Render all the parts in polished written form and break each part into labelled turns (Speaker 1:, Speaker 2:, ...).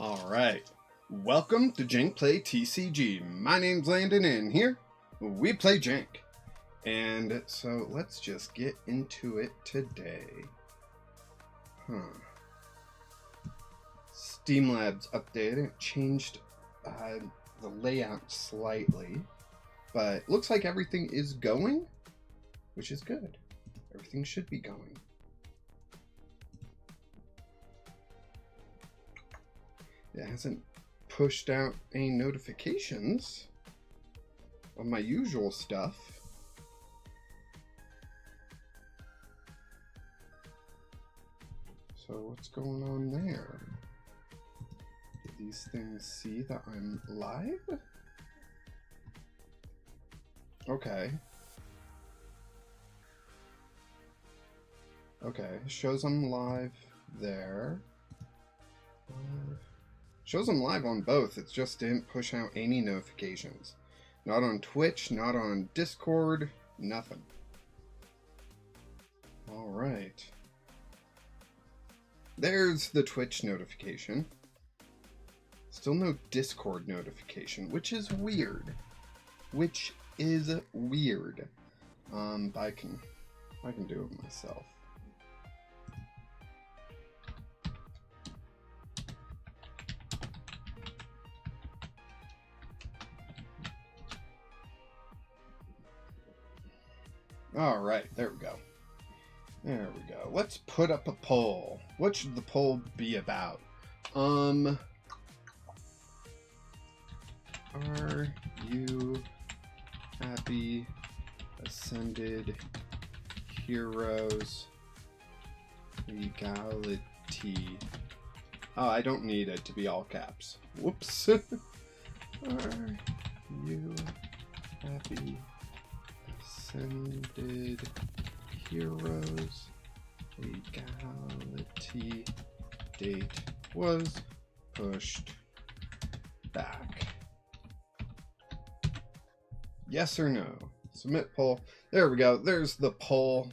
Speaker 1: Alright, welcome to Jank Play TCG. My name's Landon and here we play Jank. And so let's just get into it today. Steam Labs updated, it changed the layout slightly, but it looks like everything is going, which is good. Everything should be going. It hasn't pushed out any notifications of my usual stuff. So what's going on there? Do these things see that I'm live? Okay. Okay, shows I'm live there. Shows I'm live on both, it just didn't push out any notifications. Not on Twitch, not on Discord, nothing. Alright. There's the Twitch notification. Still no Discord notification, which is weird. But I can do it myself. Alright, there we go. There we go. Let's put up a poll. What should the poll be about? Are you happy Ascended Heroes Legality? Oh, I don't need it to be all caps. Whoops. Are you happy Ascended Heroes Legality date was pushed back? Yes or no? Submit poll. There we go. There's the poll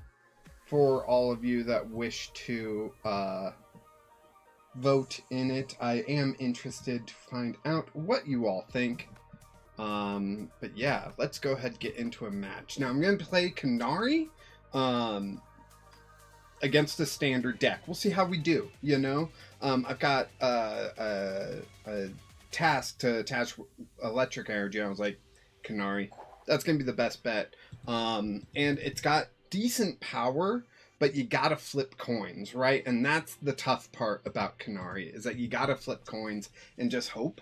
Speaker 1: for all of you that wish to vote in it. I am interested to find out what you all think. But yeah, let's go ahead and get into a match. Now I'm going to play Canary against a standard deck. We'll see how we do, you know? I've got a task to attach electric energy. I was like, Canary, that's going to be the best bet. And it's got decent power, but you gotta flip coins, right? And that's the tough part about Canary, is that you gotta flip coins and just hope.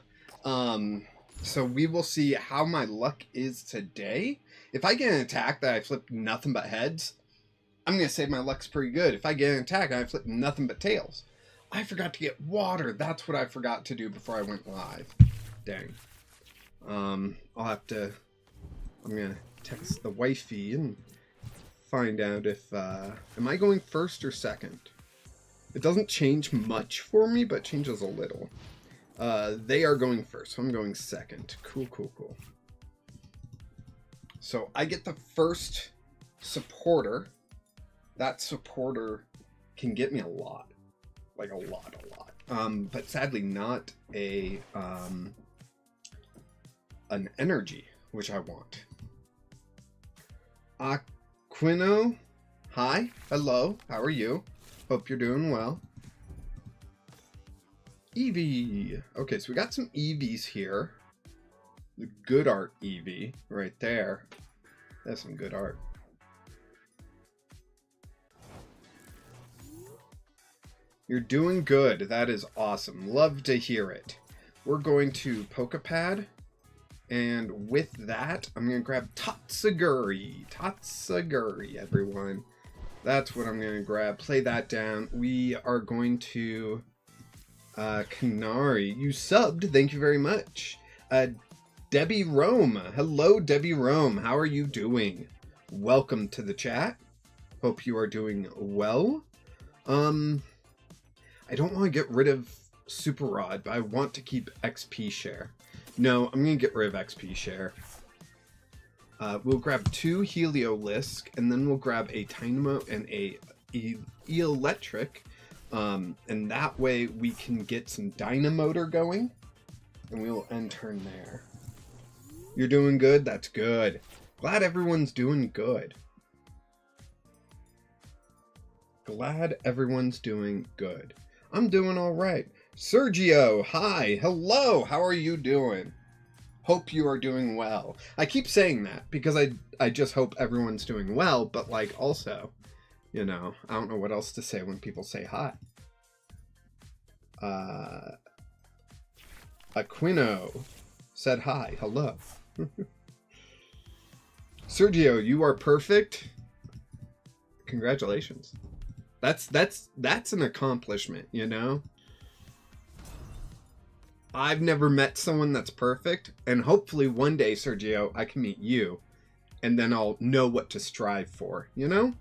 Speaker 1: So we will see how my luck is today. If I get an attack that I flip nothing but heads, I'm going to say my luck's pretty good. If I get an attack and I flip nothing but tails, I forgot to get water. That's what I forgot to do before I went live. Dang. I'm going to text the wifey and find out if, am I going first or second? It doesn't change much for me, but changes a little. They are going first, so I'm going second. Cool. So I get the first supporter. That supporter can get me a lot. Like a lot. But sadly not an energy, which I want. Aquino, hi, hello, how are you? Hope you're doing well. Eevee. Okay, so we got some Eevees here. The good art Eevee right there. That's some good art. You're doing good. That is awesome. Love to hear it. We're going to Pokapad. And with that, I'm going to grab Tatsuguri. Tatsuguri, everyone. That's what I'm going to grab. Play that down. We are going to... Canary, you subbed. Thank you very much. Debbie Rome. Hello, Debbie Rome. How are you doing? Welcome to the chat. Hope you are doing well. I don't want to get rid of Super Rod, but I want to keep XP share. No, I'm going to get rid of XP share. We'll grab 2 Heliolisk, and then we'll grab a Dynamo and a Electric. And that way we can get some Dynamotor going, and we will end turn there. You're doing good? That's good. Glad everyone's doing good. Glad everyone's doing good. I'm doing all right. Sergio, hi. Hello. How are you doing? Hope you are doing well. I keep saying that because I just hope everyone's doing well, but like also, you know, I don't know what else to say when people say hi. Aquino said hi. Hello. Sergio, you are perfect. Congratulations. That's an accomplishment, you know? I've never met someone that's perfect, and hopefully one day, Sergio, I can meet you, and then I'll know what to strive for, you know?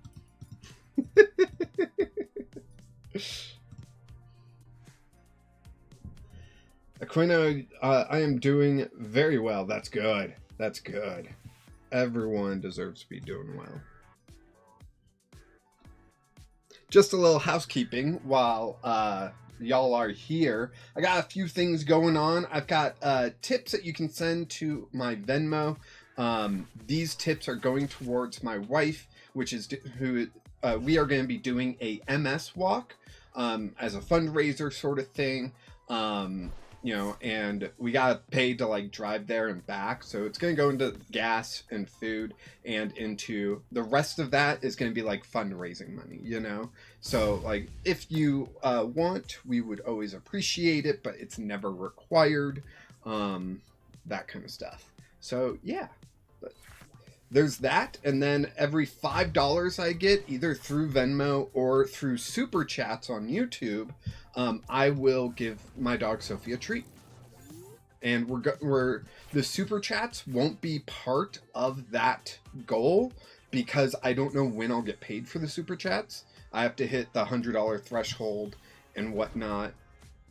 Speaker 1: Aquino, I am doing very well. That's good. That's good. Everyone deserves to be doing well. Just a little housekeeping while y'all are here. I got a few things going on. I've got tips that you can send to my Venmo. These tips are going towards my wife, which is who we are going to be doing a MS walk as a fundraiser sort of thing. You know, and we got paid to like drive there and back, so it's going to go into gas and food, and into the rest of that is going to be like fundraising money, you know. So like if you want, we would always appreciate it, but it's never required, that kind of stuff. So yeah, but there's that. And then every $5 I get either through Venmo or through super chats on YouTube, I will give my dog Sophie a treat. And we're the super chats won't be part of that goal because I don't know when I'll get paid for the super chats. I have to hit the $100 threshold and whatnot,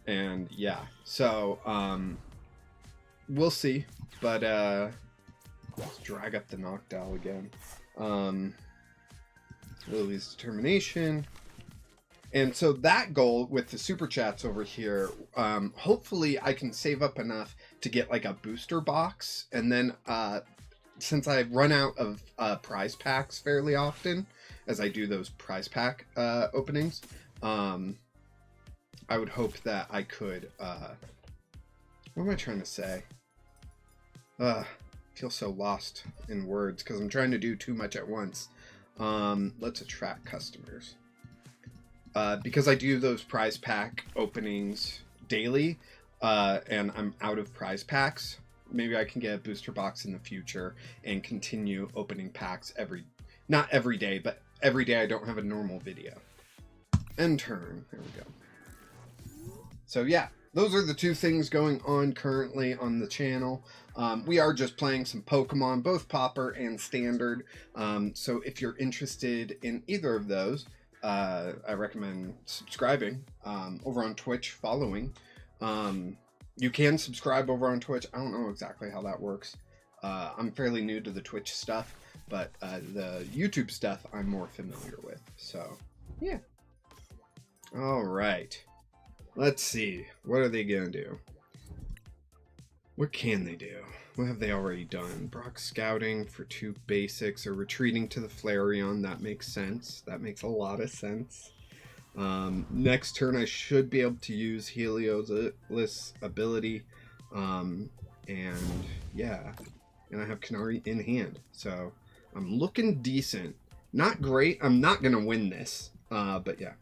Speaker 1: and yeah, so we'll see. But let's drag up the knockdown again. Lily's determination. And so that goal with the super chats over here, hopefully I can save up enough to get like a booster box. And then since I run out of prize packs fairly often, as I do those prize pack openings, I would hope that I could, what am I trying to say? I feel so lost in words because I'm trying to do too much at once. Let's attract customers. Because I do those prize pack openings daily, and I'm out of prize packs, maybe I can get a booster box in the future and continue opening packs not every day, but every day I don't have a normal video. End turn. There we go. So yeah, those are the two things going on currently on the channel. We are just playing some Pokemon, both Pauper and Standard. So if you're interested in either of those, I recommend subscribing over on Twitch, following. You can subscribe over on Twitch. I don't know exactly how that works. I'm fairly new to the Twitch stuff, but the YouTube stuff I'm more familiar with. So, yeah. All right. Let's see. What are they going to do? What can they do? What have they already done? Brock scouting for 2 basics or retreating to the Flareon. That makes sense. That makes a lot of sense. Next turn I should be able to use Helios' ability. And yeah. And I have Canary in hand. So I'm looking decent. Not great. I'm not going to win this. But yeah.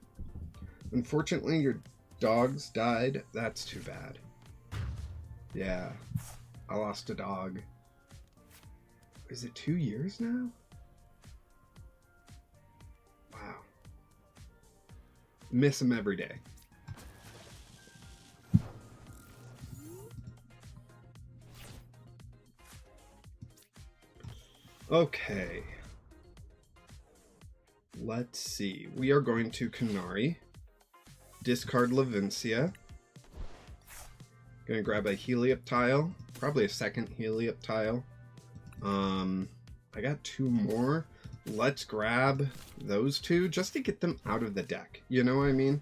Speaker 1: Unfortunately, your dogs died. That's too bad. Yeah. I lost a dog. Is it 2 years now? Wow. Miss him every day. Okay. Let's see. We are going to Canary. Discard Lavincia. Gonna grab a Helioptile. Probably a second Helioptile. I got 2 more. Let's grab those 2 just to get them out of the deck. You know what I mean?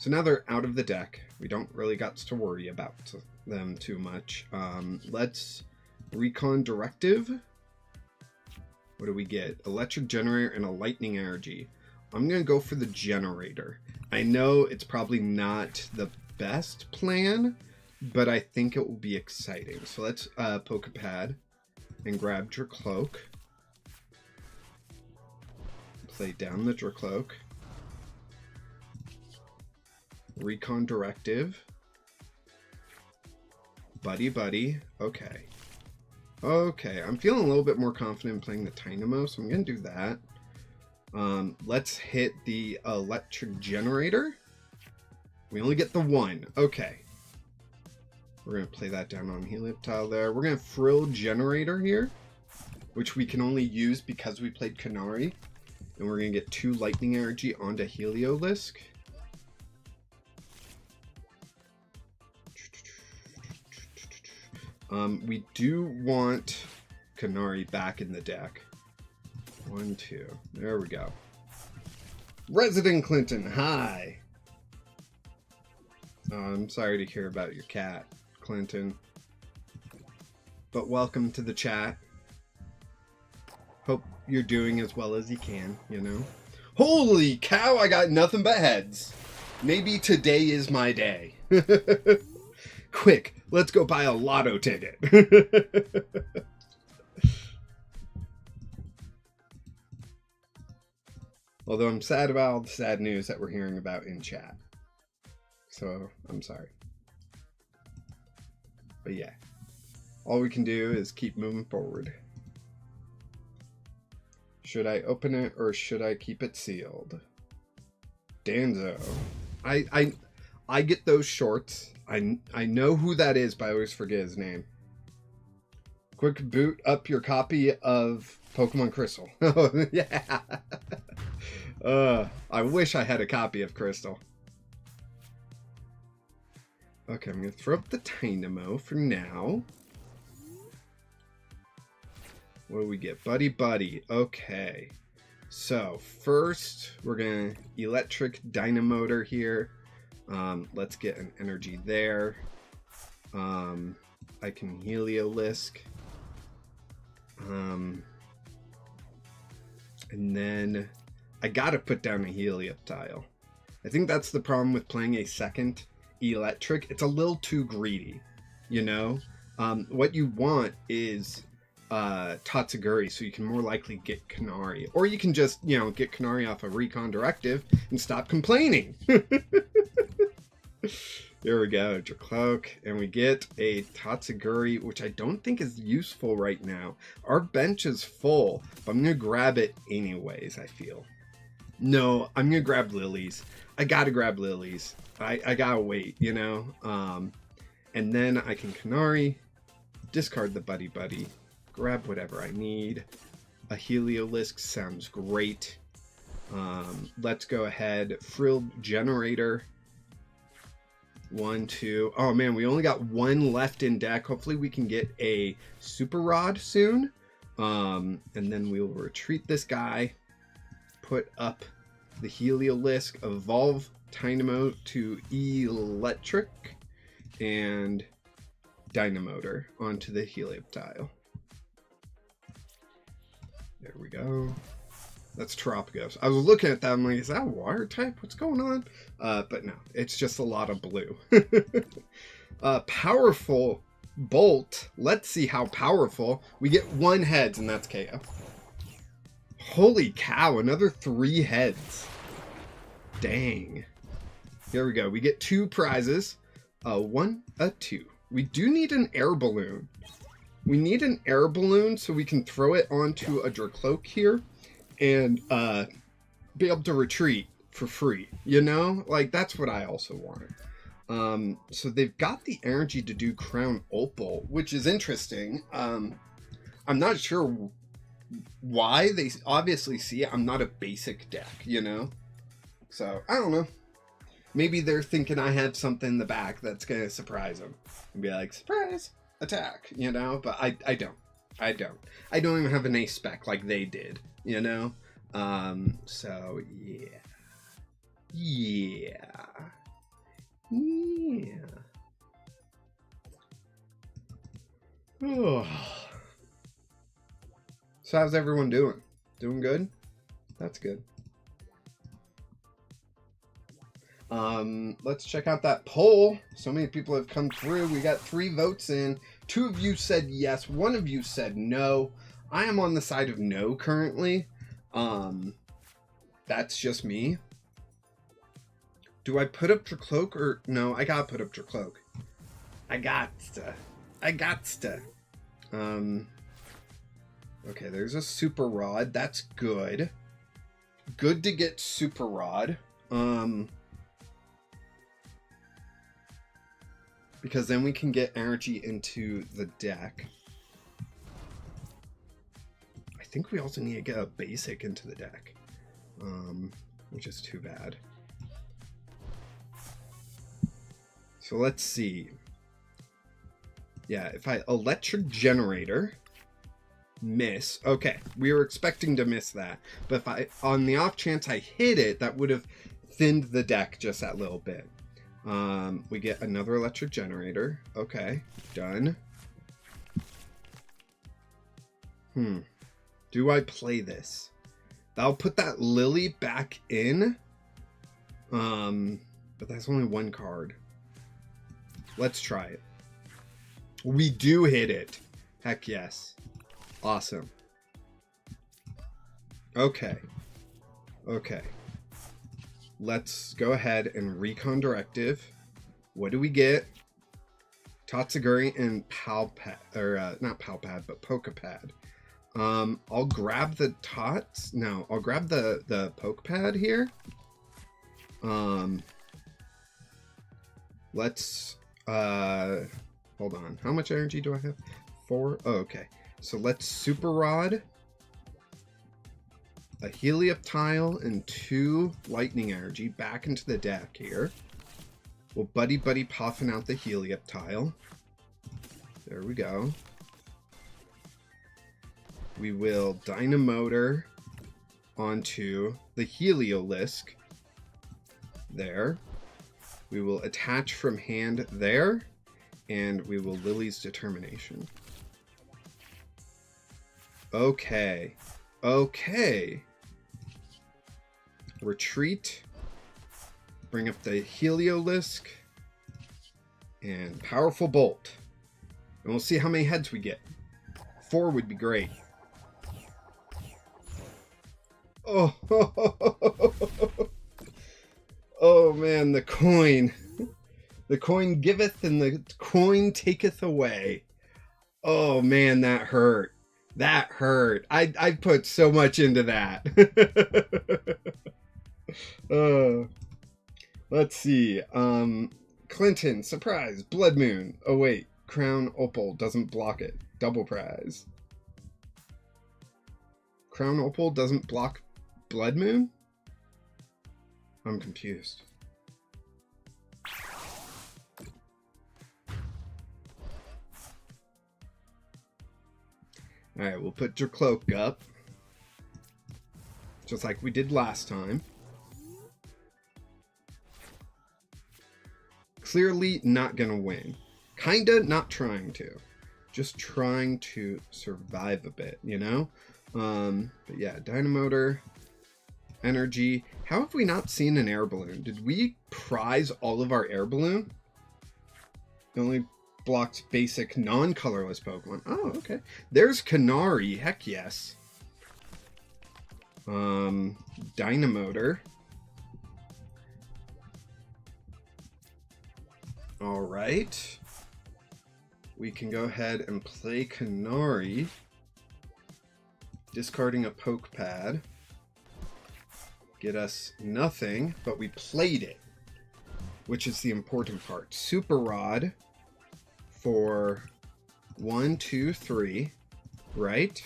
Speaker 1: So now they're out of the deck. We don't really got to worry about them too much. Let's Recon Directive. What do we get? Electric Generator and a Lightning Energy. I'm going to go for the Generator. I know it's probably not the best plan, but I think it will be exciting. So let's poke a pad and grab Dracloak. Play down the Dracloak. Recon Directive. Buddy. Okay. Okay, I'm feeling a little bit more confident in playing the Dynamo, so I'm going to do that. Let's hit the Electric Generator. We only get the one. Okay. We're going to play that down on Helioptile there. We're going to Frill Generator here, which we can only use because we played Canary. And we're going to get 2 Lightning Energy onto Heliolisk. We do want Canary back in the deck. 1, 2. There we go. Resident Clinton, hi. I'm sorry to hear about your cat, Clinton. But welcome to the chat. Hope you're doing as well as you can, you know. Holy cow, I got nothing but heads. Maybe today is my day. Quick, let's go buy a lotto ticket. Although I'm sad about all the sad news that we're hearing about in chat. So, I'm sorry. But yeah. All we can do is keep moving forward. Should I open it or should I keep it sealed? Danzo. I get those shorts. I know who that is, but I always forget his name. Quick boot up your copy of Pokemon Crystal. Oh, yeah. I wish I had a copy of Crystal. Okay, I'm going to throw up the Dynamo for now. What do we get? Buddy. Okay. So, first, we're going to Electric Dynamotor here. Let's get an energy there. I can Heliolisk. And then I gotta put down a Helioptile. I think that's the problem with playing a second electric. It's a little too greedy, you know? What you want is Tatsuguri, so you can more likely get Canary. Or you can just, you know, get Canary off of Recon Directive and stop complaining. There we go, Dracloak, and we get a Tatsuguri, which I don't think is useful right now. Our bench is full, but I'm going to grab it anyways, I feel. No, I'm going to grab Lilies. I got to grab Lilies. I got to wait, you know? And then I can Canary, discard the Buddy, grab whatever I need. A Heliolisk sounds great. Let's go ahead, Frill Generator. 1, 2. Oh man, we only got 1 left in deck. Hopefully we can get a Super Rod soon. And then we'll retreat this guy. Put up the Heliolisk. Evolve Dynamo to Electric. And Dynamotor onto the Helioptile. There we go. That's Tropicos. I was looking at that, I'm like, is that a water type? What's going on? But no, it's just a lot of blue. Powerful Bolt. Let's see how powerful. We get 1 heads, and that's KO. Holy cow, another 3 heads. Dang. Here we go. We get 2 prizes. 1, 2. We do need an air balloon. We need an air balloon so we can throw it onto a Dracloak here. And be able to retreat for free, you know? Like, that's what I also want. So they've got the energy to do Crown Opal, which is interesting. I'm not sure why. They obviously see it. I'm not a basic deck, you know? So, I don't know. Maybe they're thinking I have something in the back that's going to surprise them. And be like, surprise, attack, you know? But I don't. I don't even have an ace spec like they did. You know? So, yeah. Oh. So how's everyone doing? Doing good? That's good. Let's check out that poll. So many people have come through. We got 3 votes in. 2 of you said yes. 1 of you said no. I am on the side of no currently. That's just me. Do I put up your cloak or no? I gotta put up your cloak. I got to. Okay, there's a super rod. That's good. Good to get super rod. Because then we can get energy into the deck. I think we also need to get a basic into the deck. Which is too bad. So let's see. Yeah, if I electric generator, miss. Okay, we were expecting to miss that. But if I, on the off chance I hit it, that would have thinned the deck just that little bit. We get another electric generator. Okay, done. Do I play this? I'll put that Lily back in. But that's only 1 card. Let's try it. We do hit it. Heck yes. Awesome. Okay. Okay. Let's go ahead and recon directive. What do we get? Tatsuguri and Palpad, or not Palpad, but Pokapad. I'll grab the Tots. No, I'll grab the Pokapad here. Let's hold on. How much energy do I have? 4. Oh, okay. So let's Super Rod, a Helioptile, and 2 Lightning Energy back into the deck here. We'll Buddy puffing out the Helioptile. There we go. We will Dynamotor onto the Heliolisk. There. We will attach from hand there. And we will Lily's Determination. Okay. Okay. Retreat. Bring up the Heliolisk. And Powerful Bolt. And we'll see how many heads we get. 4 would be great. Oh, oh man, the coin. The coin giveth and the coin taketh away. Oh man, that hurt. That hurt. I put so much into that. Let's see. Clinton, surprise, Blood Moon. Oh wait, Crown Opal doesn't block it. Double prize. Crown Opal doesn't block Blood Moon? I'm confused. Alright, we'll put your cloak up. Just like we did last time. Clearly not gonna win. Kinda not trying to. Just trying to survive a bit, you know? But yeah, Dynamotor, energy. How have we not seen an air balloon? Did we prize all of our air balloon? It only blocked basic non-colorless Pokemon. Oh, okay. There's Canary. Heck yes. Dynamotor. All right. We can go ahead and play Canary. Discarding a Pokapad. Get us nothing, but we played it, which is the important part. Super Rod for 1, 2, 3, right?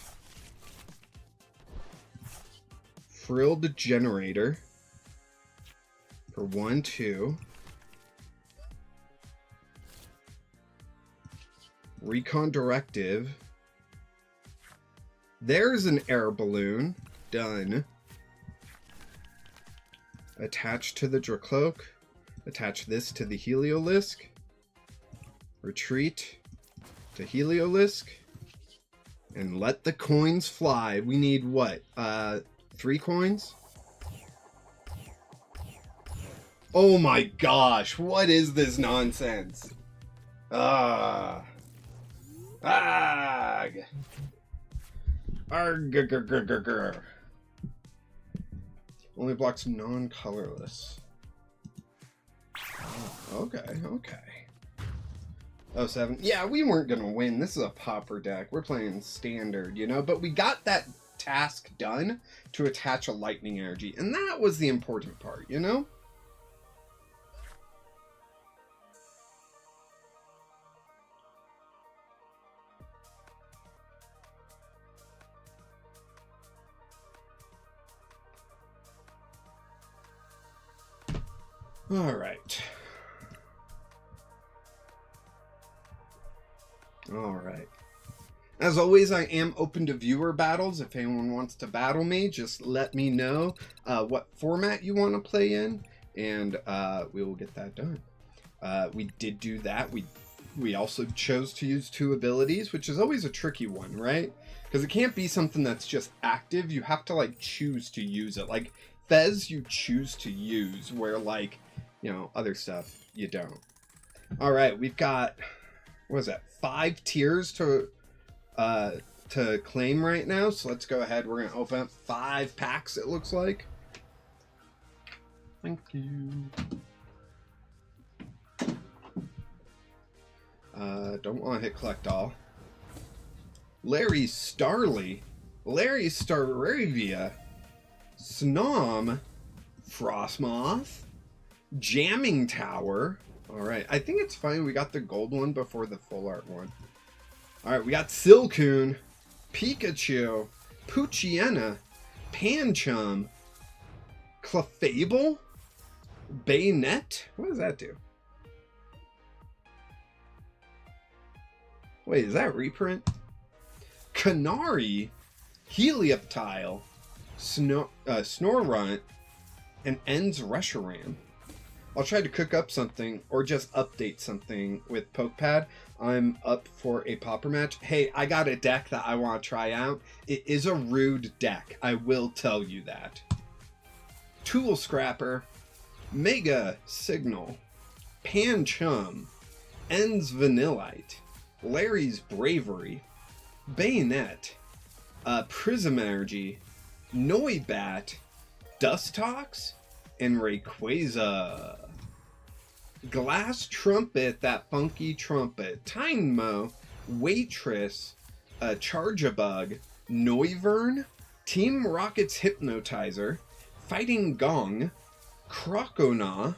Speaker 1: Frilled Generator for 1, 2. Recon Directive. There's an air balloon. Done. Attach to the Dracloak. Attach this to the Heliolisk. Retreat. to Heliolisk. And let the coins fly. We need what? 3 coins? Oh my gosh, what is this nonsense? Arg. Arg. Arg. Only blocks non-colorless. Oh, okay. Oh, 7. Yeah, we weren't going to win. This is a Pauper deck. We're playing standard, you know? But we got that task done to attach a lightning energy. And that was the important part, you know? All right. As always, I am open to viewer battles. If anyone wants to battle me, just let me know what format you want to play in, and we will get that done. We did do that. We also chose to use 2 abilities, which is always a tricky one, right? Because it can't be something that's just active. You have to, like, choose to use it. Like, Fez, you choose to use, where, like, you know, other stuff, you don't. All right, we've got, what is that, 5 tiers to claim right now. So let's go ahead. We're going to open up 5 packs, it looks like. Thank you. Don't want to hit collect all. Larry Starly. Larry Staravia. Snom. Frostmoth. Jamming Tower. Alright, I think it's fine. We got the gold one before the full art one. Alright, we got Silcoon, Pikachu, Poochyena, Pancham, Clefable, Bayonet. What does that do? Wait, is that reprint? Canary, Helioptile, Snorunt, and Ends Reshiram. I'll try to cook up something or just update something with PokePad. I'm up for a Pauper match. Hey, I got a deck that I want to try out. It is a rude deck. I will tell you that. Tool Scrapper, Mega Signal, Pancham, Ends Vanillite, Larry's Bravery, Bayonet, Prism Energy, Noibat, Dustox, and Rayquaza. Glass Trumpet, that funky trumpet. Tynamo, Waitress, Charjabug, Noivern, Team Rocket's Hypnotizer, Fighting Gong, Croconaw,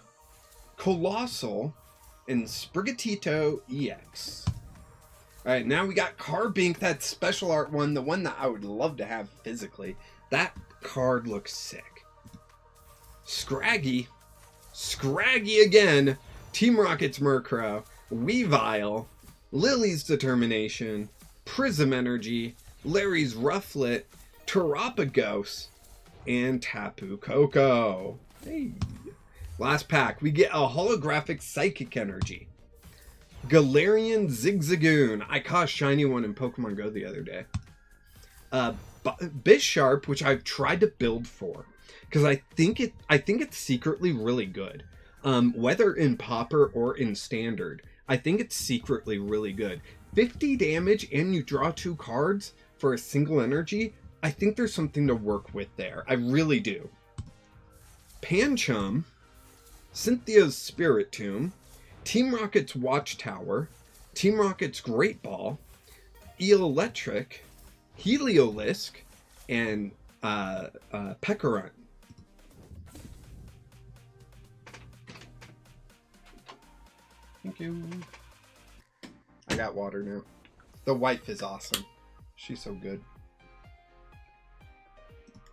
Speaker 1: Colossal, and Sprigatito EX. Alright, now we got Carbink, that special art one, the one that I would love to have physically. That card looks sick. Scraggy again, Team Rocket's Murkrow, Weavile, Lily's Determination, Prism Energy, Larry's Rufflet, Terapagos, and Tapu Koko. Hey. Last pack, we get a holographic Psychic Energy. Galarian Zigzagoon. I caught a shiny one in Pokemon Go the other day. Bisharp, which I've tried to build for, because I think it's secretly really good. Whether in Pauper or in Standard, I think it's secretly really good. 50 damage and you draw 2 cards for a single energy. I think there's something to work with there. I really do. Pancham, Cynthia's Spirit Tomb, Team Rocket's Watchtower, Team Rocket's Great Ball, Electric, Heliolisk, and Pekarunt. Thank you. I got water now. The wife is awesome. She's so good.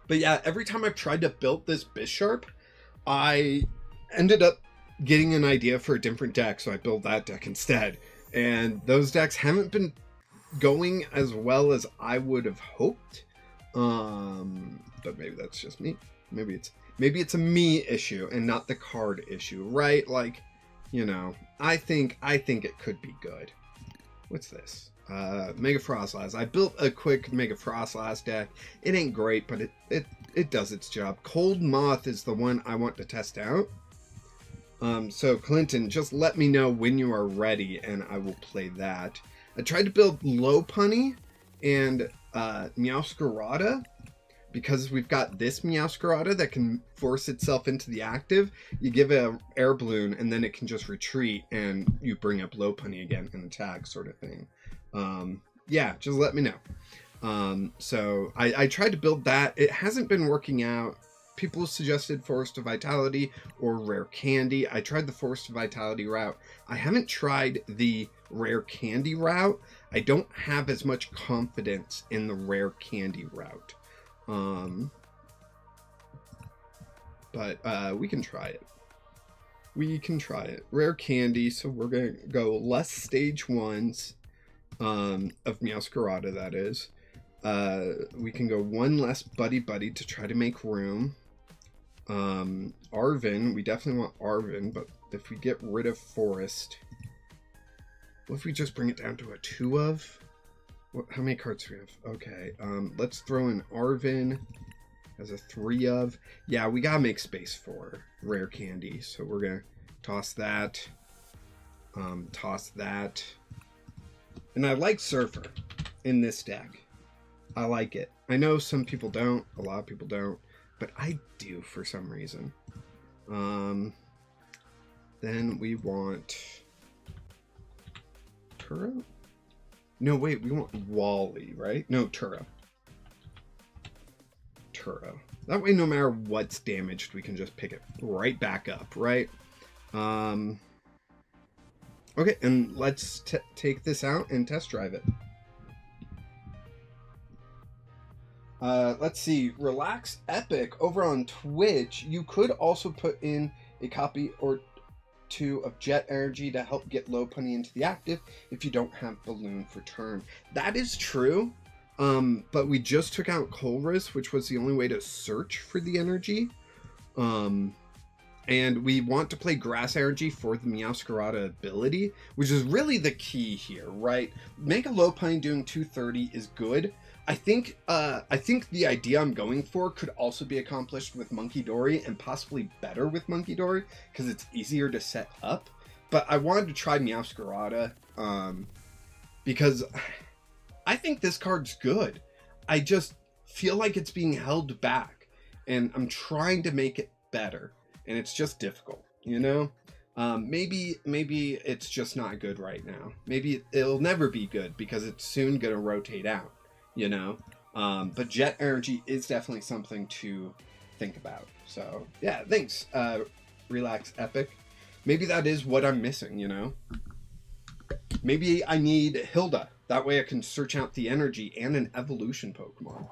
Speaker 1: But yeah, every time I've tried to build this Bisharp, I ended up getting an idea for a different deck, so I built that deck instead. And those decks haven't been going as well as I would have hoped. But maybe that's just me. Maybe it's a me issue and not the card issue, right? Like, you know, I think it could be good. what's this? Mega Frostlass. I built a quick Mega Frostlass deck. It ain't great, but it does its job. Cold Moth is the one I want to test out. So Clinton, just let me know when you are ready, and I will play that. I tried to build Lopunny and Meowscarada, because we've got this Meowscarada that can force itself into the active. You give it an air balloon, and then it can just retreat, and you bring up Lopunny again and attack, sort of thing. Yeah, just let me know. So I tried to build that. It hasn't been working out. People suggested Forest of Vitality or Rare Candy. I tried the Forest of Vitality route. I haven't tried the Rare Candy route. I don't have as much confidence in the Rare Candy route. But we can try it. We can try it. Rare Candy, so we're going to go less stage 1s of Meowscarada, that is. We can go one less Buddy to try to make room. Arven, we definitely want Arven, but if we get rid of Forest, what if we just bring it down to a 2 of? How many cards do we have? Okay, let's throw in Arven as a 3 of. Yeah, we gotta make space for Rare Candy, so we're gonna toss that. Toss that. And I like Surfer in this deck. I like it. I know some people don't, a lot of people don't, but I do for some reason. Then we want Turo? No, wait, we want Wally, right? No, Turo. Turo. That way, no matter what's damaged, we can just pick it right back up, right? Okay, and let's take this out and test drive it. Let's see, Relax Epic over on Twitch. You could also put in a copy or 2 of Jet Energy to help get Lopunny into the active if you don't have Balloon for turn. That is true, but we just took out Colress, which was the only way to search for the energy. And we want to play Grass Energy for the Meowscarada ability, which is really the key here, right? Mega Lopunny doing 230 is good. I think the idea I'm going for could also be accomplished with Monkey Dory, and possibly better with Monkey Dory because it's easier to set up. But I wanted to try Meowscarada because I think this card's good. I just feel like it's being held back, and I'm trying to make it better, and it's just difficult, you know? Maybe it's just not good right now. Maybe it'll never be good because it's soon gonna rotate out. You know, but Jet Energy is definitely something to think about. So yeah, thanks, Relax Epic. Maybe that is what I'm missing, you know. Maybe I need Hilda. That way I can search out the energy and an evolution Pokemon.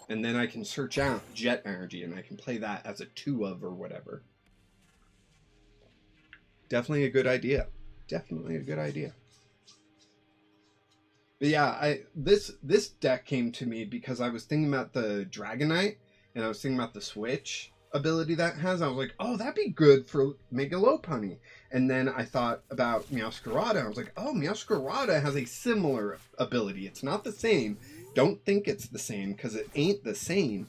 Speaker 1: And then I can search out Jet Energy and I can play that as a 2 of or whatever. Definitely a good idea. Definitely a good idea. But yeah, this deck came to me because I was thinking about the Dragonite, and I was thinking about the Switch ability that has. I was like, oh, that'd be good for Mega Lopunny. And then I thought about Meowscarada. I was like, oh, Meowscarada has a similar ability. It's not the same. Don't think it's the same, because it ain't the same,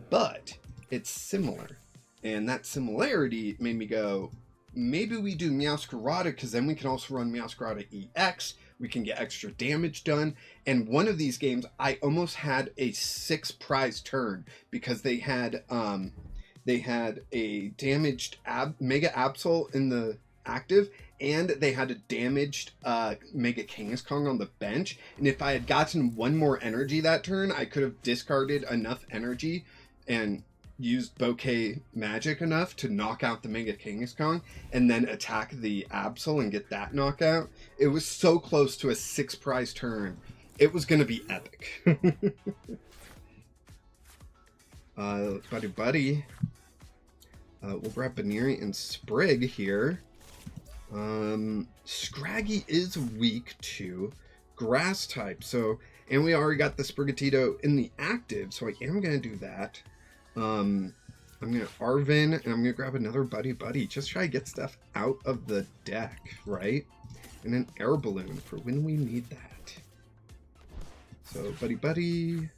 Speaker 1: but it's similar. And that similarity made me go, maybe we do Meowscarada, because then we can also run Meowscarada EX. We can get extra damage done. And one of these games, I almost had a 6 prize turn because they had a damaged Mega Absol in the active, and they had a damaged Mega Kangaskong on the bench. And if I had gotten one more energy that turn, I could have discarded enough energy and used Bouquet Magic enough to knock out the Mega Kangaskong and then attack the Absol and get that knockout. It was so close to a 6 prize turn. It was going to be epic. Buddy. We'll grab Baneri and Sprig here. Scraggy is weak to Grass type. So, and we already got the Sprigatito in the active, so I am going to do that. I'm going to Arvin, and I'm going to grab another Buddy Buddy. Just try to get stuff out of the deck, right? And an Air Balloon for when we need that. So, Buddy Buddy.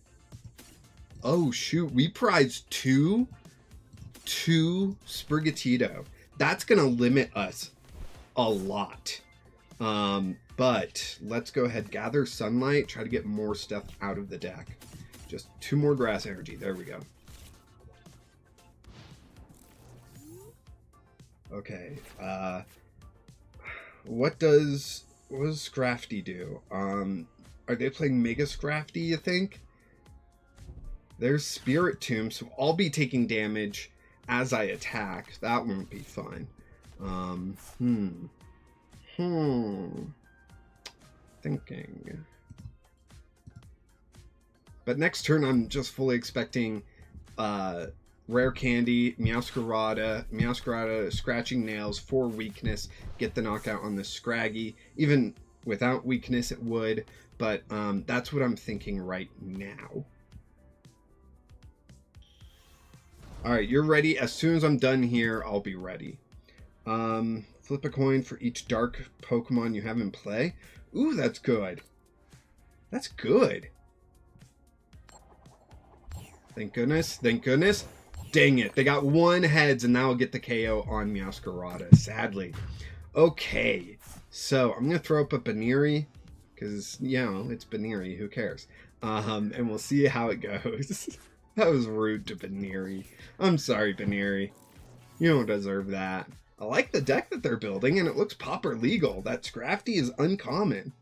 Speaker 1: Oh, shoot. We prized two Sprigatito. That's going to limit us a lot. But let's go ahead, gather Sunlight, try to get more stuff out of the deck. Just 2 more Grass Energy. There we go. Okay. What does Scrafty do? Are they playing Mega Scrafty, you think? There's Spirit Tomb, so I'll be taking damage as I attack. That won't be fun. Thinking. But next turn, I'm just fully expecting Rare Candy, Meowscarada, Scratching Nails, 4 weakness, get the knockout on the Scraggy. Even without weakness, it would, but that's what I'm thinking right now. Alright, you're ready. As soon as I'm done here, I'll be ready. Flip a coin for each dark Pokemon you have in play. Ooh, that's good. That's good. Thank goodness. Thank goodness. Dang it. They got 1 heads, and now I'll get the KO on Meowscarada, sadly. Okay. So, I'm going to throw up a Baneri, because, you know, it's Baneri. Who cares? And we'll see how it goes. That was rude to Baneri. I'm sorry, Baneri. You don't deserve that. I like the deck that they're building, and it looks Pauper legal. That Scrafty is uncommon.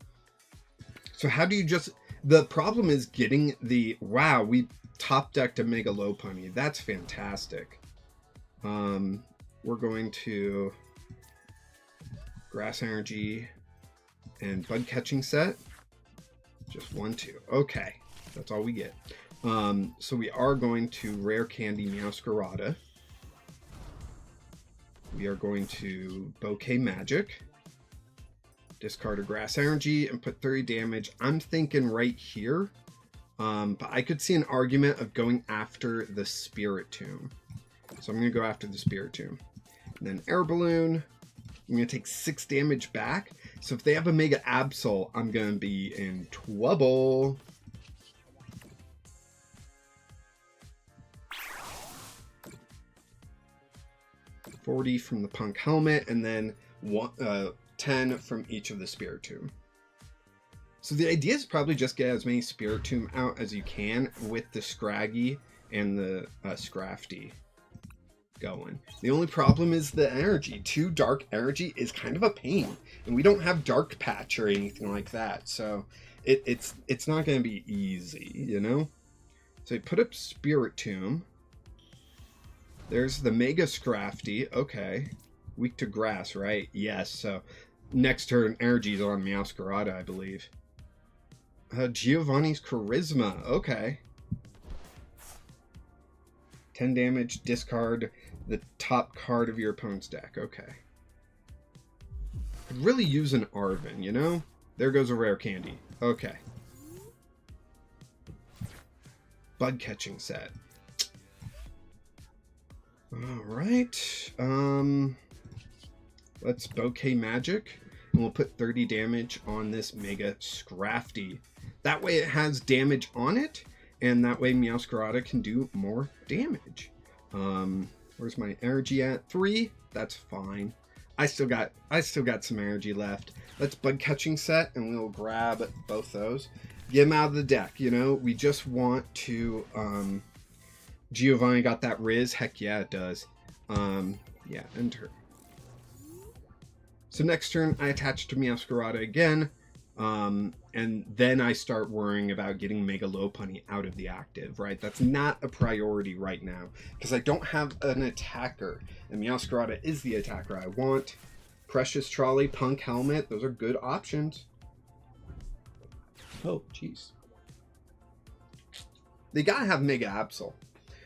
Speaker 1: So how do you just... The problem is getting the... Wow, we top decked a Mega Lopunny. That's fantastic. We're going to... Grass Energy and Bug Catching Set. Just 1, 2. Okay, that's all we get. So we are going to Rare Candy Meowscarada. We are going to Bouquet Magic. Discard a Grass Energy and put 30 damage. I'm thinking right here. But I could see an argument of going after the Spirit Tomb. So I'm going to go after the Spirit Tomb. And then Air Balloon. I'm going to take 6 damage back. So if they have a Mega Absol, I'm going to be in trouble. $40 from the Punk Helmet, and then 10 from each of the Spirit Tomb. So the idea is probably just get as many Spirit Tomb out as you can with the Scraggy and the Scrafty going. The only problem is the energy. 2 dark energy is kind of a pain, and we don't have Dark Patch or anything like that, so it's not going to be easy, you know? So we put up Spirit Tomb. There's the Mega Scrafty. Okay. Weak to grass, right? Yes. So next turn, energy's on Meowscarada, I believe. Giovanni's Charisma. Okay. 10 damage. Discard the top card of your opponent's deck. Okay. Could really use an Arvin, you know? There goes a Rare Candy. Okay. Bug Catching Set. Alright, let's Bouquet Magic, and we'll put 30 damage on this Mega Scrafty. That way it has damage on it, and that way Meowscarada can do more damage. Where's my energy at? 3? That's fine. I still got some energy left. Let's Bug Catching Set, and we'll grab both those. Get them out of the deck, you know? We just want to, Giovanni got that Riz? Heck yeah, it does. Yeah, enter. So next turn, I attach to Meowscarada again, and then I start worrying about getting Mega Lopunny out of the active, right? That's not a priority right now, because I don't have an attacker, and Meowscarada is the attacker I want. Precious Trolley, Punk Helmet, those are good options. Oh, jeez. They gotta have Mega Absol.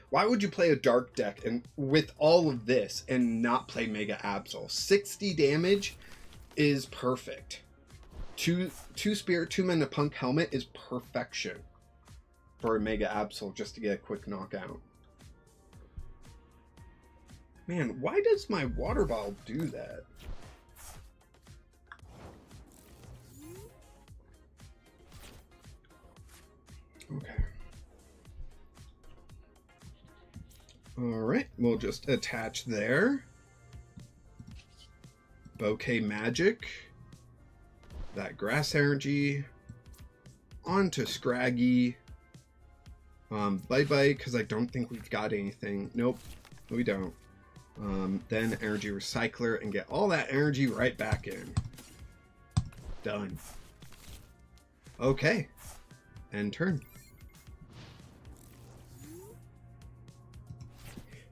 Speaker 1: Why would you play a dark deck and with all of this and not play Mega Absol? 60 damage is perfect. Two Spirit Tomb and a Punk Helmet is perfection for a Mega Absol just to get a quick knockout. Man, why does my water bottle do that? Okay. Alright, we'll just attach there. Bouquet Magic. That grass energy. Onto Scraggy. Bye-bye, because I don't think we've got anything. Nope, we don't. Then Energy Recycler and get all that energy right back in. Done. Okay. End turn.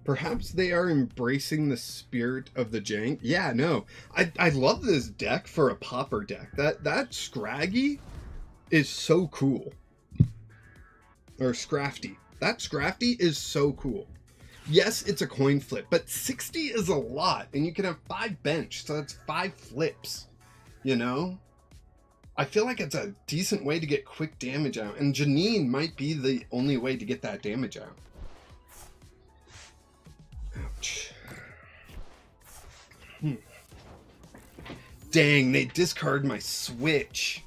Speaker 1: Perhaps they are embracing the spirit of the Jank. Yeah, no. I love this deck for a Pauper deck. That Scraggy is so cool. Or Scrafty. That Scrafty is so cool. Yes, it's a coin flip, but 60 is a lot, and you can have 5 bench, so that's 5 flips, you know? I feel like it's a decent way to get quick damage out, and Janine might be the only way to get that damage out. Ouch. Dang, they discard my switch.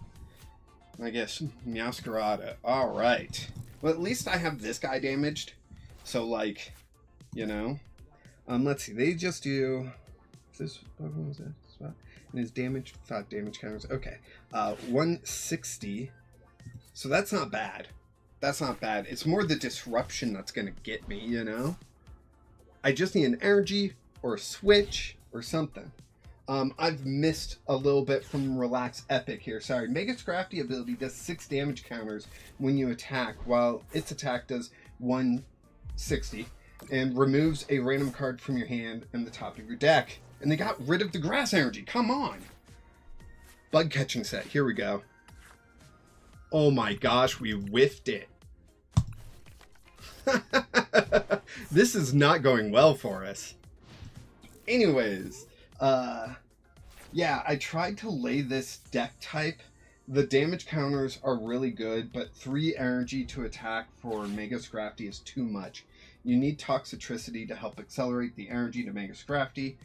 Speaker 1: I guess Meowscarada. Alright. Well, at least I have this guy damaged. So, like, you know. Let's see. They just do... This Pokemon was that spot? And his damage... 5 damage counters. Okay. 160. So that's not bad. That's not bad. It's more the disruption that's going to get me, you know? I just need an energy or a switch or something. I've missed a little bit from Relax Epic here. Sorry. Mega Scrafty ability does 6 damage counters when you attack, while its attack does 160 and removes a random card from your hand and the top of your deck. And they got rid of the grass energy. Come on. Bug catching set. Here we go. Oh my gosh, we whiffed it. This is not going well for us. Anyways, yeah, I tried to lay this deck type. The damage counters are really good, but 3 energy to attack for Mega Scrafty is too much. You need Toxicity to help accelerate the energy to Mega Scrafty.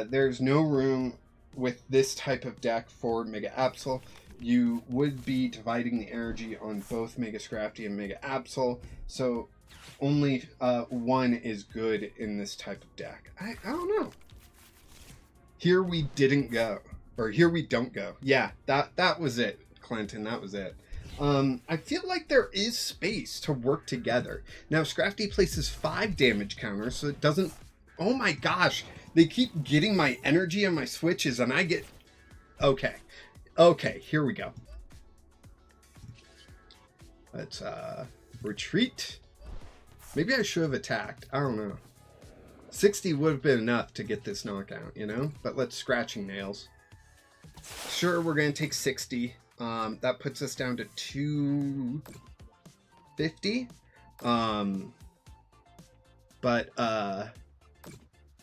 Speaker 1: There's no room with this type of deck for Mega Absol. You would be dividing the energy on both Mega Scrafty and Mega Absol, so only 1 is good in this type of deck. I don't know. Here we didn't go. Or here we don't go. Yeah, that was it, Clinton. That was it. I feel like there is space to work together. Now, Scrafty places 5 damage counters, so it doesn't... Oh my gosh. They keep getting my energy and my switches, and I get... Okay. Okay, here we go. Let's retreat. Maybe I should have attacked. I don't know. 60 would have been enough to get this knockout, you know? But let's Scratching Nails. Sure, we're going to take 60. That puts us down to 250.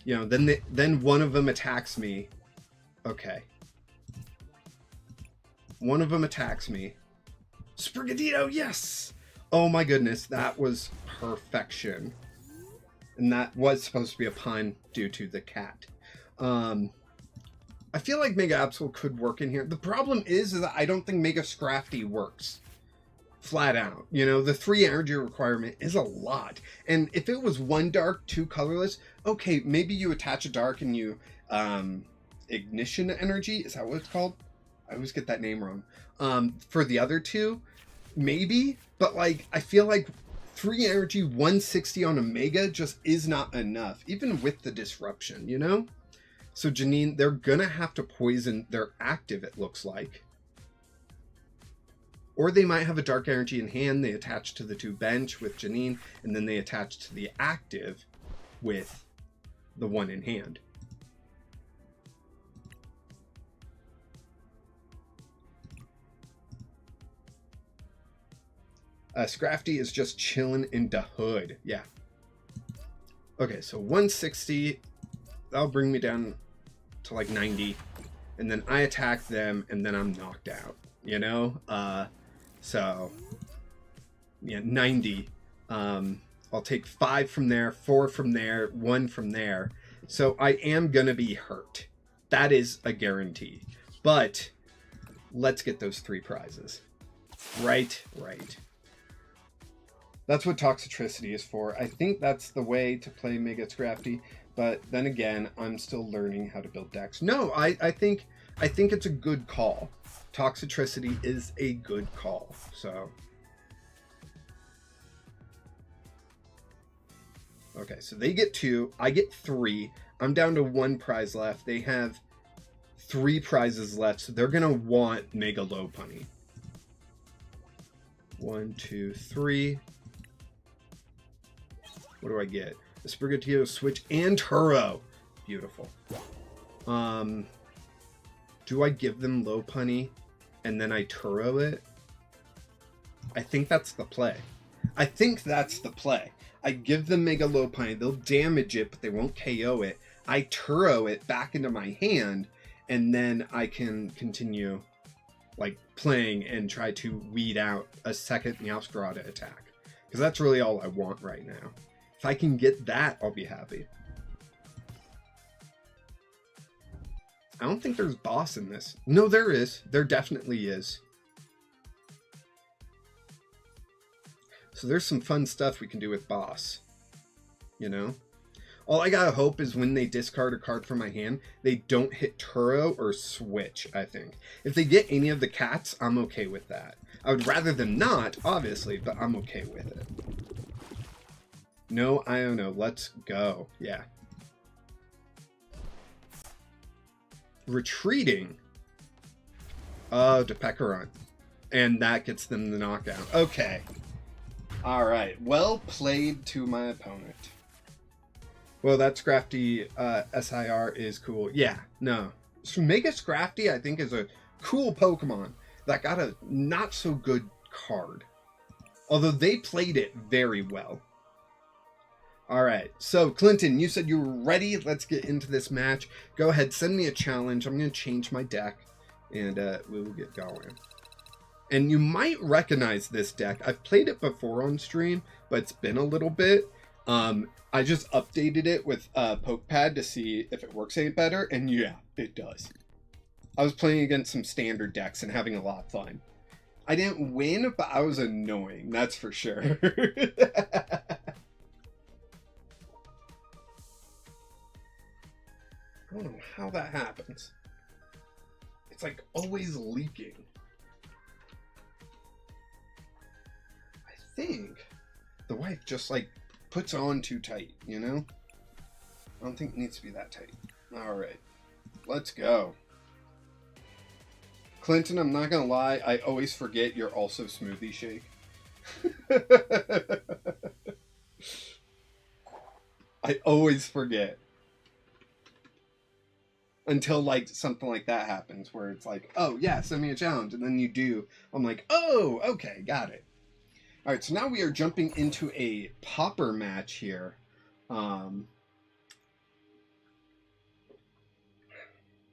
Speaker 1: You know, then one of them attacks me. Okay. One of them attacks me. Sprigatito, yes! Oh my goodness, that was perfection. And that was supposed to be a pun due to the cat. I feel like Mega Absol could work in here. The problem is that I don't think Mega Scrafty works. Flat out. You know, the 3 energy requirement is a lot. And if it was 1 dark, 2 colorless, okay, maybe you attach a dark and you ignition energy. Is that what it's called? I always get that name wrong. For the other 2, maybe. But like, I feel like 3 energy, 160 on a Mega just is not enough, even with the disruption, you know? So Janine, they're gonna have to poison their active, it looks like. Or they might have a dark energy in hand, they attach to the 2 bench with Janine, and then they attach to the active with the 1 in hand. Scrafty is just chilling in the hood. Yeah. Okay, so 160. That'll bring me down to like 90. And then I attack them, and then I'm knocked out. You know? So, yeah, 90. I'll take 5 from there, 4 from there, 1 from there. So I am going to be hurt. That is a guarantee. But let's get those 3 prizes. Right. That's what Toxicity is for. I think that's the way to play Mega Scrafty. But then again, I'm still learning how to build decks. No, I think it's a good call. Toxicity is a good call. So okay, so they get 2, I get 3. I'm down to 1 prize left. They have 3 prizes left, so they're gonna want Mega Lopunny. 1, 2, 3. What do I get? A Sprigatito, Switch, and Turo. Beautiful. Do I give them Lopunny and then I Turo it? I think that's the play. I give them Mega Lopunny. They'll damage it, but they won't KO it. I Turo it back into my hand, and then I can continue like playing and try to weed out a second Meowscarada attack. Because that's really all I want right now. If I can get that, I'll be happy. I don't think there's boss in this. No, there is. There definitely is. So there's some fun stuff we can do with boss. You know? All I gotta hope is when they discard a card from my hand, they don't hit Turo or Switch, I think. If they get any of the cats, I'm okay with that. I would rather them not, obviously, but I'm okay with it. No, I don't know. Let's go. Yeah. Retreating. Oh, to Pekarunt. And that gets them the knockout. Okay. Alright. Well played to my opponent. Well, that Scrafty SIR is cool. Yeah, no. So Mega Scrafty, I think, is a cool Pokemon that got a not so good card. Although they played it very well. Alright, so Clinton, you said you were ready. Let's get into this match. Go ahead, send me a challenge. I'm going to change my deck, and we will get going. And you might recognize this deck. I've played it before on stream, but it's been a little bit. I just updated it with PokePad to see if it works any better, and yeah, it does. I was playing against some standard decks and having a lot of fun. I didn't win, but I was annoying, that's for sure. I don't know how that happens. It's like always leaking. I think the wife just like puts on too tight, you know? I don't think it needs to be that tight. Alright, let's go. Clinton, I'm not gonna lie, I always forget you're also Smoothie Shake. I always forget. Until like something like that happens where it's like, oh yeah, send me a challenge, and then you do. I'm like, oh, okay, got it. All right, so now we are jumping into a Pauper match here. Nope,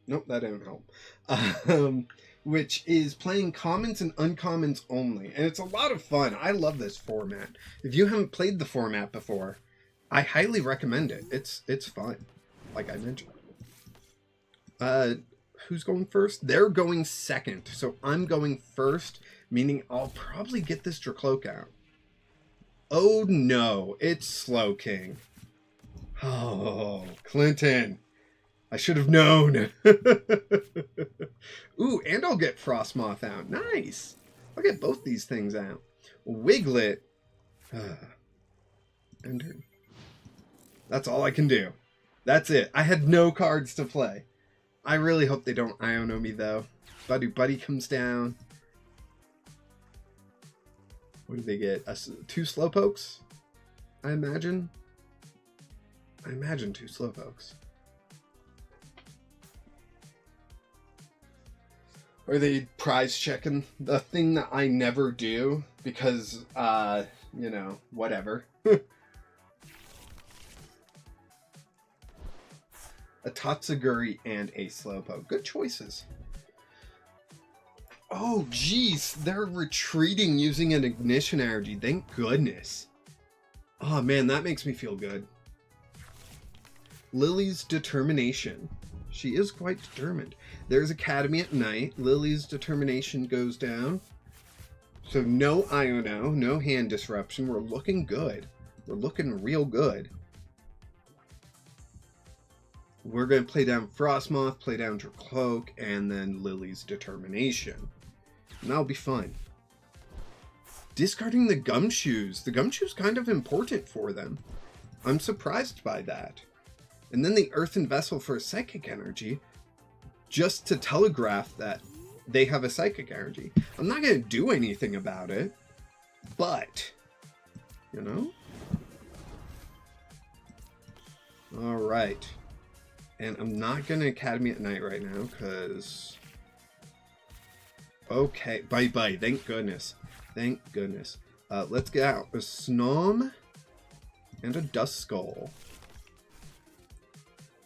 Speaker 1: that didn't help. Which is playing commons and uncommons only, and it's a lot of fun. I love this format. If you haven't played the format before, I highly recommend it. It's fun, like I mentioned. Who's going first? They're going second, so I'm going first, meaning I'll probably get this Dracloak out. Oh no, it's Slowking. Oh, Clinton. I should have known. Ooh, and I'll get Frostmoth out. Nice. I'll get both these things out. Wiglet. Ender. That's all I can do. That's it. I had no cards to play. I really hope they don't Iono me, though. Buddy comes down. What do they get? 2 Slowpokes? I imagine. 2 Slowpokes. Are they prize checking? The thing that I never do because, you know, whatever. A Tatsuguri and a Slowpoke. Good choices. Oh, jeez. They're retreating using an Ignition Energy. Thank goodness. Oh, man, that makes me feel good. Lily's determination. She is quite determined. There's Academy at night. Lily's determination goes down. So no Iono, no hand disruption. We're looking good. We're looking real good. We're going to play down Frostmoth, play down Dracloak, and then Lily's determination. And that'll be fun. Discarding the Gumshoes. The Gumshoe's kind of important for them. I'm surprised by that. And then the Earthen Vessel for a Psychic Energy, just to telegraph that they have a Psychic Energy. I'm not going to do anything about it, but, you know? Alright. And I'm not going to Academy at night right now, because... Okay, bye-bye, thank goodness. Thank goodness. Let's get out a Snom and a Duskull.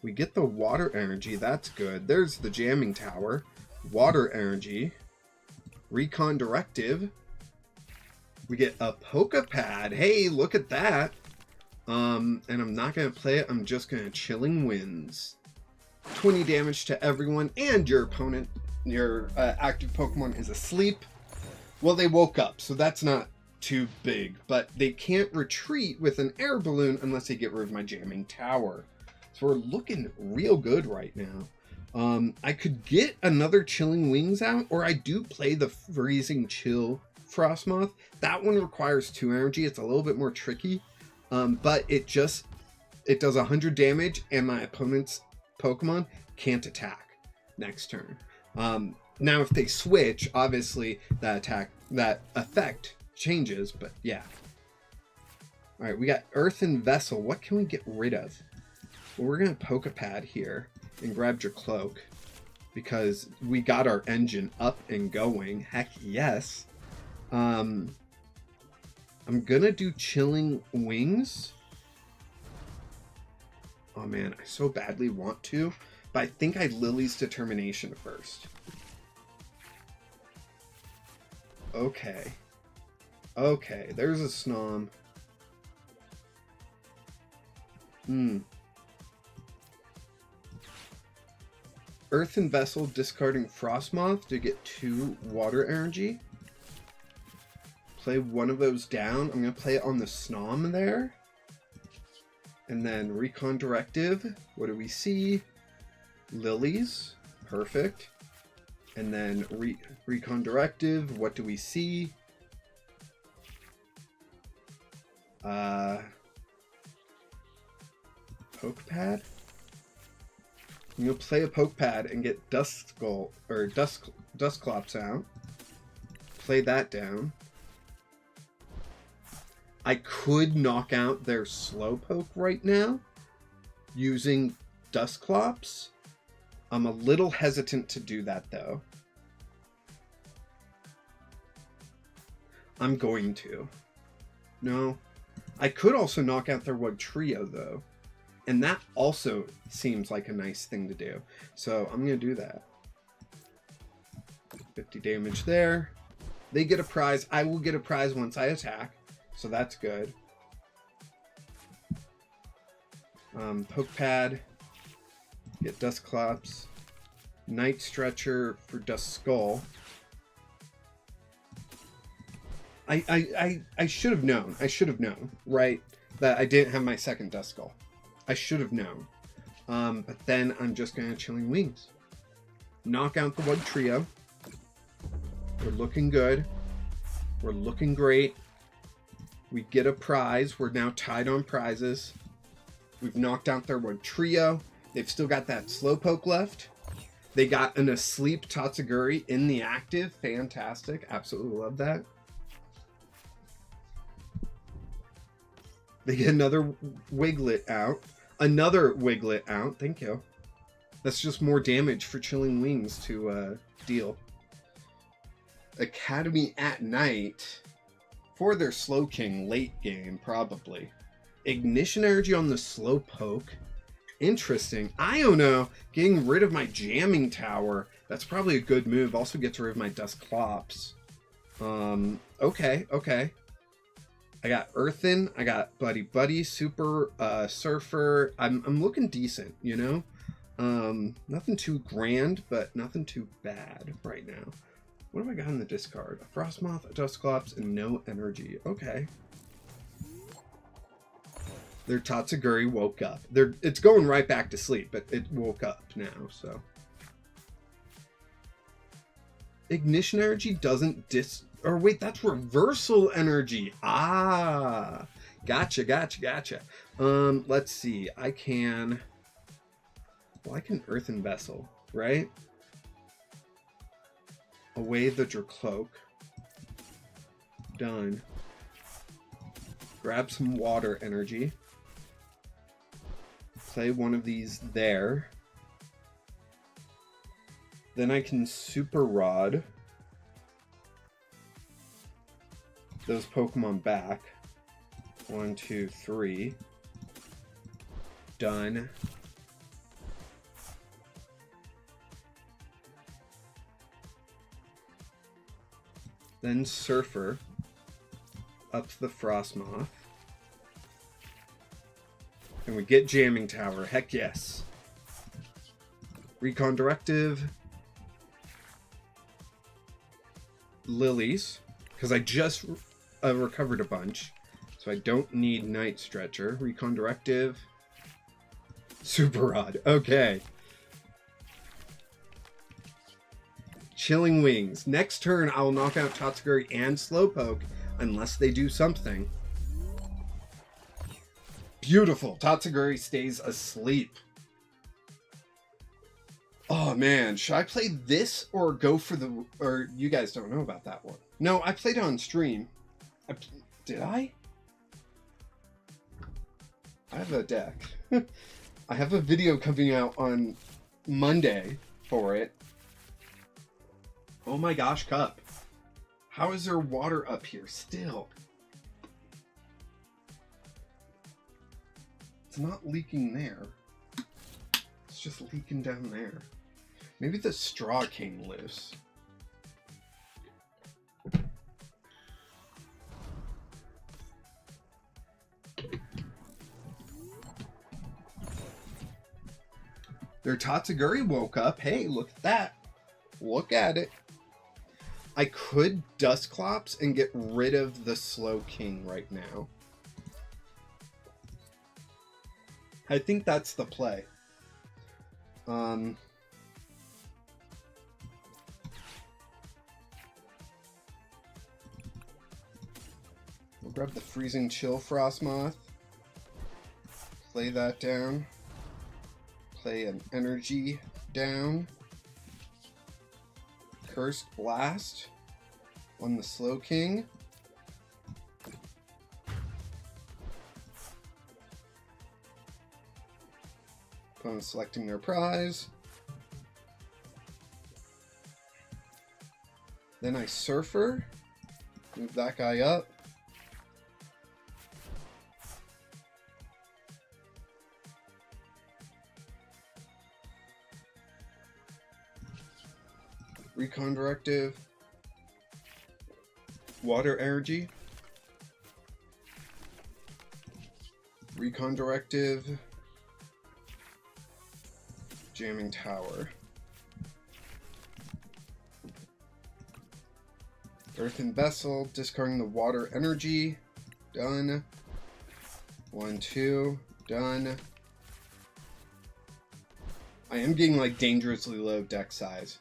Speaker 1: We get the Water Energy, that's good. There's the Jamming Tower. Water Energy. Recon Directive. We get a Poke-Pad. Hey, look at that. And I'm not going to play it. I'm just going to Chilling Winds. 20 damage to everyone, and your opponent, your active Pokemon is asleep. Well, they woke up, so that's not too big. But they can't retreat with an air balloon unless they get rid of my Jamming Tower. So we're looking real good right now. I could get another Chilling Wings out, or I do play the Freezing Chill Frostmoth. That one requires 2 energy. It's a little bit more tricky, but it does 100 damage, and my opponent's Pokemon can't attack next turn. Now, if they switch, obviously that effect changes, but yeah. All right, we got Earthen Vessel. What can we get rid of? Well, we're going to Poke-Pad here and grab your cloak because we got our engine up and going. Heck yes. I'm going to do Chilling Wings. Oh man, I so badly want to, but I think I Lily's Determination first. Okay. Okay, there's a Snom. Earthen Vessel, discarding Frostmoth to get 2 water energy. Play one of those down. I'm going to play it on the Snom there. And then Recon Directive. What do we see? Lilies. Perfect. And then Recon Directive. What do we see? Poke-Pad? I'm going to play a Poke-Pad and get Duskull, or Dusclops out. Play that down. I could knock out their Slowpoke right now using Dusclops. I'm a little hesitant to do that though. I'm going to. No. I could also knock out their Wugtrio though. And that also seems like a nice thing to do. So I'm going to do that. 50 damage there. They get a prize. I will get a prize once I attack. So that's good. Poke-Pad. Get Dusclops. Night Stretcher for Duskull. I should have known. I should have known, right? That I didn't have my second Duskull. I should have known. But then I'm just going to Chilling Wings. Knock out the Wugtrio. We're looking good. We're looking great. We get a prize. We're now tied on prizes. We've knocked out their Wugtrio. They've still got that Slowpoke left. They got an asleep Tatsuguri in the active. Fantastic. Absolutely love that. They get another Wiglet out. Another Wiglet out. Thank you. That's just more damage for Chilling Wings to deal. Academy at night. For their Slowking late game, probably. Ignition energy on the Slowpoke. Interesting. Iono, getting rid of my Jamming Tower. That's probably a good move. Also gets rid of my Dusclops. Okay, okay. I got Earthen, I got Buddy Buddy, Super Surfer. I'm looking decent, you know? Nothing too grand, but nothing too bad right now. What have I got in the discard? A Frostmoth, a Dusclops, and no energy. Okay. Their Tatsuguri woke up. It's going right back to sleep, but it woke up now, so. Ignition energy doesn't or wait, that's reversal energy. Ah, gotcha. Let's see. I can Earthen Vessel, right? Away the Dracloak. Done. Grab some water energy. Play one of these there. Then I can Super Rod those Pokemon back. 1, 2, 3. Done. Then Surfer up the Frostmoth. And we get Jamming Tower. Heck yes. Recon Directive. Lilies. Because I just recovered a bunch. So I don't need Night Stretcher. Recon Directive. Super Rod. Okay. Chilling Wings. Next turn, I will knock out Tatsuguri and Slowpoke unless they do something. Beautiful. Tatsuguri stays asleep. Oh man, should I play this or go for the... Or you guys don't know about that one. No, I played it on stream. Did I? I have a deck. I have a video coming out on Monday for it. Oh my gosh, Cup. How is there water up here still? It's not leaking there. It's just leaking down there. Maybe the straw came loose. Their Tatsuguri woke up. Hey, look at that. Look at it. I could Dusclops and get rid of the Slow King right now. I think that's the play. We'll grab the Freezing Chill Frostmoth. Play that down. Play an energy down. Cursed Blast on the Slow King. Opponent selecting their prize. Then I Surfer. Move that guy up. Recon Directive. Water Energy. Recon Directive. Jamming Tower. Earthen Vessel, discarding the Water Energy. Done. 1, 2. Done. I am getting like dangerously low deck size.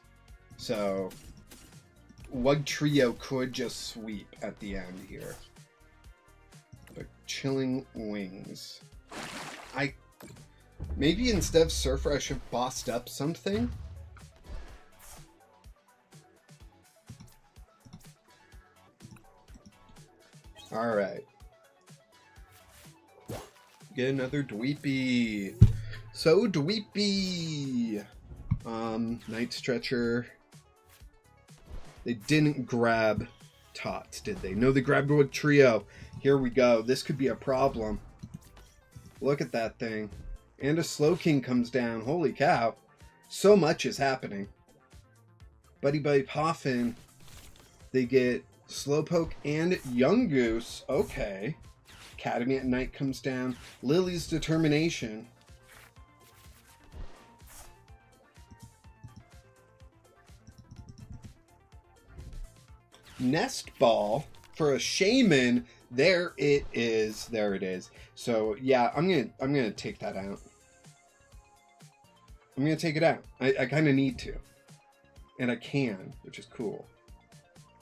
Speaker 1: So, Wug Trio could just sweep at the end here. But Chilling Wings. Maybe instead of Surfer, I should have bossed up something. Alright. Get another Dweepy. So Dweepy. Night Stretcher. They didn't grab Tots, did they? No, they grabbed Wug Trio. Here we go. This could be a problem. Look at that thing. And a Slow King comes down. Holy cow. So much is happening. Buddy Buddy Poffin. They get Slowpoke and Yungoos. Okay. Academy at Night comes down. Lily's Determination. Nest Ball for a Shaman. There it is. There it is. So yeah, I'm gonna take that out. I'm gonna take it out. I kind of need to, and I can, which is cool,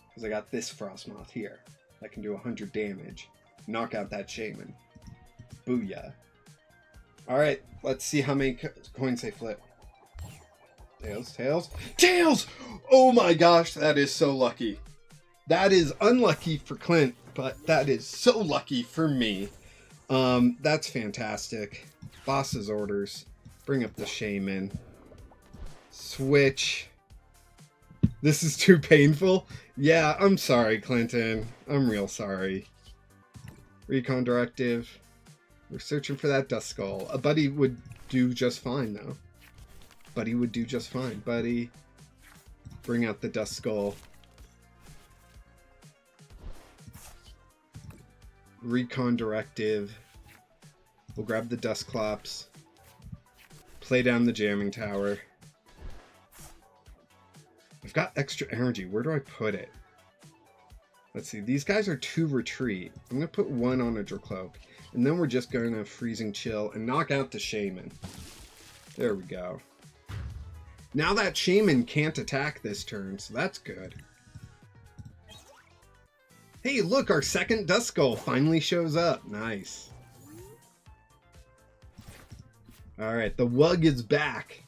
Speaker 1: because I got this Frostmoth here that can do 100 damage. Knock out that Shaman. Booyah! All right, let's see how many coins they flip. Tails, tails, tails! Oh my gosh, that is so lucky. That is unlucky for Clint, but that is so lucky for me. That's fantastic. Boss's orders. Bring up the Shaman. Switch. This is too painful. Yeah, I'm sorry, Clinton. I'm real sorry. Recon Directive. We're searching for that Duskull. A Buddy would do just fine, though. Buddy would do just fine. Buddy. Bring out the Duskull. Recon Directive. We'll grab the Dusclops. Play down the Jamming Tower. I've got extra energy. Where do I put it? Let's see. These guys are 2 retreat. I'm going to put 1 on a Dracloak. And then we're just going to Freezing Chill and knock out the Shaman. There we go. Now that Shaman can't attack this turn, so that's good. Hey, look, our second Duskull finally shows up. Nice. Alright, the Wug is back.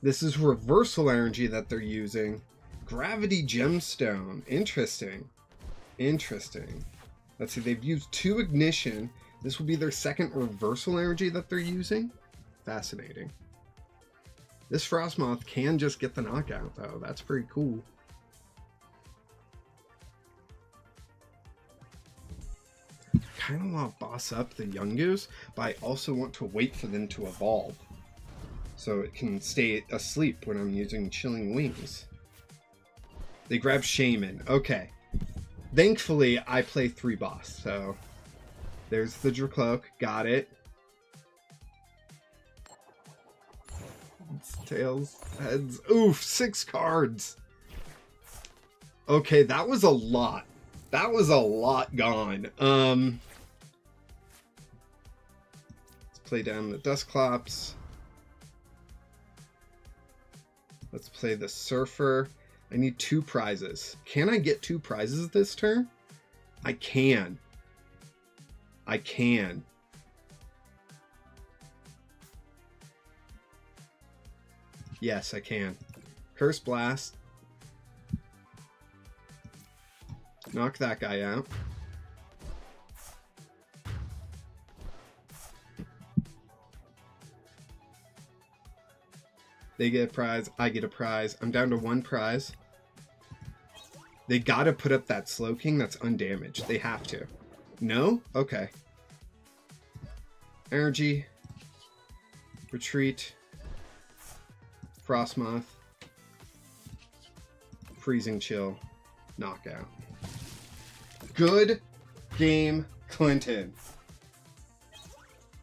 Speaker 1: This is reversal energy that they're using. Gravity Gemstone. Interesting. Interesting. Let's see, they've used 2 Ignition. This will be their second reversal energy that they're using. Fascinating. This Frostmoth can just get the knockout, though. That's pretty cool. Kind of want to boss up the Yungoos, but I also want to wait for them to evolve, so it can stay asleep when I'm using Chilling Wings. They grab Shaman. Okay. Thankfully, I play 3 boss, so there's the Dracloak. Got it. Tails, heads. Oof, 6 cards. Okay, that was a lot. That was a lot gone. Let's play down the Dusclops. Let's play the Surfer. I need 2 prizes. Can I get 2 prizes this turn? I can. I can. Yes, I can. Curse Blast. Knock that guy out. They get a prize. I get a prize. I'm down to 1 prize. They gotta put up that Slowking that's undamaged. They have to. No? Okay. Energy. Retreat. Frostmoth. Freezing Chill. Knockout. Good game, Clinton.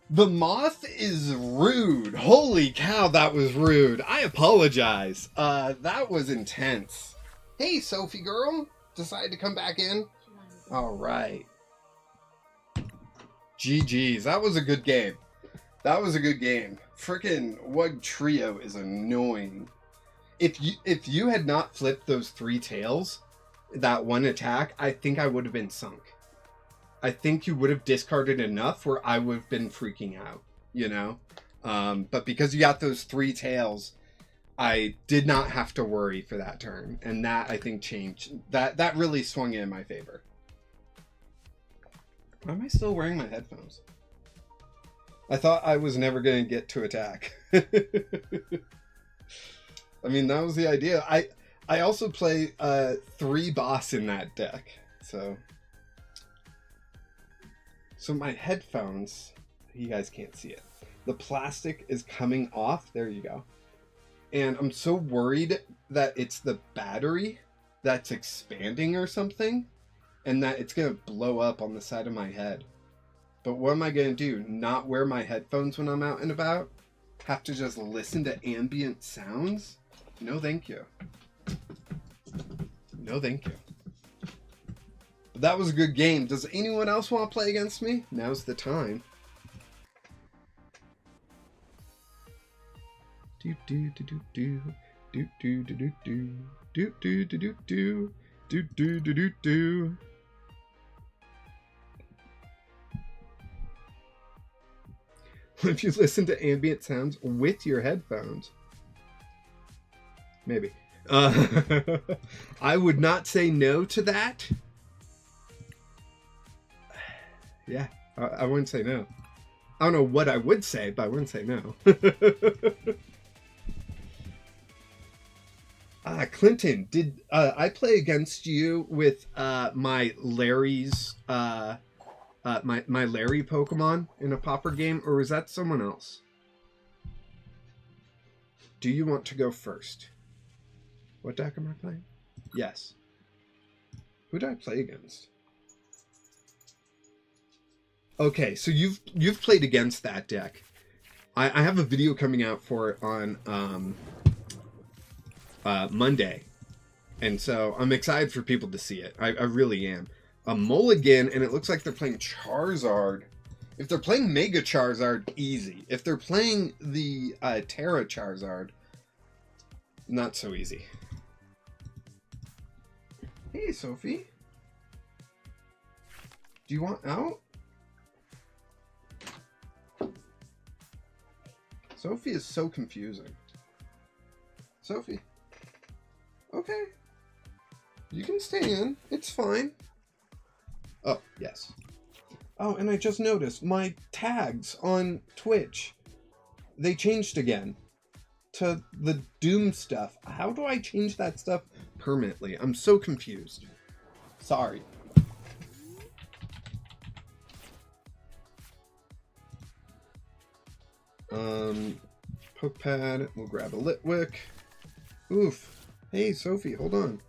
Speaker 1: The Moth is rude. Holy cow, that was rude. I apologize. That was intense. Hey, Sophie girl. Decided to come back in? All right. GG's. That was a good game. That was a good game. Frickin' Wug Trio is annoying. If you had not flipped those 3 tails, that 1 attack, I think I would have been sunk. I think you would have discarded enough where I would have been freaking out, you know? But because you got those 3 tails, I did not have to worry for that turn. And that, I think, changed. That really swung in my favor. Why am I still wearing my headphones? I thought I was never going to get to attack. I mean, that was the idea. I also play 3 boss in that deck. So my headphones, you guys can't see it. The plastic is coming off. There you go. And I'm so worried that it's the battery that's expanding or something. and that it's gonna blow up on the side of my head. But what am I gonna do? Not wear my headphones when I'm out and about? Have to just listen to ambient sounds? No, thank you. No, thank you. But that was a good game. Does anyone else want to play against me? Now's the time. Do do do do do do do do do do do do do do do do do do do. If you listen to ambient sounds with your headphones, maybe. I would not say no to that. Yeah, I wouldn't say no. I don't know what I would say, but I wouldn't say no. Clinton, did I play against you with my Larry's my Larry Pokemon in a Pauper game, or was that someone else? Do you want to go first? What deck am I playing? Yes. Who did I play against? Okay, so you've played against that deck. I have a video coming out for it on Monday, and so I'm excited for people to see it. I really am. A mulligan, and it looks like they're playing Charizard. If they're playing Mega Charizard, easy. If they're playing the Terra Charizard, not so easy. Hey, Sophie. Do you want out? Sophie is so confusing. Sophie. Okay. You can stay in. It's fine. Oh, yes. Oh, and I just noticed my tags on Twitch, they changed again to the Doom stuff. How do I change that stuff permanently? I'm so confused. Sorry. Poke pad. We'll grab a Litwick. Oof. Hey, Sophie, hold on.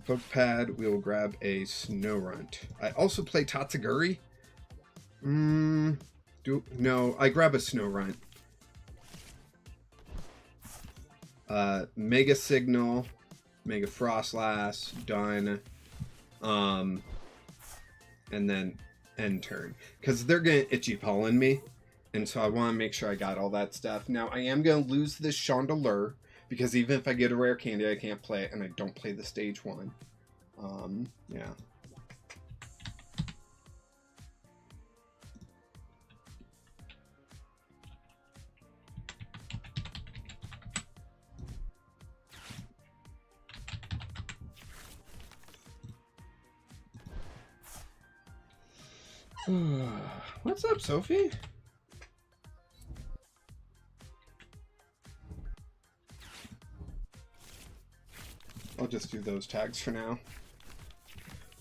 Speaker 1: Poke pad, we'll grab a Snorunt. I also play Tatsuguri. No, I grab a Snorunt. Mega Signal, Mega Frostlass, done. And then end turn. Because they're going to Itchy Pollen me. And so I want to make sure I got all that stuff. Now, I am going to lose this Chandelure. Because even if I get a rare candy, I can't play it, and I don't play the stage 1. Yeah. What's up, Sophie? I'll just do those tags for now.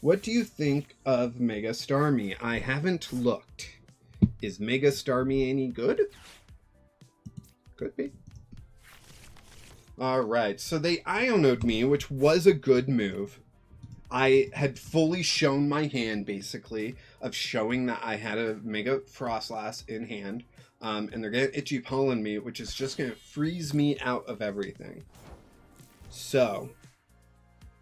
Speaker 1: What do you think of Mega Starmie? I haven't looked. Is Mega Starmie any good? Could be. Alright, so they Ionoed me, which was a good move. I had fully shown my hand, basically, of showing that I had a Mega Frostlass in hand. And they're going to Itchy Pollen me, which is just going to freeze me out of everything. So...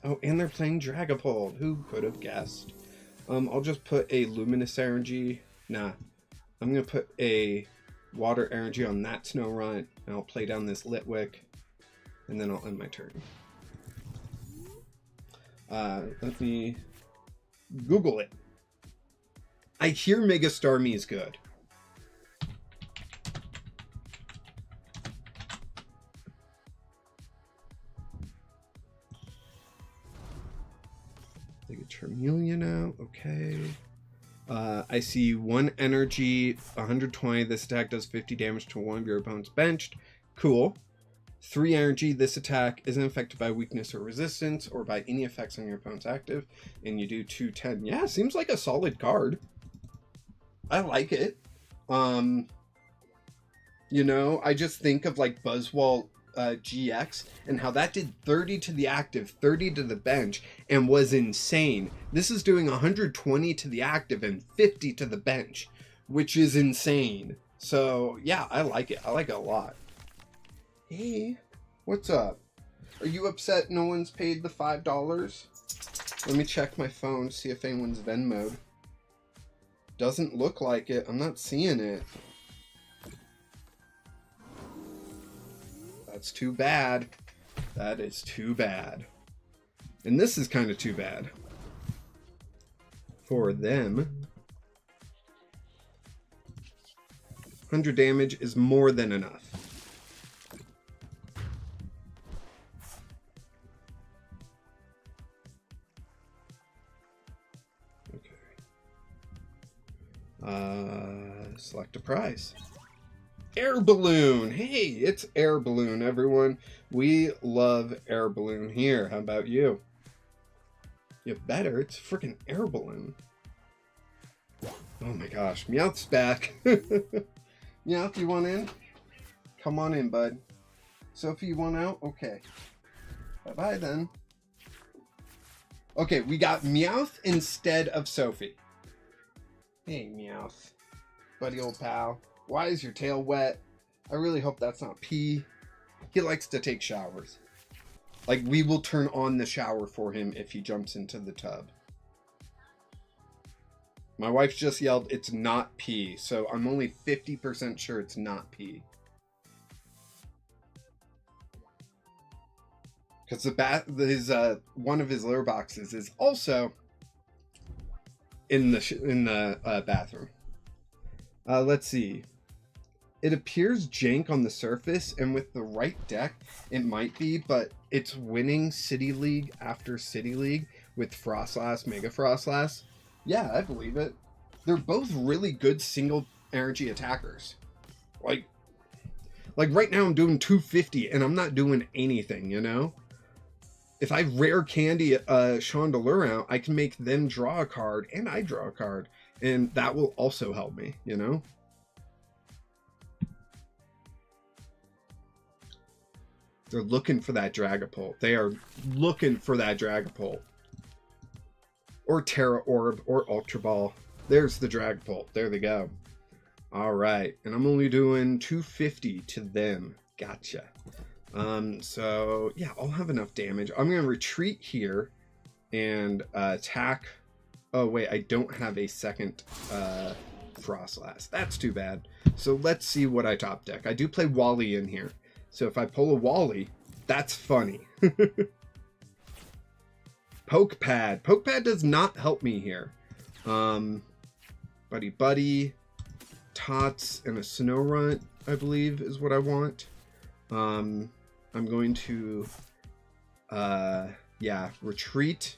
Speaker 1: Oh, and they're playing Dragapult. Who could have guessed? I'll just put a Luminous Energy. Nah. I'm going to put a Water Energy on that Snorunt. And I'll play down this Litwick. And then I'll end my turn. Let me Google it. I hear Mega Starmie is good. Take a Charmeleon out. Okay. I see 1 energy, 120. This attack does 50 damage to one of your opponent's benched. Cool. 3 energy. This attack isn't affected by weakness or resistance or by any effects on your opponent's active. And you do 210. Yeah, seems like a solid card. I like it. You know, I just think of like Buzzwole GX and how that did 30 to the active, 30 to the bench, and was insane. This is doing 120 to the active and 50 to the bench, which is insane. So yeah, I like it. I like it a lot. Hey, what's up? Are you upset no one's paid the $5? Let me check my phone, see if anyone's Venmo'd. Doesn't look like it. I'm not seeing it. That's too bad. That is too bad. And this is kind of too bad. For them. 100 damage is more than enough. Select a prize. Air balloon. Hey, it's air balloon, everyone. We love air balloon here. How about you? You better. It's freaking air balloon. Oh my gosh. Meowth's back. Meowth, you want in? Come on in, bud. Sophie, you want out? Okay. Bye-bye then. Okay, we got Meowth instead of Sophie. Hey, Meowth. Buddy old pal. Why is your tail wet? I really hope that's not pee. He likes to take showers. Like, we will turn on the shower for him if he jumps into the tub. My wife just yelled, it's not pee. So I'm only 50% sure it's not pee. Because one of his litter boxes is also in the bathroom. Let's see. It appears jank on the surface, and with the right deck, it might be, but it's winning City League after City League with Frostlass, Mega Frostlass. Yeah, I believe it. They're both really good single energy attackers. Like right now I'm doing 250 and I'm not doing anything, you know? If I rare candy Chandelure out, I can make them draw a card and I draw a card. And that will also help me, you know? They're looking for that Dragapult. They are looking for that Dragapult. Or Terra Orb or Ultra Ball. There's the Dragapult. There they go. All right. And I'm only doing 250 to them. Gotcha. So, yeah, I'll have enough damage. I'm going to retreat here and attack. Oh, wait, I don't have a second Frostlass. That's too bad. So let's see what I top deck. I do play Wally in here. So if I pull a Wally, that's funny. Poke Pad. Poke Pad does not help me here. Buddy Buddy, Tots, and a Snow Runt, I believe, is what I want. I'm going to, yeah, retreat.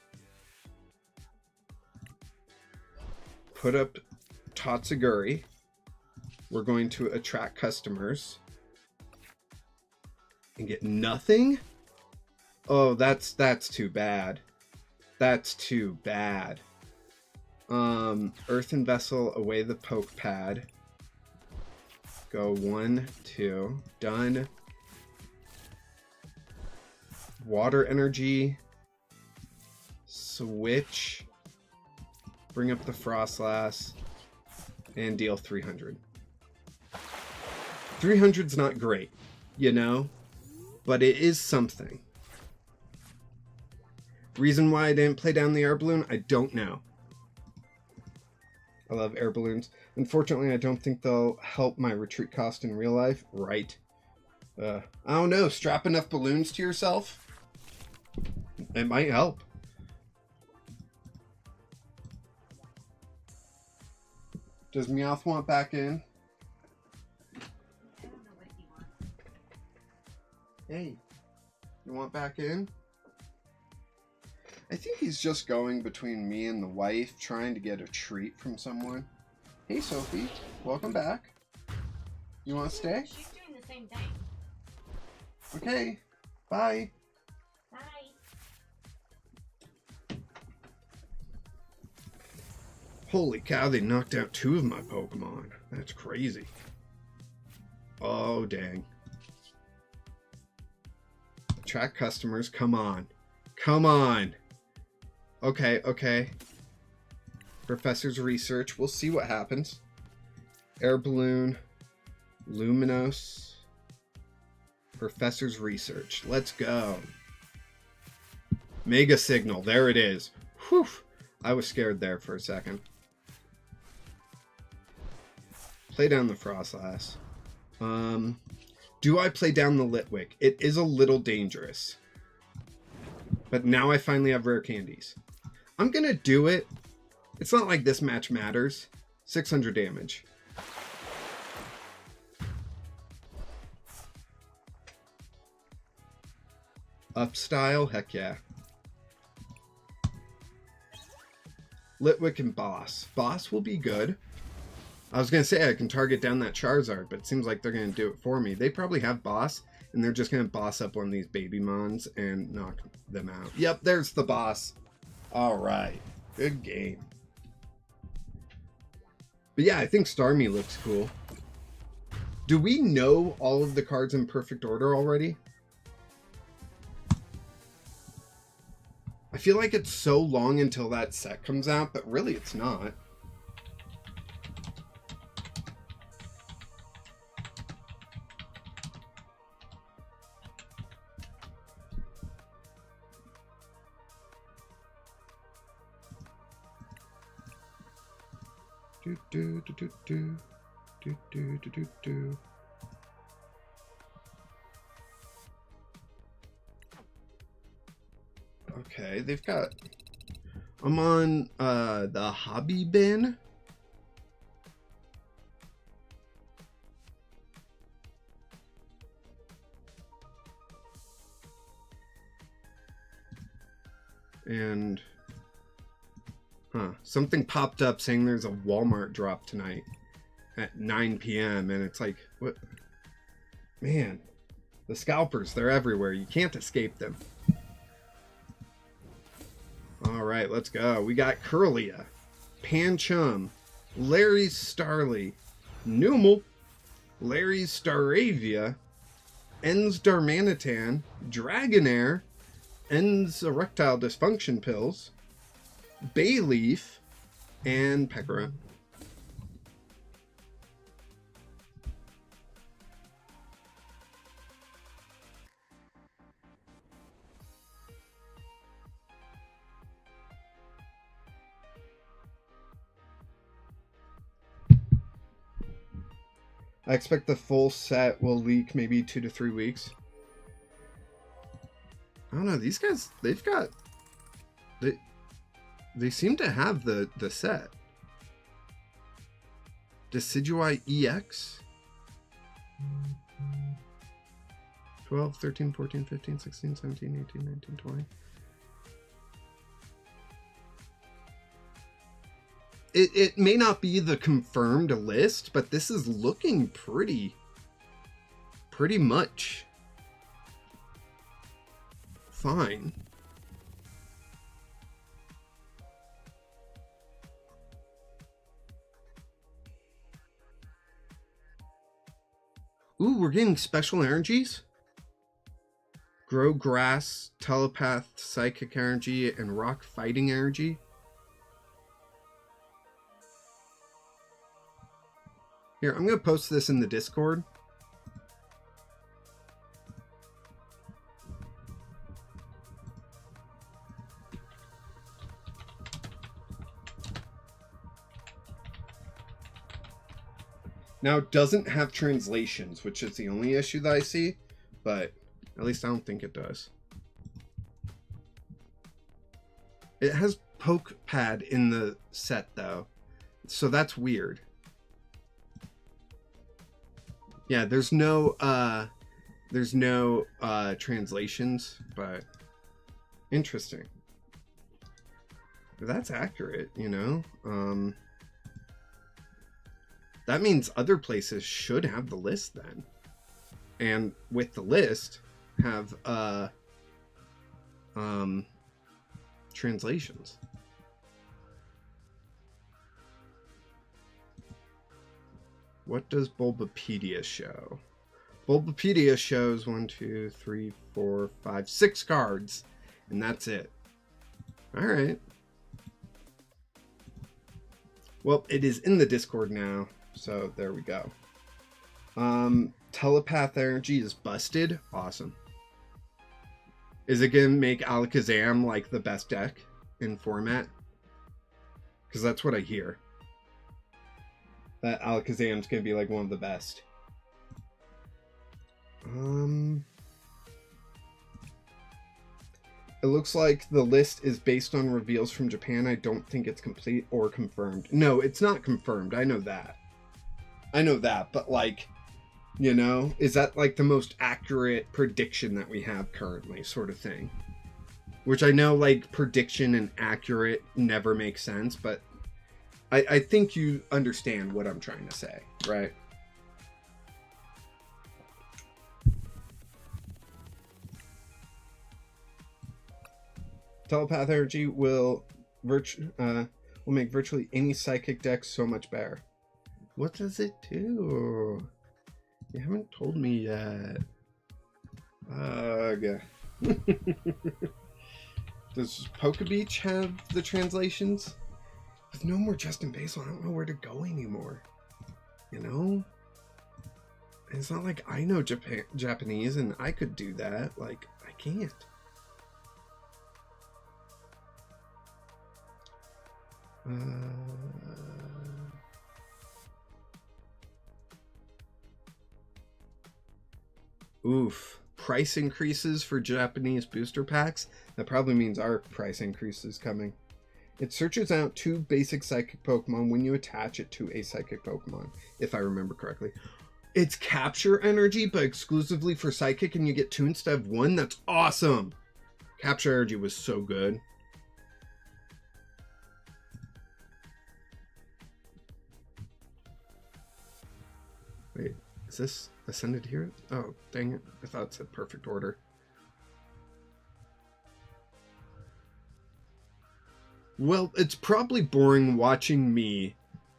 Speaker 1: Put up Tatsuguri. We're going to attract customers. And get nothing? Oh, that's too bad. That's too bad. Earthen Vessel, away the Poke Pad. Go 1, 2, done. Water Energy. Switch. Bring up the Frostlass. And deal 300. 300's not great, you know? But it is something. Reason why I didn't play down the air balloon, I don't know. I love air balloons. Unfortunately, I don't think they'll help my retreat cost in real life. Right. I don't know. Strap enough balloons to yourself. It might help. Does Meowth want back in? Hey, you want back in? I think he's just going between me and the wife, trying to get a treat from someone. Hey, Sophie, welcome back. You want to stay?
Speaker 2: She's doing the same thing.
Speaker 1: Okay, bye.
Speaker 2: Bye.
Speaker 1: Holy cow, they knocked out 2 of my Pokemon. That's crazy. Oh, dang. Attract customers. Come on. Come on. Okay, okay. Professor's research. We'll see what happens. Air balloon. Luminos. Professor's research. Let's go. Mega signal. There it is. Whew. I was scared there for a second. Play down the Frostlass. Do I play down the Litwick? It is a little dangerous. But now I finally have rare candies. I'm going to do it. It's not like this match matters. 600 damage. Up style? Heck yeah. Litwick and Boss. Boss will be good. I was going to say I can target down that Charizard, but it seems like they're going to do it for me. They probably have Boss, and they're just going to boss up one of these baby mons and knock them out. Yep, there's the boss. All right. Good game. But yeah, I think Starmie looks cool. Do we know all of the cards in perfect order already? I feel like it's so long until that set comes out, but really it's not. Okay, they've got... I'm on the hobby bin. And... something popped up saying there's a Walmart drop tonight at 9 p.m. And it's like, what? Man, the scalpers, they're everywhere. You can't escape them. All right, let's go. We got Curlia, Panchum, Larry's Starly, Numel, Larry's Staravia, Ens Darmanitan, Dragonair, Ens Erectile Dysfunction Pills, Bayleaf, and Peckera. I expect the full set will leak maybe 2 to 3 weeks. I don't know. These guys, they've got... They seem to have the set. Decidueye EX? 12, 13, 14, 15, 16, 17, 18, 19, 20. It may not be the confirmed list, but this is looking pretty much fine. Ooh, we're getting special energies. Grow Grass, Telepath, Psychic Energy, and Rock Fighting Energy. Here, I'm going to post this in the Discord. Now, it doesn't have translations, which is the only issue that I see, but at least I don't think it does. It has Poke Pad in the set, though, so that's weird. Yeah, there's no translations, but interesting. That's accurate, you know. That means other places should have the list then, and with the list have translations. What does Bulbapedia show? Bulbapedia shows 1, 2, 3, 4, 5, 6 cards, and that's it. All right. Well, it is in the Discord now, so there we go. Telepath Energy is busted. Awesome. Is it gonna make Alakazam like the best deck in format? Because that's what I hear. That Alakazam's gonna be like one of the best. It looks like the list is based on reveals from Japan. I don't think it's complete or confirmed. No, it's not confirmed. I know that. But like, you know, is that like the most accurate prediction that we have currently, sort of thing? Which I know, like, prediction and accurate never make sense, but I think you understand what I'm trying to say, right? Telepath Energy will make virtually any psychic deck so much better. What does it do? You haven't told me yet. Ugh. Does Pokebeach have the translations? With no more Justin Basil, I don't know where to go anymore. You know? It's not like I know Japanese and I could do that. Like, I can't. Oof. Price increases for Japanese booster packs? That probably means our price increase is coming. It searches out 2 basic psychic Pokemon when you attach it to a psychic Pokemon, if I remember correctly. It's capture energy, but exclusively for psychic, and you get 2 instead of 1? That's awesome! Capture energy was so good. Wait, is this Ascended Hero? Oh, dang it. I thought it said perfect order. Well, it's probably boring watching me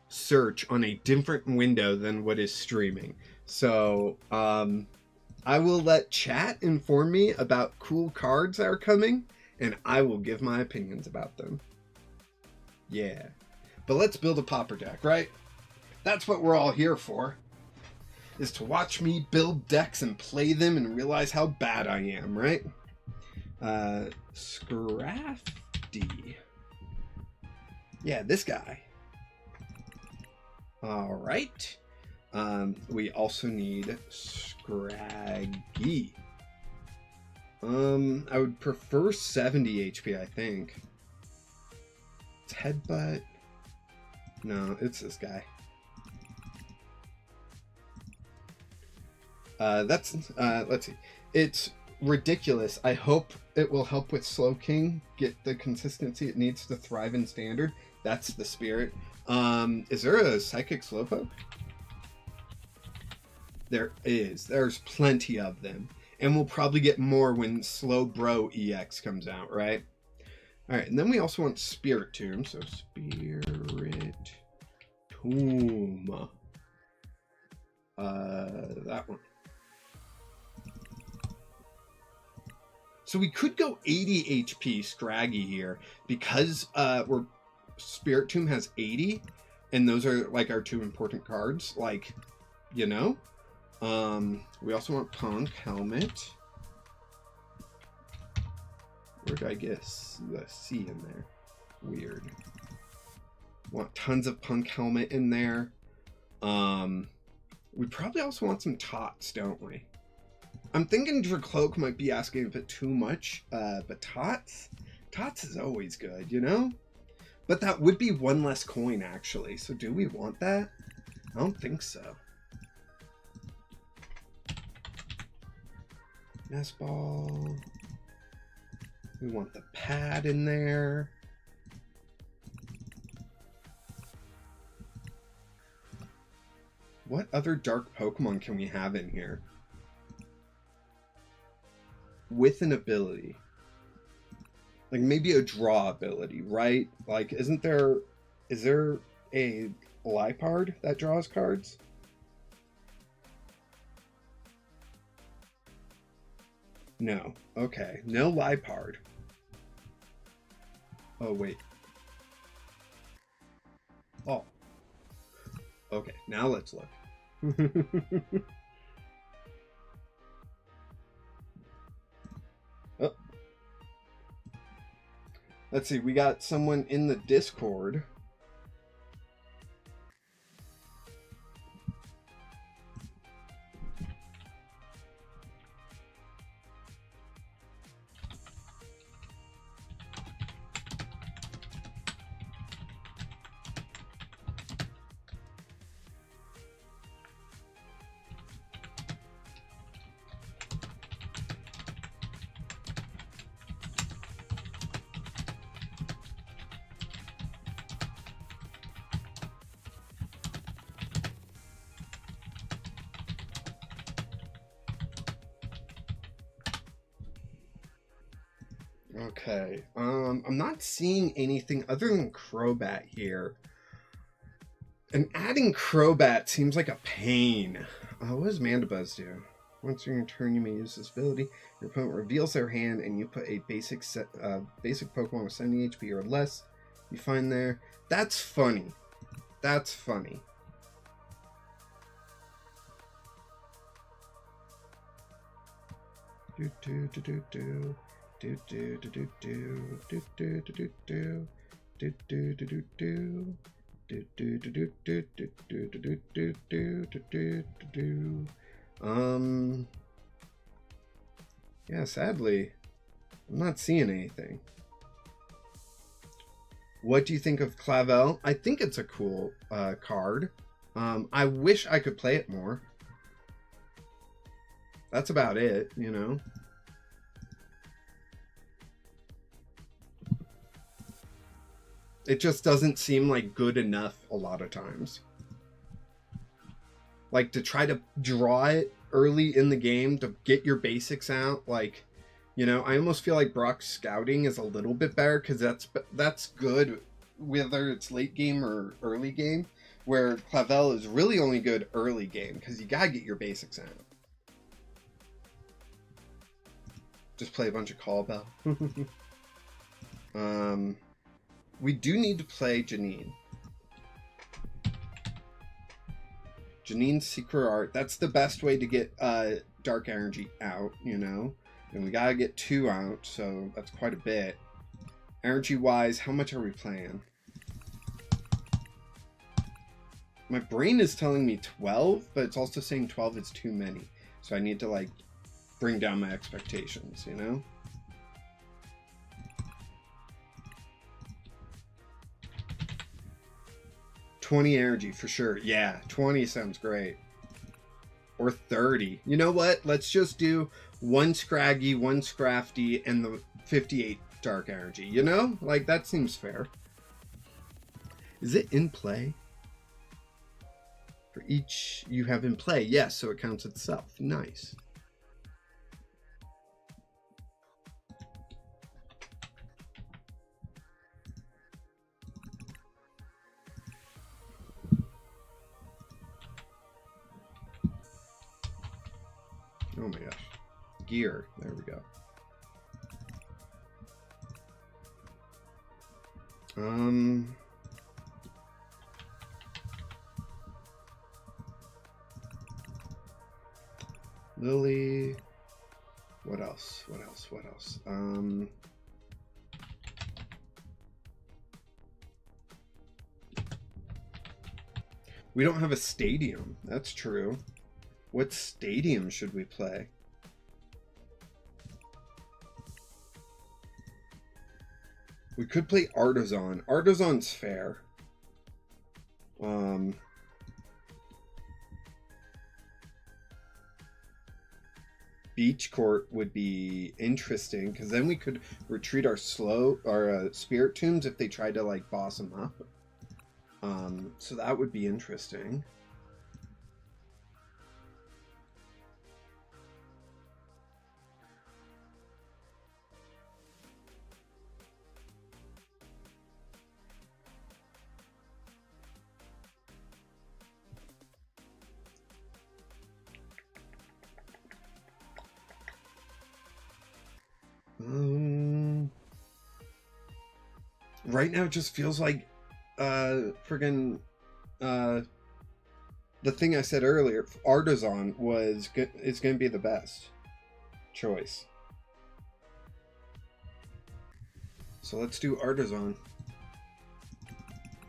Speaker 1: search on a different window than what is streaming. So, I will let chat inform me about cool cards that are coming, and I will give my opinions about them. Yeah. But let's build a Pauper deck, right? That's what we're all here for. Is to watch me build decks and play them and realize how bad I am, right? Scrafty. Yeah, this guy. Alright. We also need Scraggy. I would prefer 70 HP, I think. It's Headbutt. No, it's this guy. Let's see. It's ridiculous. I hope it will help with Slowking get the consistency it needs to thrive in Standard. That's the spirit. Is there a Psychic Slowpoke? There is. There's plenty of them. And we'll probably get more when Slowbro EX comes out, right? Alright, and then we also want Spirit Tomb. So Spirit Tomb. That one. So we could go 80 HP Scraggy here because we're Spirit Tomb has 80, and those are like our 2 important cards. Like, you know, we also want Punk Helmet. Where did I get the C in there? Weird. Want tons of Punk Helmet in there. We probably also want some Tots, don't we? I'm thinking Dracloak might be asking a bit too much, but Tots is always good, you know? But that would be 1 less coin, actually. So do we want that? I don't think so. Nest Ball. We want the pad in there. What other dark Pokemon can we have in here? With an ability. Like maybe a draw ability, right? Like, is there a Liepard that draws cards? No. Okay. No Lipard. Oh, wait. Oh. Okay. Now let's look. Oh. Let's see. We got someone in the Discord. Okay. I'm not seeing anything other than Crobat here. And adding Crobat seems like a pain. What does Mandibuzz do? Once in your turn, you may use this ability. Your opponent reveals their hand, and you put a basic Pokemon with 70 HP or less. You find there. That's funny. That's funny. Do do do do do. Do do do do do do do do do do do do do do. Do do do do do do do do do do do do. Yeah, sadly, I'm not seeing anything. What do you think of Clavel? I think it's a cool card. I wish I could play it more. That's about it, you know. It just doesn't seem like good enough a lot of times. Like to try to draw it early in the game to get your basics out, like, you know, I almost feel like Brock's scouting is a little bit better because that's good whether it's late game or early game, where Clavel is really only good early game because you gotta get your basics out. Just play a bunch of Call Bell. We do need to play Janine. Janine's Secret Art. That's the best way to get Dark Energy out, you know? And we gotta get 2 out, so that's quite a bit. Energy-wise, how much are we playing? My brain is telling me 12, but it's also saying 12 is too many. So I need to, like, bring down my expectations, you know? $20 energy for sure. Yeah, 20 sounds great. Or 30. You know what? Let's just do 1 Scraggy, 1 Scrafty, and the 58 dark energy. You know? Like, that seems fair. Is it in play? For each you have in play. Yes, so it counts itself. Nice. Oh my gosh. Gear. There we go. Lily. What else? What else? What else? We don't have a stadium. That's true. What stadium should we play? We could play Artisan. Artisan's fair. Beach Court would be interesting because then we could retreat our Spirit Tombs if they tried to like boss them up. So that would be interesting. right now it just feels like friggin' the thing I said earlier, Artisan is going to be the best choice. So let's do Artisan.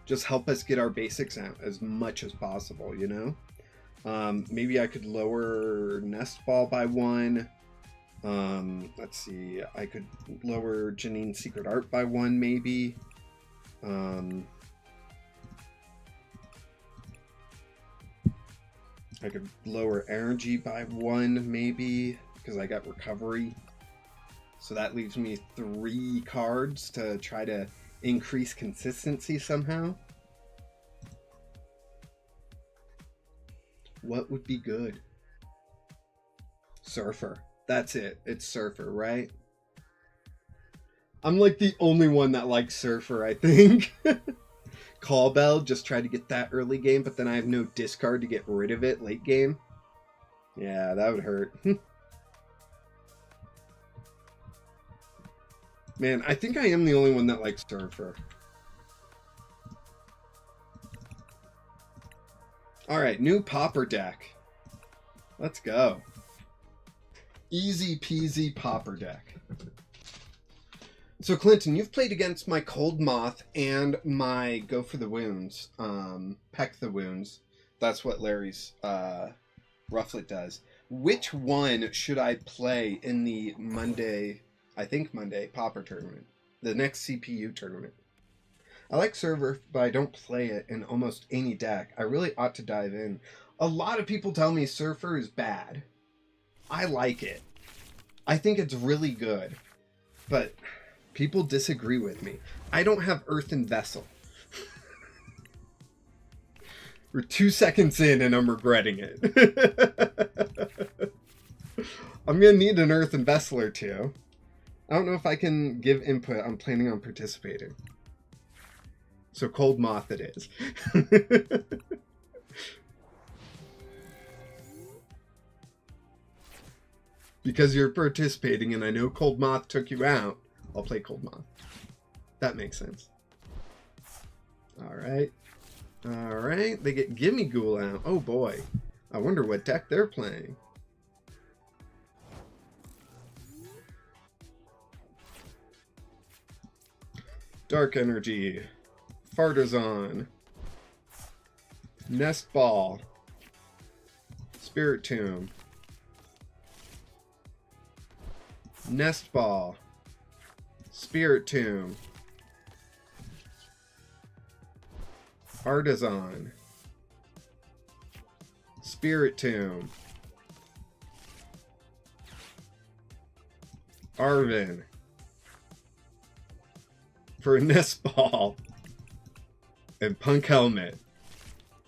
Speaker 1: Just help us get our basics out as much as possible, you know? Maybe I could lower Nest Ball by 1. Let's see. I could lower Janine's Secret Art by 1, maybe. I could lower Energy by 1, maybe, because I got Recovery. So that leaves me 3 cards to try to increase consistency somehow. What would be good? Surfer. That's it. It's Surfer, right? I'm like the only one that likes Surfer, I think. Call Bell, just try to get that early game, but then I have no discard to get rid of it late game. Yeah, that would hurt. Man, I think I am the only one that likes Surfer. Alright, new Pauper deck. Let's go. Easy peasy Pauper deck. So Clinton, you've played against my Cold Moth and my Go for the Wounds. Peck the Wounds. That's what Larry's Rufflet does. Which one should I play in the Monday Pauper tournament? The next CPU tournament. I like Server, but I don't play it in almost any deck. I really ought to dive in. A lot of people tell me Surfer is bad. I like it. I think it's really good. But people disagree with me. I don't have Earthen Vessel. We're 2 seconds in and I'm regretting it. I'm going to need an Earthen Vessel or two. I don't know if I can give input. I'm planning on participating. So Cold Moth it is. Because you're participating and I know Cold Moth took you out, I'll play Cold Moth. That makes sense. Alright. Alright. They get Gimme Ghoul out. Oh boy. I wonder what deck they're playing. Dark Energy. Fartazon, Nest Ball, Spirit Tomb, Nest Ball, Spirit Tomb, Artisan, Spirit Tomb, Arvin, for a Nest Ball, and Punk Helmet.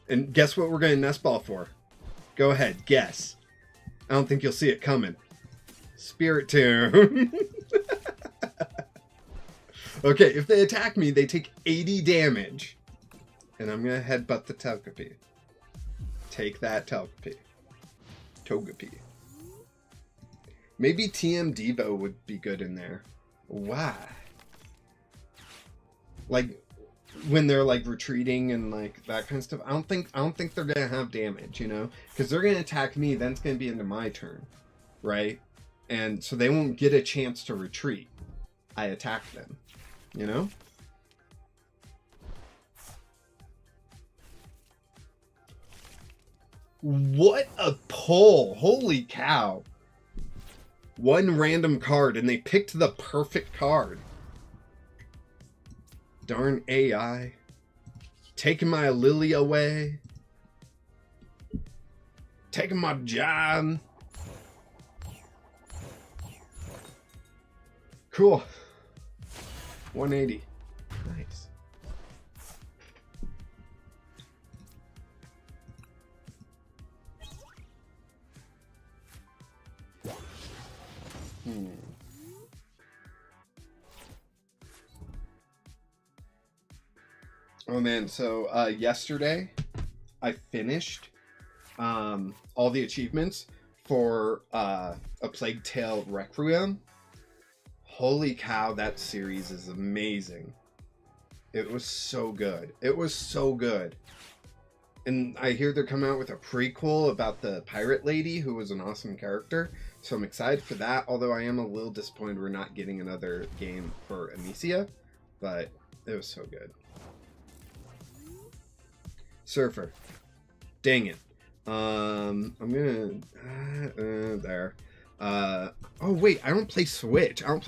Speaker 1: And guess what we're going to Nest Ball for? Go ahead, guess. I don't think you'll see it coming. Spirit Tomb. Okay, if they attack me, they take 80 damage. And I'm going to headbutt the Togepi. Take that, Togepi. Togepi. Maybe TM Devo would be good in there. Why? Like, when they're like retreating and like that kind of stuff, I don't think they're gonna have damage, you know, because they're gonna attack me, then it's gonna be into my turn, right? And so they won't get a chance to retreat. I attack them, you know. What a pull! Holy cow! One random card and they picked the perfect card. Darn AI. Taking my Lily away. Taking my job. Cool. 180. Nice. Oh man, so yesterday I finished all the achievements for A Plague Tale Requiem. Holy cow, that series is amazing. It was so good. It was so good. And I hear they're coming out with a prequel about the pirate lady who was an awesome character. So I'm excited for that, although I am a little disappointed we're not getting another game for Amicia. But it was so good. Surfer. Dang it. I'm gonna... there. Oh wait, I don't play Switch. I don't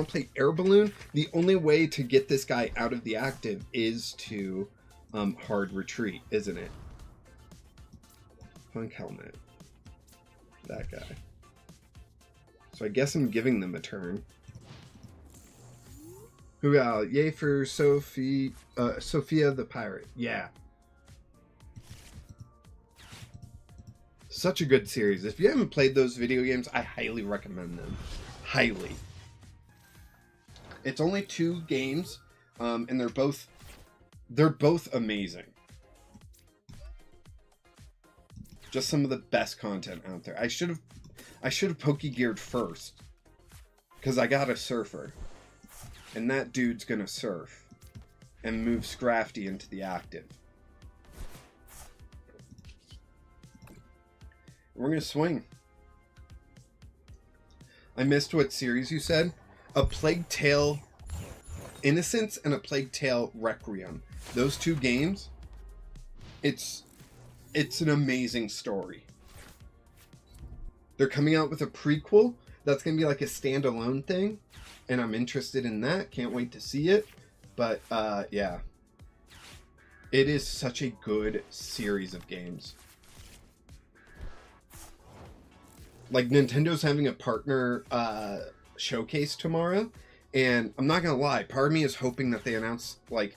Speaker 1: play Air Balloon. The only way to get this guy out of the active is to hard retreat, isn't it? Punk helmet. That guy. So I guess I'm giving them a turn. Who got yay for Sophia the pirate. Yeah. Such a good series. If you haven't played those video games, I highly recommend them. Highly. It's only 2 games, and they're both amazing. Just some of the best content out there. I should have Pokegeared first, because I got a surfer, and that dude's gonna surf and move Scrafty into the active. We're gonna swing. I missed what series you said. A Plague Tale Innocence and a Plague Tale Requiem. Those 2 games, it's an amazing story. They're coming out with a prequel that's gonna be like a standalone thing, and I'm interested in that. Can't wait to see it. But yeah, it is such a good series of games. Like, Nintendo's having a partner showcase tomorrow, and I'm not gonna lie, part of me is hoping that they announce like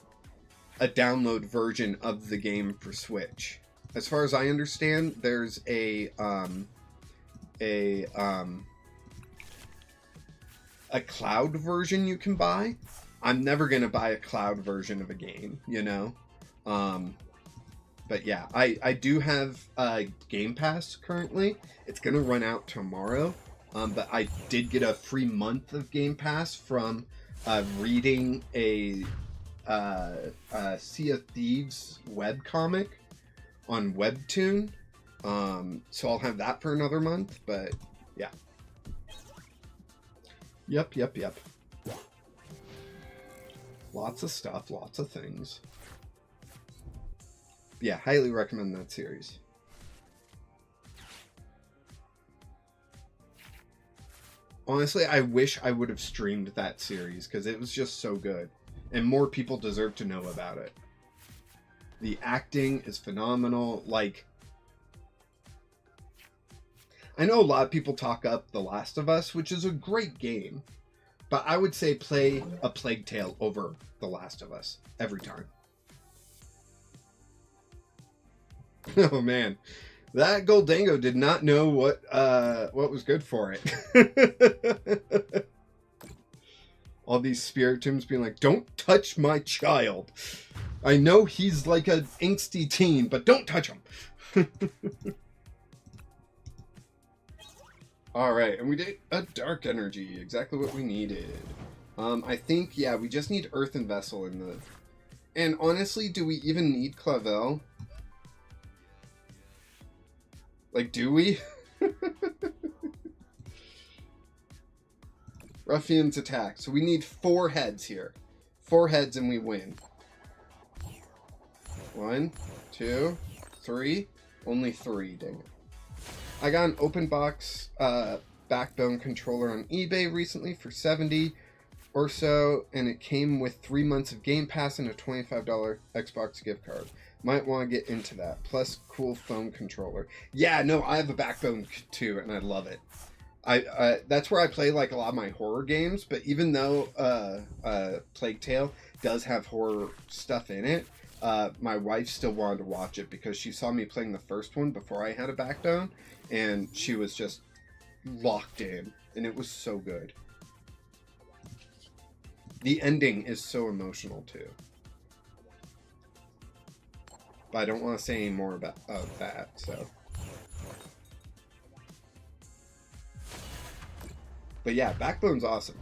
Speaker 1: a download version of the game for Switch. As far as I understand, there's a cloud version you can buy. I'm never gonna buy a cloud version of a game, you know. But yeah, I do have Game Pass currently. It's going to run out tomorrow. But I did get a free month of Game Pass from reading a Sea of Thieves webcomic on Webtoon. So I'll have that for another month. But yeah. Yep. Lots of stuff, lots of things. Yeah, highly recommend that series. Honestly, I wish I would have streamed that series because it was just so good. And more people deserve to know about it. The acting is phenomenal. Like, I know a lot of people talk up The Last of Us, which is a great game. But I would say play A Plague Tale over The Last of Us every time. Oh man, that Goldango did not know what was good for it. All these Spiritombs being like, "Don't touch my child." I know he's like an angsty teen, but don't touch him. All right, and we did a dark energy, exactly what we needed. I think we just need Earthen Vessel in the. And honestly, do we even need Clavel? Like, do we? Ruffian's attack. So we need 4 heads here. 4 heads and we win. 1, 2, 3. Only 3, dang it. I got an open box Backbone controller on eBay recently for $70 or so, and it came with 3 months of Game Pass and a $25 Xbox gift card. Might want to get into that. Plus, cool phone controller. Yeah, no, I have a Backbone too, and I love it. That's where I play like a lot of my horror games. But even though Plague Tale does have horror stuff in it, my wife still wanted to watch it because she saw me playing the first one before I had a Backbone, and she was just locked in, and it was so good. The ending is so emotional too. But I don't want to say any more about that, so. But yeah, Backbone's awesome.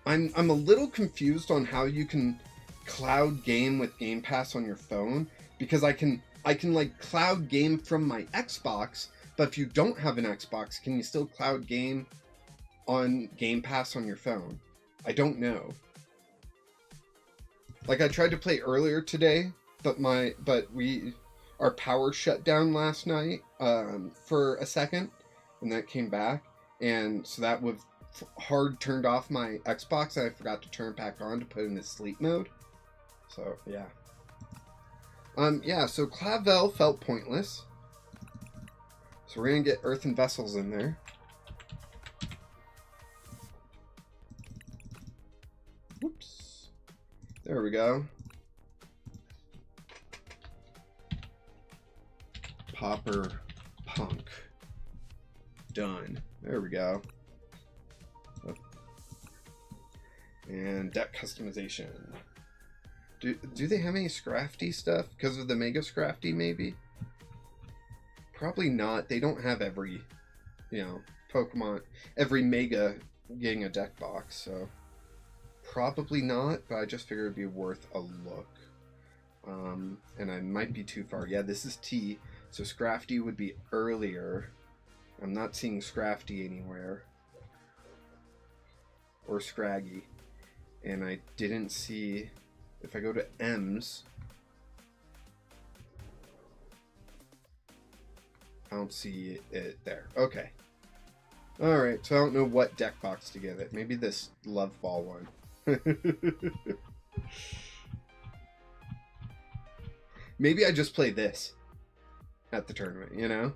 Speaker 1: I'm a little confused on how you can cloud game with Game Pass on your phone, because I can like cloud game from my Xbox, but if you don't have an Xbox, can you still cloud game on Game Pass on your phone? I don't know. Like, I tried to play earlier today, but our power shut down last night for a second, and that came back, and so that would hard turned off my Xbox, and I forgot to turn it back on to put it in the sleep mode. So yeah. Yeah, so Clavel felt pointless. So we're gonna get Earthen Vessels in there. Whoops. There we go. Pauper Punk. Done. There we go. And deck customization. Do they have any Scrafty stuff? Because of the Mega Scrafty, maybe? Probably not. They don't have every, Pokemon, every Mega getting a deck box, so probably not, but I just figured it'd be worth a look. And I might be too far. Yeah, this is T, so Scrafty would be earlier. I'm not seeing Scrafty anywhere. Or Scraggy. And I didn't see... If I go to M's, I don't see it there. Okay. Alright, so I don't know what deck box to give it. Maybe this Love Ball one. Maybe I just play this at the tournament, you know?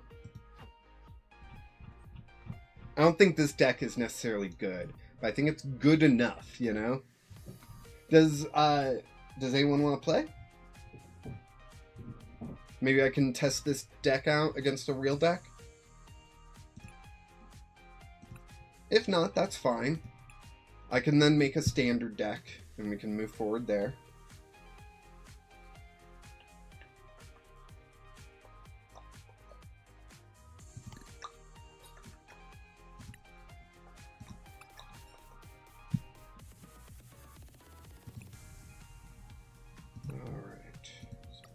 Speaker 1: I don't think this deck is necessarily good, but I think it's good enough, you know? Does anyone want to play? Maybe I can test this deck out against a real deck? If not, that's fine. I can then make a standard deck, and we can move forward there.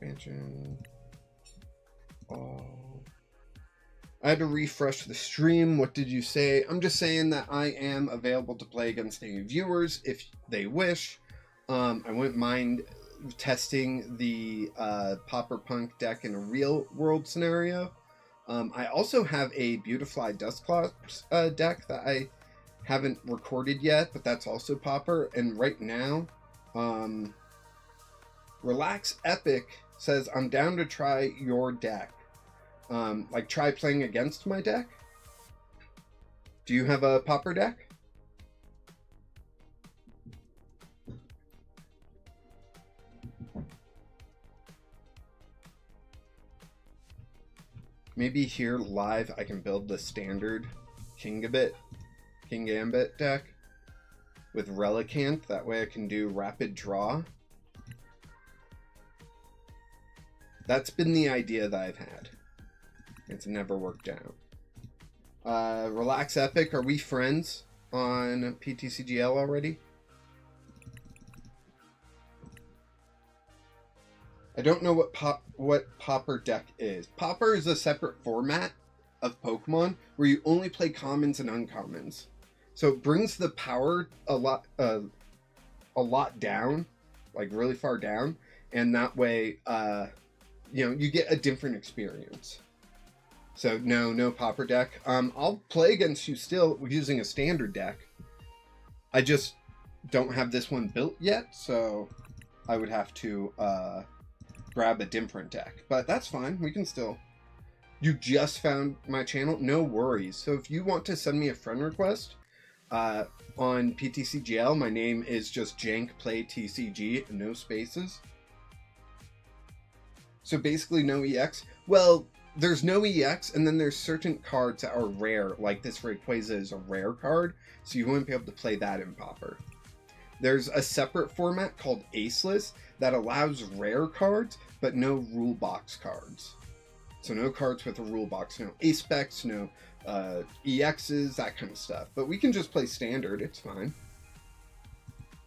Speaker 1: Expansion. I had to refresh the stream. What did you say? I'm just saying that I am available to play against any viewers if they wish. I wouldn't mind testing the Pauper Punk deck in a real world scenario. I also have a Beautifly Dustclops deck that I haven't recorded yet, but that's also Pauper. And right now, Relax Epic says, I'm down to try your deck. Like, try playing against my deck? Do you have a Pauper deck? Maybe here live I can build the standard King Gambit deck with Relicanth. That way I can do Rapid Draw. That's been the idea that I've had. It's never worked out. Relax Epic, are we friends on PTCGL already? I don't know what Pauper deck is. Pauper is a separate format of Pokemon where you only play commons and uncommons. So it brings the power a lot down, like really far down, and that way you get a different experience. So no Pauper deck. I'll play against you still using a standard deck. I just don't have this one built yet, so I would have to grab a different deck. But that's fine. We can still... You just found my channel? No worries. So if you want to send me a friend request on PTCGL, my name is just Jank Play TCG, no spaces. So basically no EX. Well, there's no EX, and then there's certain cards that are rare, like this Rayquaza is a rare card, so you wouldn't be able to play that in Pauper. There's a separate format called Aceless that allows rare cards, but no rule box cards. So no cards with a rule box, no Ace-Specs, no EXs, that kind of stuff. But we can just play standard, it's fine.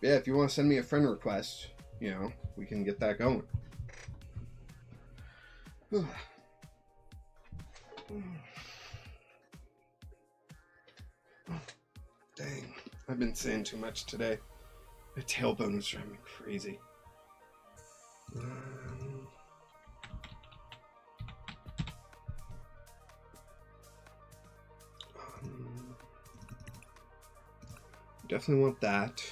Speaker 1: yeah, if you want to send me a friend request, we can get that going. Dang, I've been saying too much today. My tailbone is driving me crazy. Definitely want that.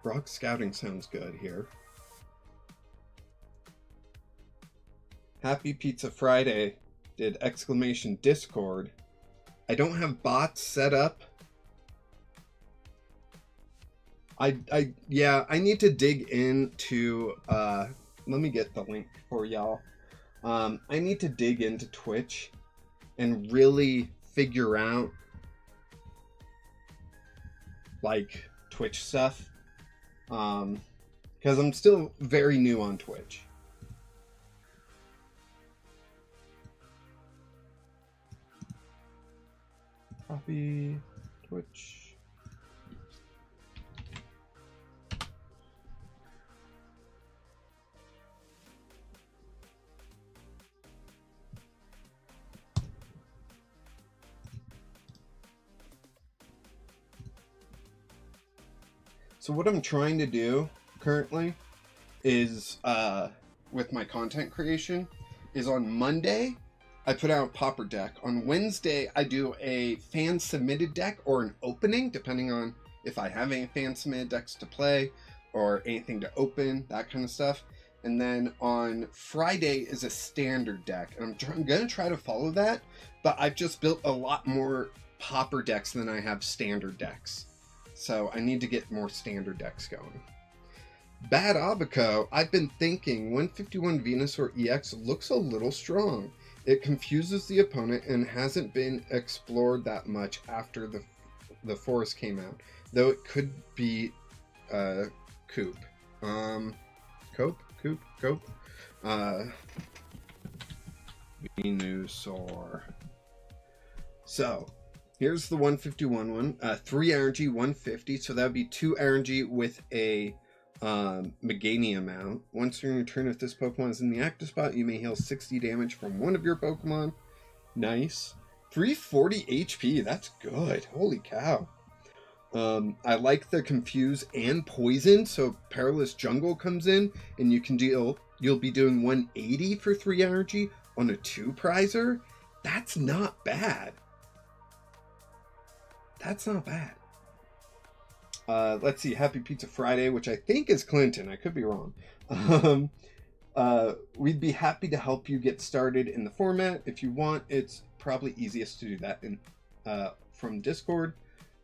Speaker 1: Rock Scouting sounds good here. Happy Pizza Friday did exclamation Discord. I don't have bots set up. I need to dig into let me get the link for y'all. I need to dig into Twitch and really figure out like Twitch stuff. Because I'm still very new on Twitch. Copy Twitch. So what I'm trying to do currently is, with my content creation, is on Monday, I put out a Pauper deck. On Wednesday, I do a fan-submitted deck or an opening, depending on if I have any fan-submitted decks to play or anything to open, that kind of stuff. And then on Friday is a standard deck. And I'm going to try to follow that, but I've just built a lot more Pauper decks than I have standard decks. So I need to get more standard decks going. Bad Abaco, I've been thinking 151 Venusaur EX looks a little strong. It confuses the opponent and hasn't been explored that much after the forest came out. Though it could be Coop. Coop? Venusaur. So, here's the 151 one. 3 energy, 150. So that would be 2 energy with a Meganium mount. Once during your turn, if this Pokemon is in the active spot, you may heal 60 damage from one of your Pokemon. Nice. 340 HP. That's good. Holy cow. I like the Confuse and Poison. So Perilous Jungle comes in and you'll be doing 180 for 3 energy on a 2 prizer. That's not bad. That's not bad. Let's see, Happy Pizza Friday, which I think is Clinton. I could be wrong. We'd be happy to help you get started in the format. If you want, it's probably easiest to do that from Discord.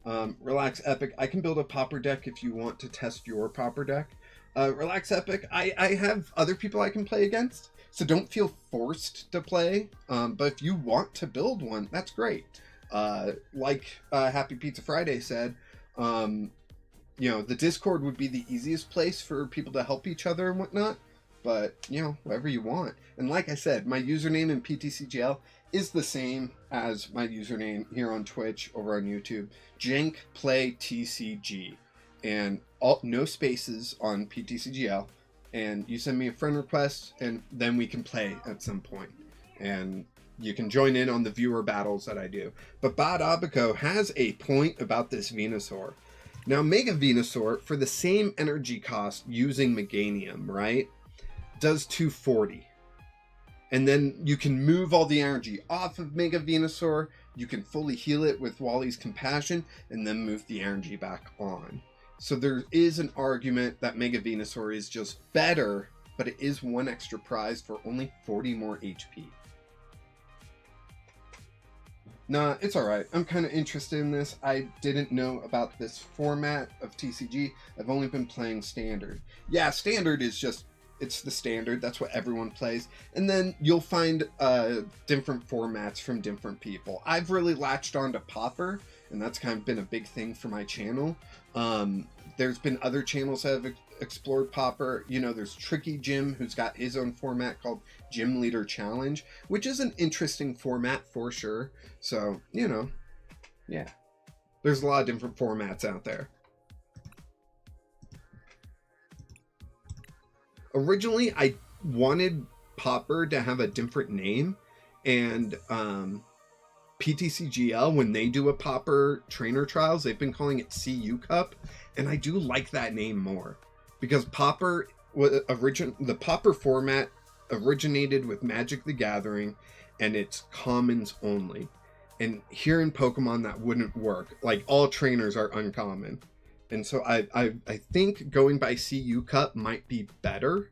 Speaker 1: Relax Epic, I can build a Pauper deck if you want to test your Pauper deck. Relax Epic, I have other people I can play against, so don't feel forced to play. But if you want to build one, that's great. Happy Pizza Friday said, the Discord would be the easiest place for people to help each other and whatnot, but, whatever you want. And like I said, my username in PTCGL is the same as my username here on Twitch, over on YouTube, Jank Play TCG, and no spaces on PTCGL, and you send me a friend request, and then we can play at some point, and you can join in on the viewer battles that I do. But Bad Abaco has a point about this Venusaur. Now, Mega Venusaur, for the same energy cost using Meganium, right, does 240. And then you can move all the energy off of Mega Venusaur, you can fully heal it with Wally's Compassion, and then move the energy back on. So there is an argument that Mega Venusaur is just better, but it is 1 extra prize for only 40 more HP. Nah, it's alright. I'm kind of interested in this. I didn't know about this format of TCG. I've only been playing Standard. Yeah, Standard is just, it's the Standard. That's what everyone plays. And then you'll find different formats from different people. I've really latched on to Pauper, and that's kind of been a big thing for my channel. There's been other channels that have explored Pauper. There's Tricky Jim, who's got his own format called Gym Leader Challenge, which is an interesting format for sure. So, Yeah. There's a lot of different formats out there. Originally, I wanted Pauper to have a different name, and PTCGL, when they do a Pauper trainer trials, they've been calling it CU Cup, and I do like that name more because Pauper the Pauper format originated with Magic the Gathering, and it's commons only. And here in Pokemon, that wouldn't work. Like, all trainers are uncommon. And so I think going by CU Cup might be better.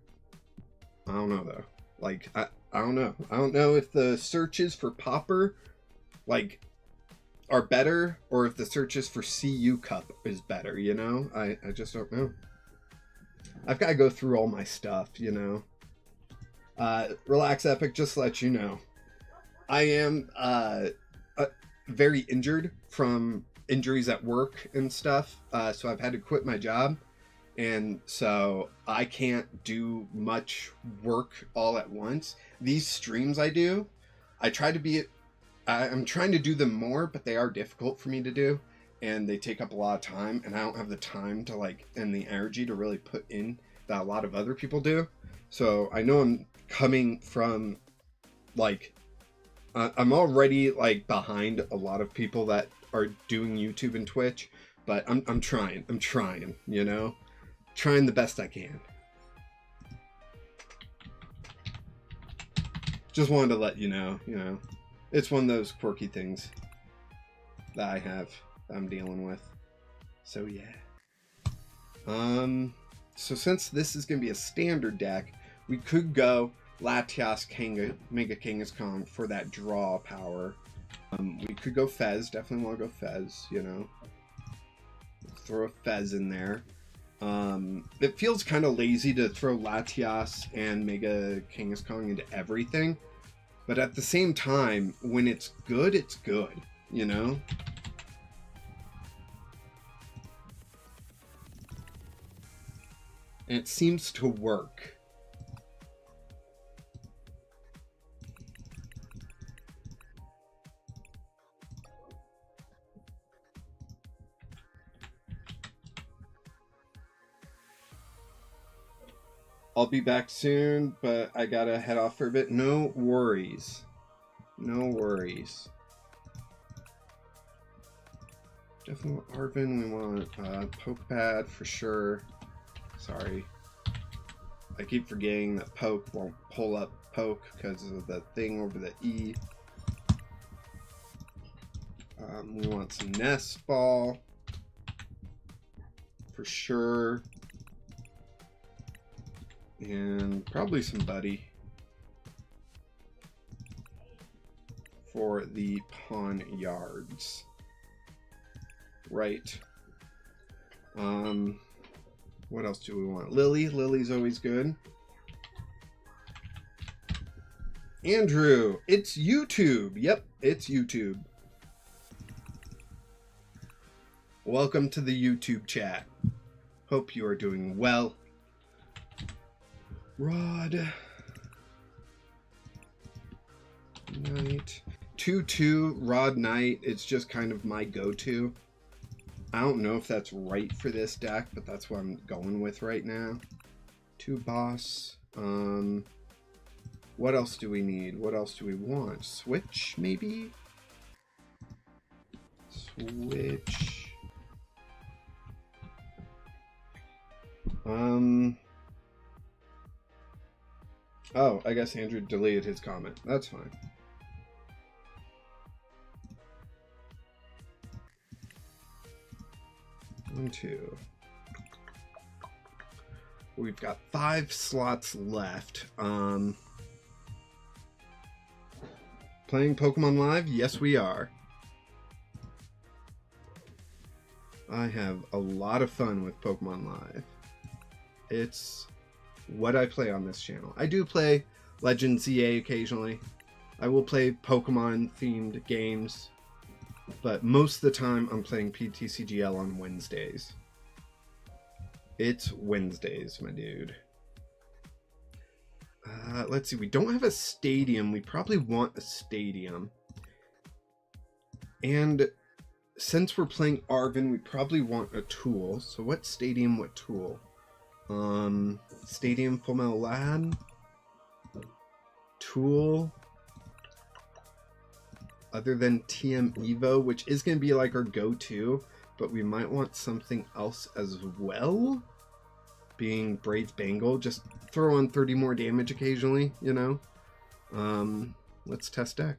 Speaker 1: I don't know, though. Like, I don't know. I don't know if the searches for Pauper, like, are better, or if the searches for CU Cup is better, you know? I just don't know. I've got to go through all my stuff, you know? Relax Epic, just to let you know. I am very injured from injuries at work and stuff, so I've had to quit my job, and so I can't do much work all at once. These streams I do, I'm trying to do them more, but they are difficult for me to do, and they take up a lot of time, and I don't have the time to, like, and the energy to really put in that a lot of other people do. So I know I'm coming from, like, I'm already, like, behind a lot of people that are doing YouTube and Twitch, but I'm trying, you know? Trying the best I can. Just wanted to let you know, it's one of those quirky things that I have that I'm dealing with. So yeah. So since this is going to be a standard deck, we could go Latias Mega Kangaskhan for that draw power. We could go Fez. Definitely want to go Fez, you know. Throw a Fez in there. It feels kind of lazy to throw Latias and Mega Kangaskhan into everything. But at the same time, when it's good, you know? And it seems to work. I'll be back soon, but I gotta head off for a bit. No worries. No worries. Definitely want Arvin. We want Poke Pad for sure. Sorry. I keep forgetting that Poke won't pull up Poke because of the thing over the E. We want some Nest Ball for sure. And probably some Buddy for the pawn yards. Right. What else do we want? Lily. Lily's always good. Andrew, it's YouTube. Yep, it's YouTube. Welcome to the YouTube chat. Hope you are doing well. Rod. Knight. 2/2 Rod Knight. It's just kind of my go-to. I don't know if that's right for this deck, but that's what I'm going with right now. 2 Boss. What else do we need? What else do we want? Switch, maybe? Switch. Oh, I guess Andrew deleted his comment. That's fine. One, two. We've got 5 slots left. Playing Pokemon Live? Yes, we are. I have a lot of fun with Pokemon Live. It's what I play on this channel. I do play Legends ZA occasionally. I will play Pokemon themed games, but most of the time I'm playing PTCGL on Wednesdays. It's Wednesdays, my dude. Let's see, we don't have a stadium. We probably want a stadium. And since we're playing Arvin, we probably want a tool. So what stadium, what tool? Stadium Full Metal Lad. Tool. Other than TM Evo, which is going to be like our go-to, but we might want something else as well. Being Braids Bangle, just throw on 30 more damage occasionally, you know? Let's test deck.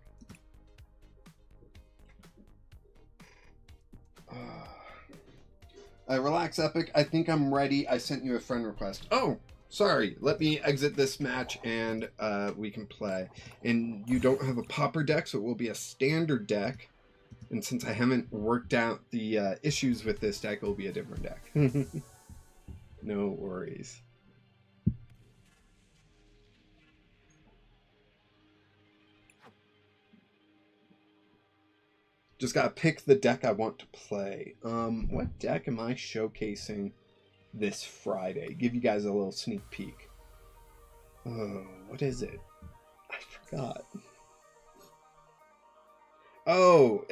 Speaker 1: Relax, Epic. I think I'm ready. I sent you a friend request. Oh, sorry. Let me exit this match and we can play. And you don't have a Pauper deck, so it will be a standard deck. And since I haven't worked out the issues with this deck, it will be a different deck. No worries. Just gotta pick the deck I want to play. What deck am I showcasing this Friday? Give you guys a little sneak peek. Oh, what is it? I forgot. Oh,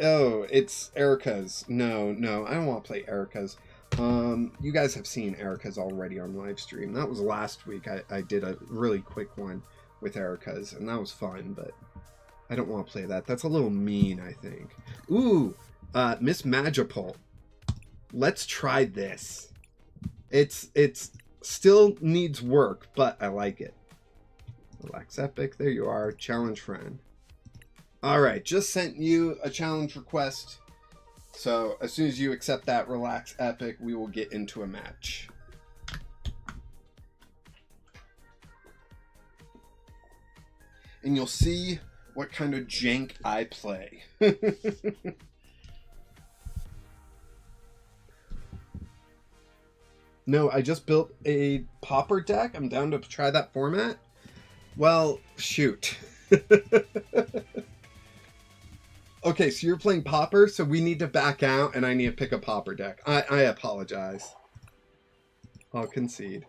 Speaker 1: it's Erica's. No, I don't want to play Erica's. You guys have seen Erica's already on live stream. That was last week. I did a really quick one with Erica's, and that was fun, but I don't want to play that. That's a little mean, I think. Ooh, Miss Magipult. Let's try this. It's still needs work, but I like it. Relax Epic, there you are. Challenge friend. Alright, just sent you a challenge request. So as soon as you accept that, Relax Epic, we will get into a match. And you'll see what kind of jank I play. No, I just built a Pauper deck. I'm down to try that format. Well, shoot. Okay, so you're playing Pauper, so we need to back out, and I need to pick a Pauper deck. I apologize. I'll concede.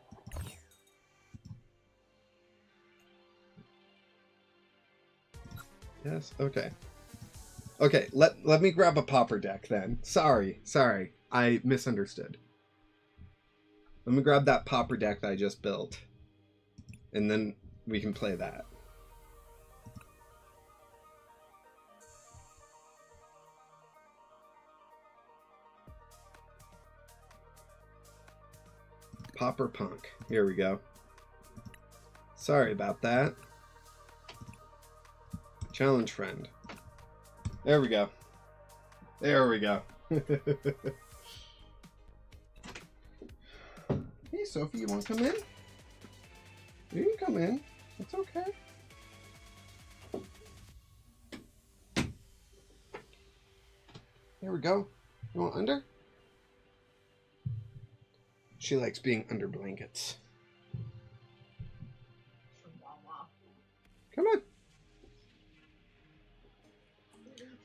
Speaker 1: Yes, okay. Okay, let me grab a Pauper deck then. Sorry, I misunderstood. Let me grab that Pauper deck that I just built, and then we can play that. Pauper Punk. Here we go. Sorry about that. Challenge friend. There we go. There we go. Hey, Sophie, you want to come in? You can come in. It's okay. There we go. You want under? She likes being under blankets. Come on.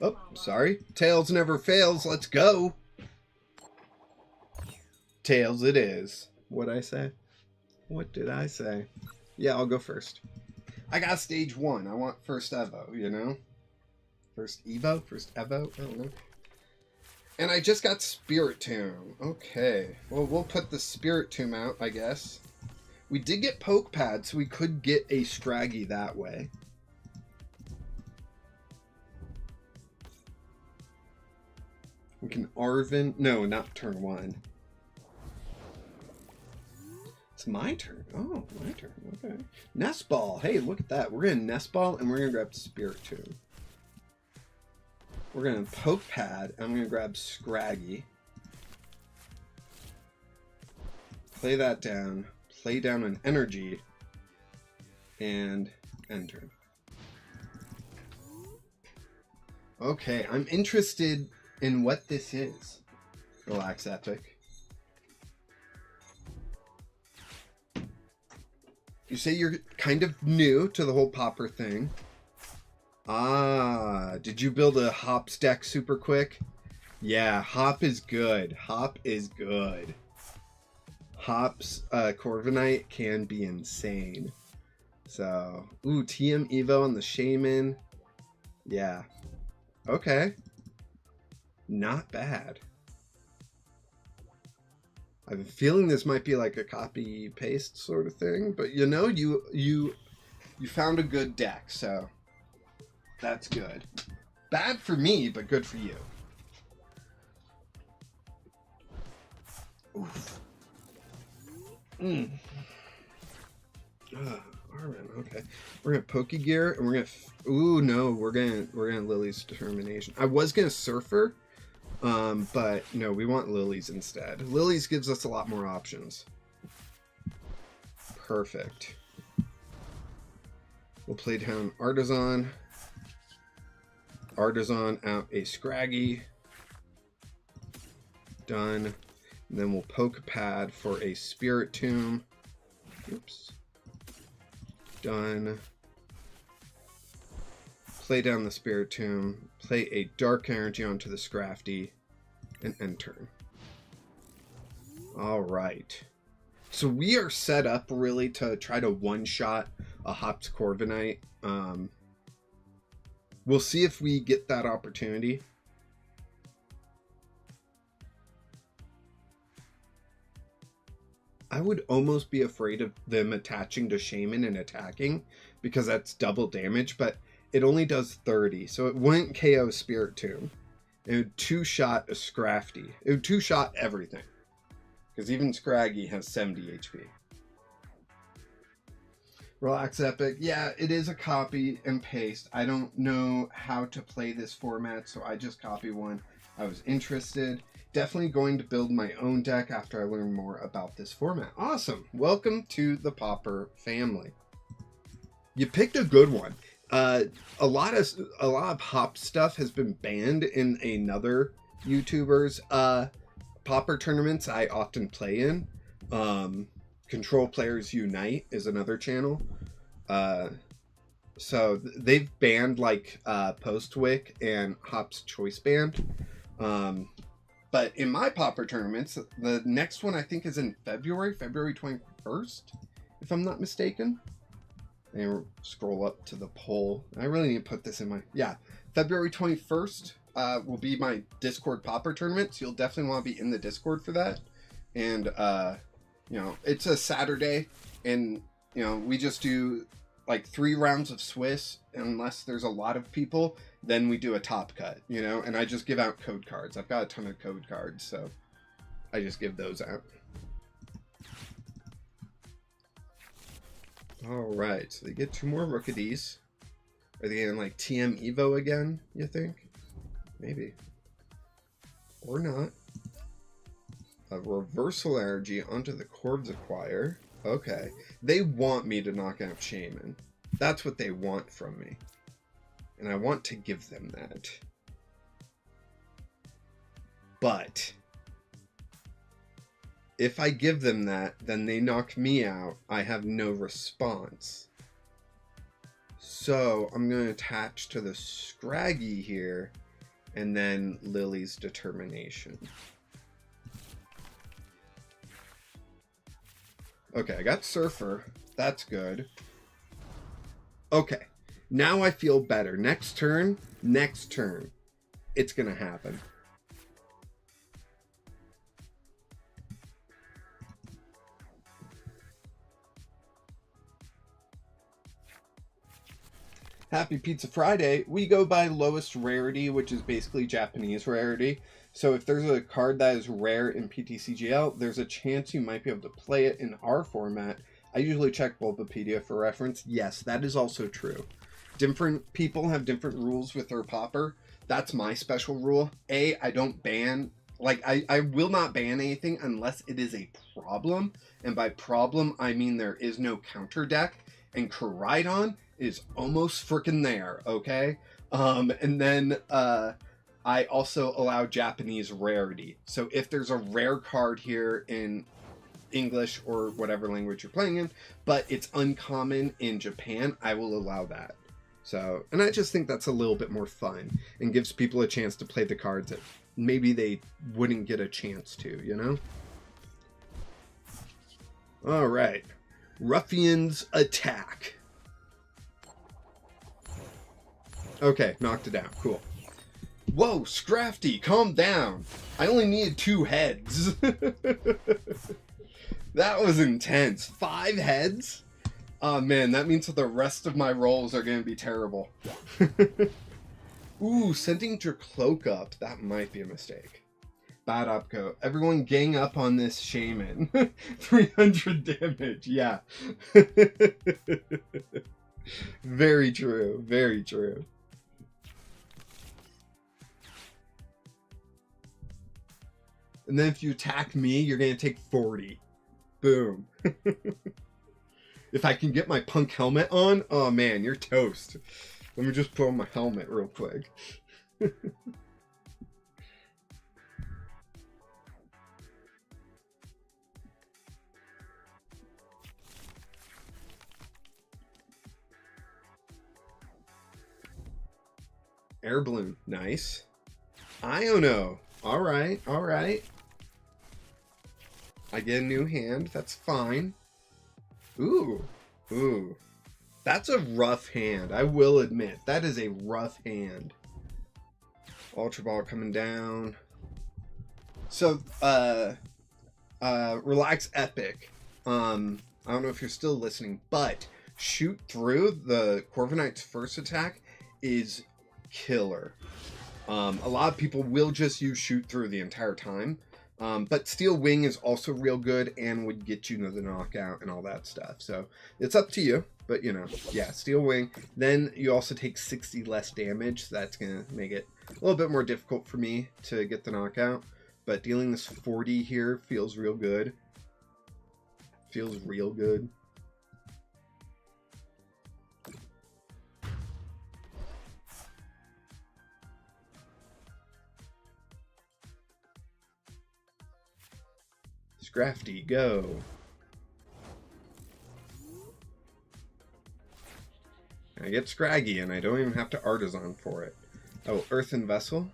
Speaker 1: Oh, sorry. Tails never fails. Let's go. Tails it is. What'd I say? What did I say? Yeah, I'll go first. I got stage 1. I want first Evo, you know? First Evo? First Evo? I don't know. And I just got Spirit Tomb. Okay. Well, we'll put the Spirit Tomb out, I guess. We did get Poke Pad, so we could get a Scraggy that way. We can Arvin. No, not turn 1. It's my turn. Oh, my turn. Okay. Nest Ball. Hey, look at that. We're going to Nest Ball, and we're going to grab Spirit Tomb. We're going to Poke Pad. I'm going to grab Scraggy. Play that down. Play down an Energy. And enter. Okay, I'm interested in what this is. Relax Epic. You say you're kind of new to the whole Pauper thing. Ah, did you build a Hops deck super quick? Yeah, Hop is good. Hop is good. Hop's Corviknight can be insane. So, ooh, TM Evo on the Shaman. Yeah. Okay. Not bad. I have a feeling this might be like a copy paste sort of thing, but you know, you found a good deck, so that's good. Bad for me, but good for you. Oof. Armin, okay. We're gonna Pokegear and we're gonna. Ooh no, we're gonna Lily's Determination. I was gonna Surfer, but no, we want Lily's instead. Lily's gives us a lot more options. Perfect. We'll play down Artisan. Artisan out a Scraggy. Done. And then we'll poke a pad for a Spirit Tomb. Oops. Done. Play down the Spirit Tomb. Play a Dark Energy onto the Scrafty. And end turn. Alright. So we are set up really to try to one-shot a Hopped Corviknight. We'll see if we get that opportunity. I would almost be afraid of them attaching to Shaman and attacking because that's double damage, but it only does 30, so it wouldn't KO Spirit Tomb. It would two-shot a Scrafty. It would two-shot everything. Because even Scraggy has 70 HP. Relax Epic. Yeah, it is a copy and paste. I don't know how to play this format, so I just copy one. I was interested. Definitely going to build my own deck after I learn more about this format. Awesome. Welcome to the Pauper family. You picked a good one. A lot of Hop stuff has been banned in another YouTuber's Pauper tournaments I often play in. Control Players Unite is another channel. So they've banned like Postwick and Hop's Choice Band. But in my Pauper tournaments, the next one I think is in February 21st, if I'm not mistaken. And scroll up to the poll. I really need to put this in my... Yeah, February 21st will be my Discord Pauper tournament, so you'll definitely want to be in the Discord for that. And, you know, it's a Saturday, and, you know, we just do like 3 rounds of Swiss, unless there's a lot of people, then we do a top cut, you know, and I just give out code cards. I've got a ton of code cards, so I just give those out. All right, so they get 2 more Rookies. Are they in like TM Evo again, you think? Maybe. Or not. A Reversal Energy onto the Corv's Acquire. Okay. They want me to knock out Shaman. That's what they want from me. And I want to give them that. But if I give them that, then they knock me out. I have no response. So I'm going to attach to the Scraggy here, and then Lily's Determination. Okay, I got Surfer. That's good. Okay, now I feel better. Next turn, it's going to happen. Happy Pizza Friday. We go by lowest rarity, which is basically Japanese rarity. So if there's a card that is rare in PTCGL, there's a chance you might be able to play it in our format. I usually check Bulbapedia for reference. Yes, that is also true. Different people have different rules with their Pauper. That's my special rule. I don't ban, like, I will not ban anything unless it is a problem. And by problem, I mean there is no counter deck. And Koraidon is almost freaking there, okay? And then I also allow Japanese rarity. So if there's a rare card here in English or whatever language you're playing in, but it's uncommon in Japan, I will allow that. So, and I just think that's a little bit more fun and gives people a chance to play the cards that maybe they wouldn't get a chance to, you know? All right. Ruffians attack. Okay, knocked it out. Cool. Whoa, Scrafty, calm down. I only needed 2 heads. That was intense. 5 heads? Oh man, that means that the rest of my rolls are going to be terrible. Ooh, sending your cloak up. That might be a mistake. Bad upco. Everyone gang up on this shaman. 300 damage, yeah. Very true, very true. And then if you attack me, you're going to take 40. Boom. If I can get my punk helmet on, oh man, you're toast. Let me just put on my helmet real quick. Air balloon, nice. Iono, all right, all right. I get a new hand, that's fine. Ooh, ooh. That's a rough hand, I will admit. That is a rough hand. Ultra Ball coming down. So, Relax Epic. I don't know if you're still listening, but Shoot Through, the Corviknight's first attack, is killer. A lot of people will just use Shoot Through the entire time. But Steel Wing is also real good and would get you to the knockout and all that stuff. So it's up to you. But, you know, yeah, Steel Wing. Then you also take 60 less damage. So that's going to make it a little bit more difficult for me to get the knockout. But dealing this 40 here feels real good. Feels real good. Scrafty, go. I get Scraggy, and I don't even have to Artisan for it. Oh, Earthen Vessel.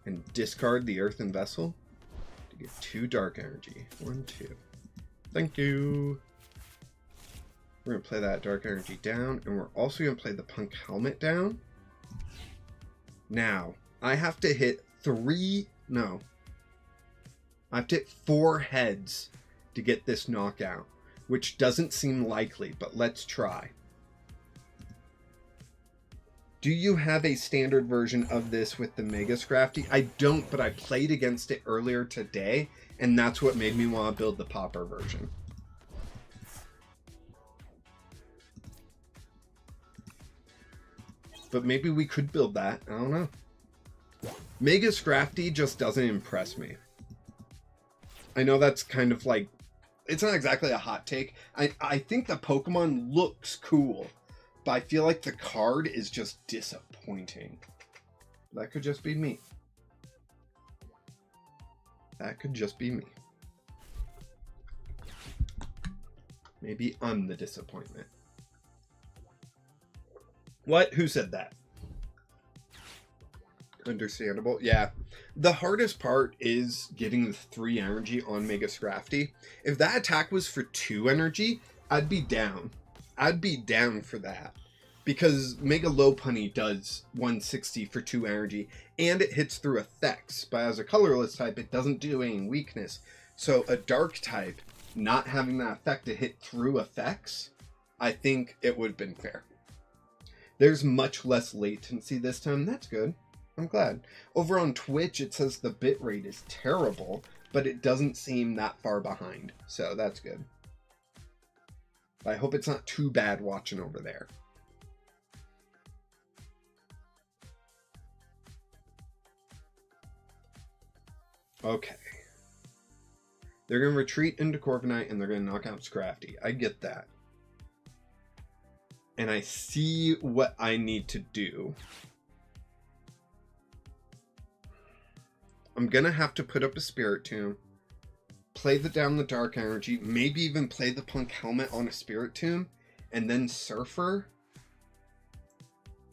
Speaker 1: And discard the Earthen Vessel to get 2 Dark Energy. 1, 2. Thank you. We're going to play that Dark Energy down, and we're also going to play the Punk Helmet down. Now, I have to hit 4 heads to get this knockout, which doesn't seem likely, but let's try. Do you have a standard version of this with the Mega Scrafty? I don't, but I played against it earlier today, and that's what made me want to build the Pauper version. But maybe we could build that. I don't know. Mega Scrafty just doesn't impress me. I know that's kind of like, it's not exactly a hot take. I think the Pokemon looks cool, but I feel like the card is just disappointing. That could just be me. That could just be me. Maybe I'm the disappointment. What? Who said that? Understandable. Yeah. The hardest part is getting the 3 energy on Mega Scrafty. If that attack was for 2 energy, I'd be down. I'd be down for that. Because Mega Lopunny does 160 for 2 energy, and it hits through effects. But as a colorless type, it doesn't do any weakness. So a dark type, not having that effect to hit through effects, I think it would have been fair. There's much less latency this time. That's good. I'm glad. Over on Twitch, it says the bitrate is terrible, but it doesn't seem that far behind. So that's good. I hope it's not too bad watching over there. Okay. They're going to retreat into Corviknight and they're going to knock out Scrafty. I get that. And I see what I need to do. I'm going to have to put up a Spirit Tomb, play down the Dark Energy, maybe even play the Punk Helmet on a Spirit Tomb, and then Surfer,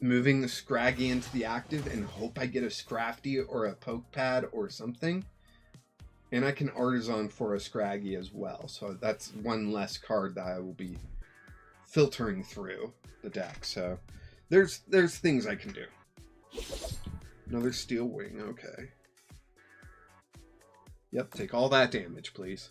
Speaker 1: moving the Scraggy into the active, and hope I get a Scrafty or a Poke Pad or something. And I can Artisan for a Scraggy as well, so that's one less card that I will be filtering through the deck. So there's things I can do. Another steel wing, okay. Yep, take all that damage, please.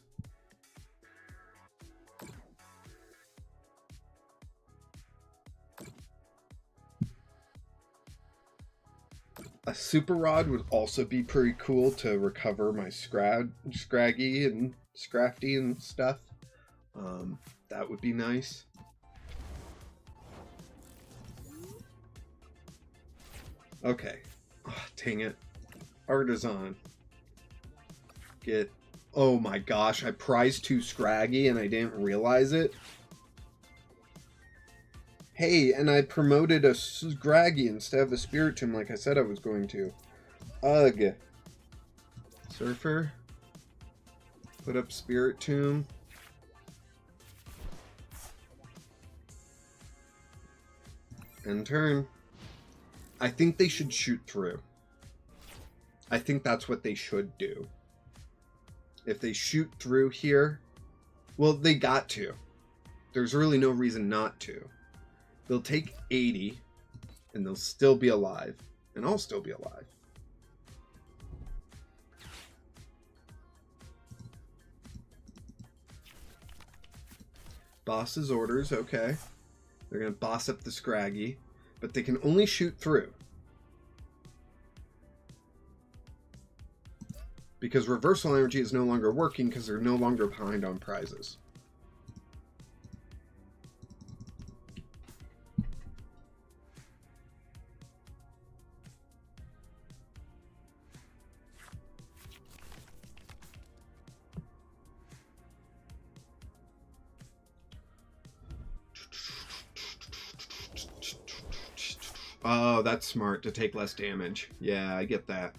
Speaker 1: A super rod would also be pretty cool to recover my scraggy and scrafty and stuff. That would be nice. Okay. Oh, dang it. Artisan. Get... Oh my gosh, I prized 2 scraggy and I didn't realize it. Hey, and I promoted a scraggy instead of a spirit tomb like I said I was going to. Ugh. Surfer. Put up spirit tomb. End turn. I think they should shoot through. I think that's what they should do. If they shoot through here, well, they got to. There's really no reason not to. They'll take 80, and they'll still be alive. And I'll still be alive. Boss's orders, okay. They're going to boss up the scraggy, but they can only shoot through. Because reversal energy is no longer working because they're no longer behind on prizes. Oh, that's smart to take less damage. Yeah, I get that.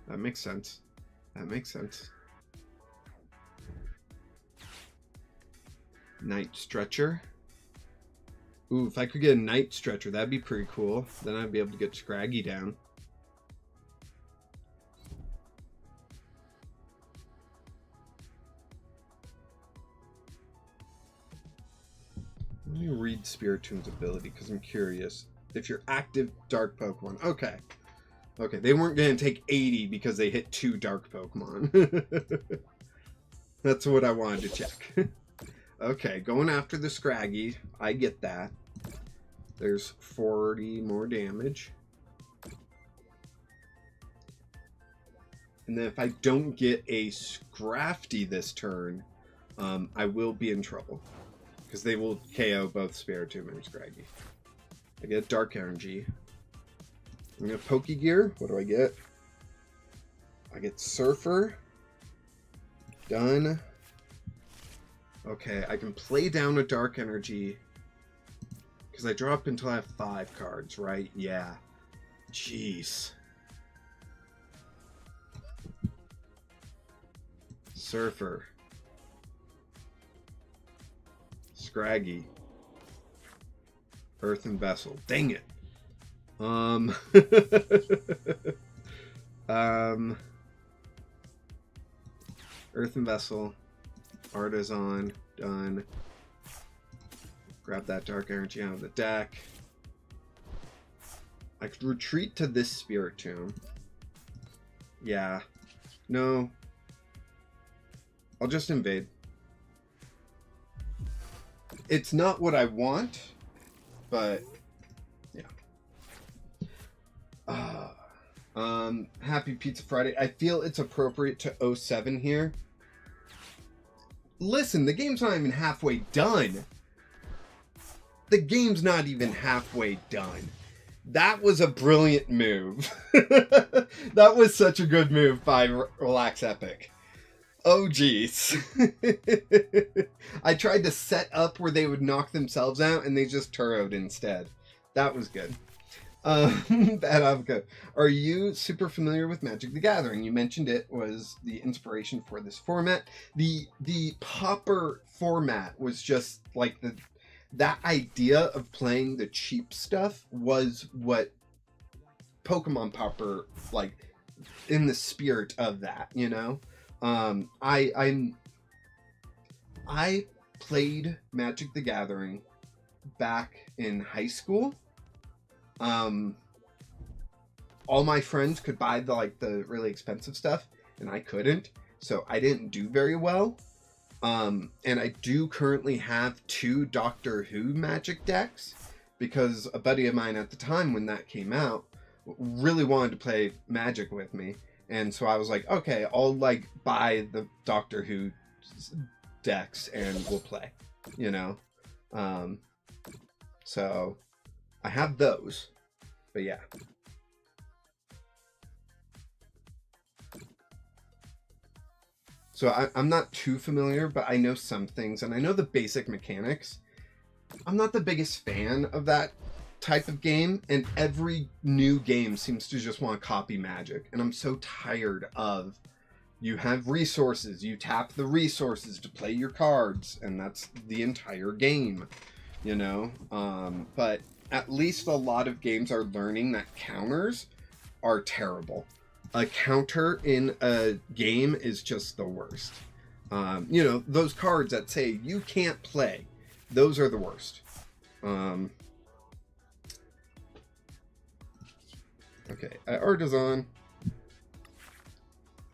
Speaker 1: That makes sense. That makes sense. Night Stretcher. Ooh, if I could get a Night Stretcher, that'd be pretty cool. Then I'd be able to get Scraggy down. Let me read Spiritoon's ability because I'm curious. If you're active Dark Pokemon. Okay. Okay, they weren't going to take 80 because they hit 2 Dark Pokemon. That's what I wanted to check. Okay, going after the Scraggy. I get that. There's 40 more damage. And then if I don't get a Scrafty this turn, I will be in trouble. Because they will KO both Spiritomb and Scraggy. I get Dark Energy. I'm going to Pokegear. What do I get? I get Surfer. Done. Okay, I can play down a Dark Energy. Because I drop until I have 5 cards, right? Yeah. Jeez. Surfer. Scraggy. Earthen Vessel. Dang it. Earthen Vessel. Artisan. Done. Grab that Dark Energy out of the deck. I could retreat to this Spiritomb. Yeah. No. I'll just invade. It's not what I want, but yeah. Happy Pizza Friday. I feel it's appropriate to 07 here. Listen, the game's not even halfway done. The game's not even halfway done. That was a brilliant move. That was such a good move by Relax Epic. Oh, geez. I tried to set up where they would knock themselves out, and they just turroed instead. That was good. Bad Avocado. Are you super familiar with Magic the Gathering? You mentioned it was the inspiration for this format. The Pauper format was just like that idea of playing the cheap stuff was what Pokemon Pauper, like, in the spirit of that, you know? I played Magic the Gathering back in high school. all my friends could buy the really expensive stuff, and I couldn't, so I didn't do very well. And I do currently have 2 Doctor Who Magic decks, because a buddy of mine at the time when that came out really wanted to play Magic with me, and so I was like, okay, I'll like buy the Doctor Who decks and we'll play, you know. So I have those, but yeah. So I'm not too familiar, but I know some things, and I know the basic mechanics. I'm not the biggest fan of that type of game, and every new game seems to just want to copy Magic, and I'm so tired of, you have resources, you tap the resources to play your cards, and that's the entire game, you know. But at least a lot of games are learning that counters are terrible. A counter in a game is just the worst. You know, those cards that say you can't play, those are the worst. Okay, Artisan.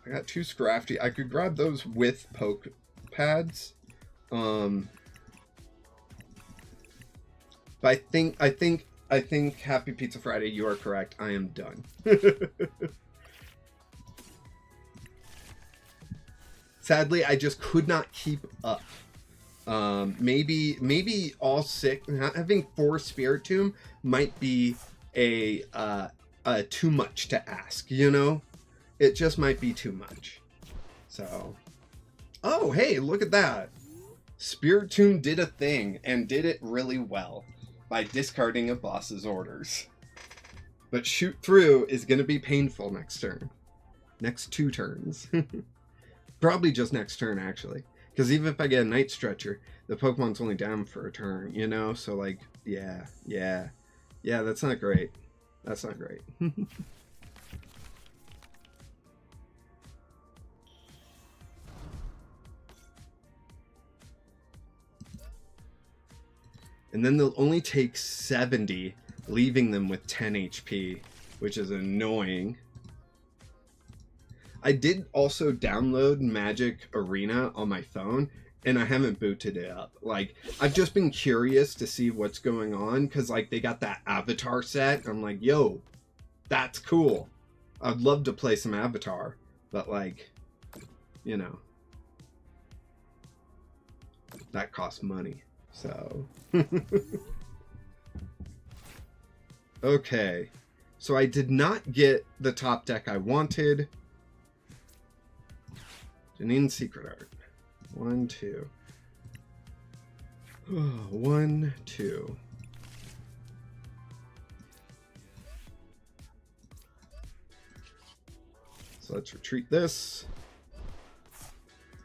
Speaker 1: I got 2 Scrafty. I could grab those with poke pads. But I think Happy Pizza Friday, you are correct. I am done. Sadly, I just could not keep up. Maybe all 6, having 4 Spirit Tomb might be a too much to ask, you know? It just might be too much. So, oh, hey, look at that. Spirit Tomb did a thing, and did it really well, by discarding a boss's orders. But shoot through is going to be painful next turn. Next 2 turns. Probably just next turn, actually. Because even if I get a Night Stretcher, the Pokemon's only down for a turn, you know? So, like, yeah, that's not great. That's not great. And then they'll only take 70, leaving them with 10 HP, which is annoying. I did also download Magic Arena on my phone, and I haven't booted it up. Like, I've just been curious to see what's going on, because, like, they got that Avatar set. I'm like, yo, that's cool. I'd love to play some Avatar, but, like, you know, that costs money, so. Okay, so I did not get the top deck I wanted. Janine's Secret Art. 1, 2. 1, 2. So let's retreat this.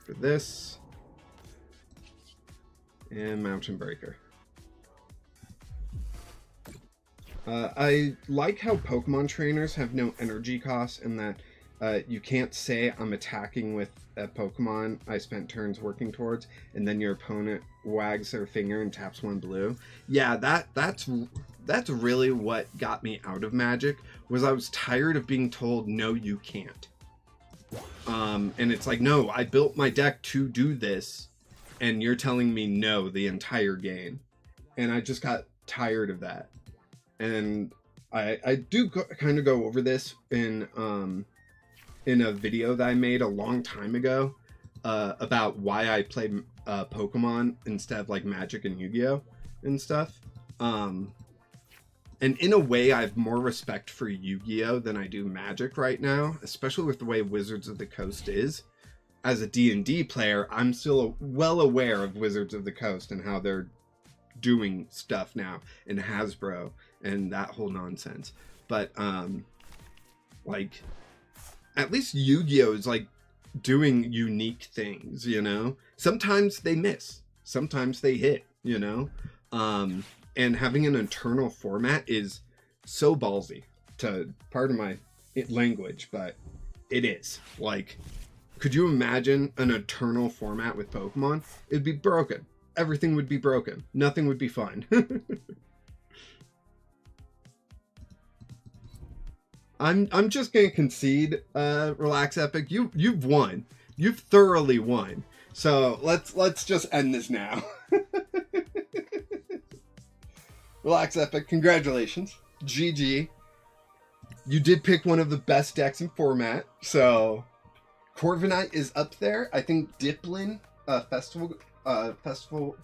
Speaker 1: For this. And Mountain Breaker. I like how Pokemon trainers have no energy costs, and that you can't say I'm attacking with a Pokemon I spent turns working towards, and then your opponent wags their finger and taps 1 blue. Yeah, that's really what got me out of Magic, was I was tired of being told, no, you can't. And it's like, no, I built my deck to do this, and you're telling me no the entire game. And I just got tired of that. And I do kind of go over this in a video that I made a long time ago about why I play Pokemon instead of like Magic and Yu-Gi-Oh! And stuff. And in a way, I have more respect for Yu-Gi-Oh! Than I do Magic right now, especially with the way Wizards of the Coast is. As a D&D player, I'm still well aware of Wizards of the Coast and how they're doing stuff now, and Hasbro and that whole nonsense. But like, at least Yu-Gi-Oh! Is like doing unique things, you know? Sometimes they miss, sometimes they hit, you know? And having an eternal format is so ballsy, to pardon my language, but it is. Like, could you imagine an eternal format with Pokemon? It'd be broken. Everything would be broken. Nothing would be fun. I'm just gonna concede, Relax Epic. You've won. You've thoroughly won. So let's just end this now. Relax Epic, congratulations. GG. You did pick one of the best decks in format. So Corviknight is up there. I think Diplin, Festival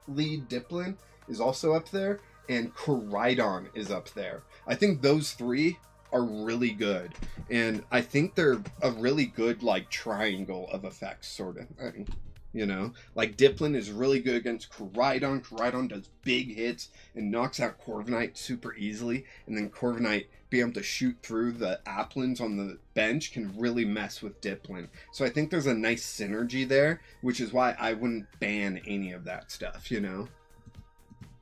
Speaker 1: Lead Diplin is also up there. And Koraidon is up there. I think those three are really good. And I think they're a really good, like, triangle of effects, sort of. I mean, you know? Like, Diplin is really good against Koraidon. Koraidon does big hits and knocks out Corviknight super easily. And then Corviknight being able to shoot through the Applins on the bench can really mess with Diplin. So I think there's a nice synergy there, which is why I wouldn't ban any of that stuff, you know?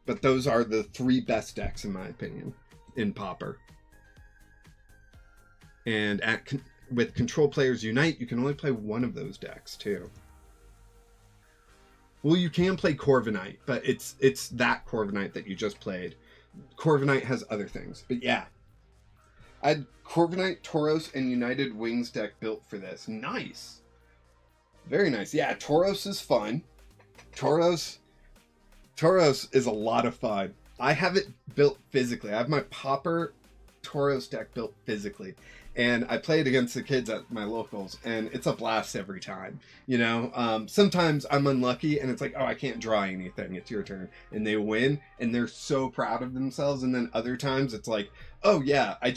Speaker 1: But those are the three best decks, in my opinion, in Pauper. And with Control Players Unite, you can only play one of those decks, too. Well, you can play Corviknight, but it's that Corviknight that you just played. Corviknight has other things. But yeah. I had Corviknight, Tauros, and United Wings deck built for this. Nice. Very nice. Yeah, Tauros is fun. Tauros is a lot of fun. I have it built physically. I have my Pauper Tauros deck built physically. And I play it against the kids at my locals, and it's a blast every time. You know, sometimes I'm unlucky, and it's like, oh, I can't draw anything. It's your turn. And they win, and they're so proud of themselves. And then other times, it's like, oh, yeah, I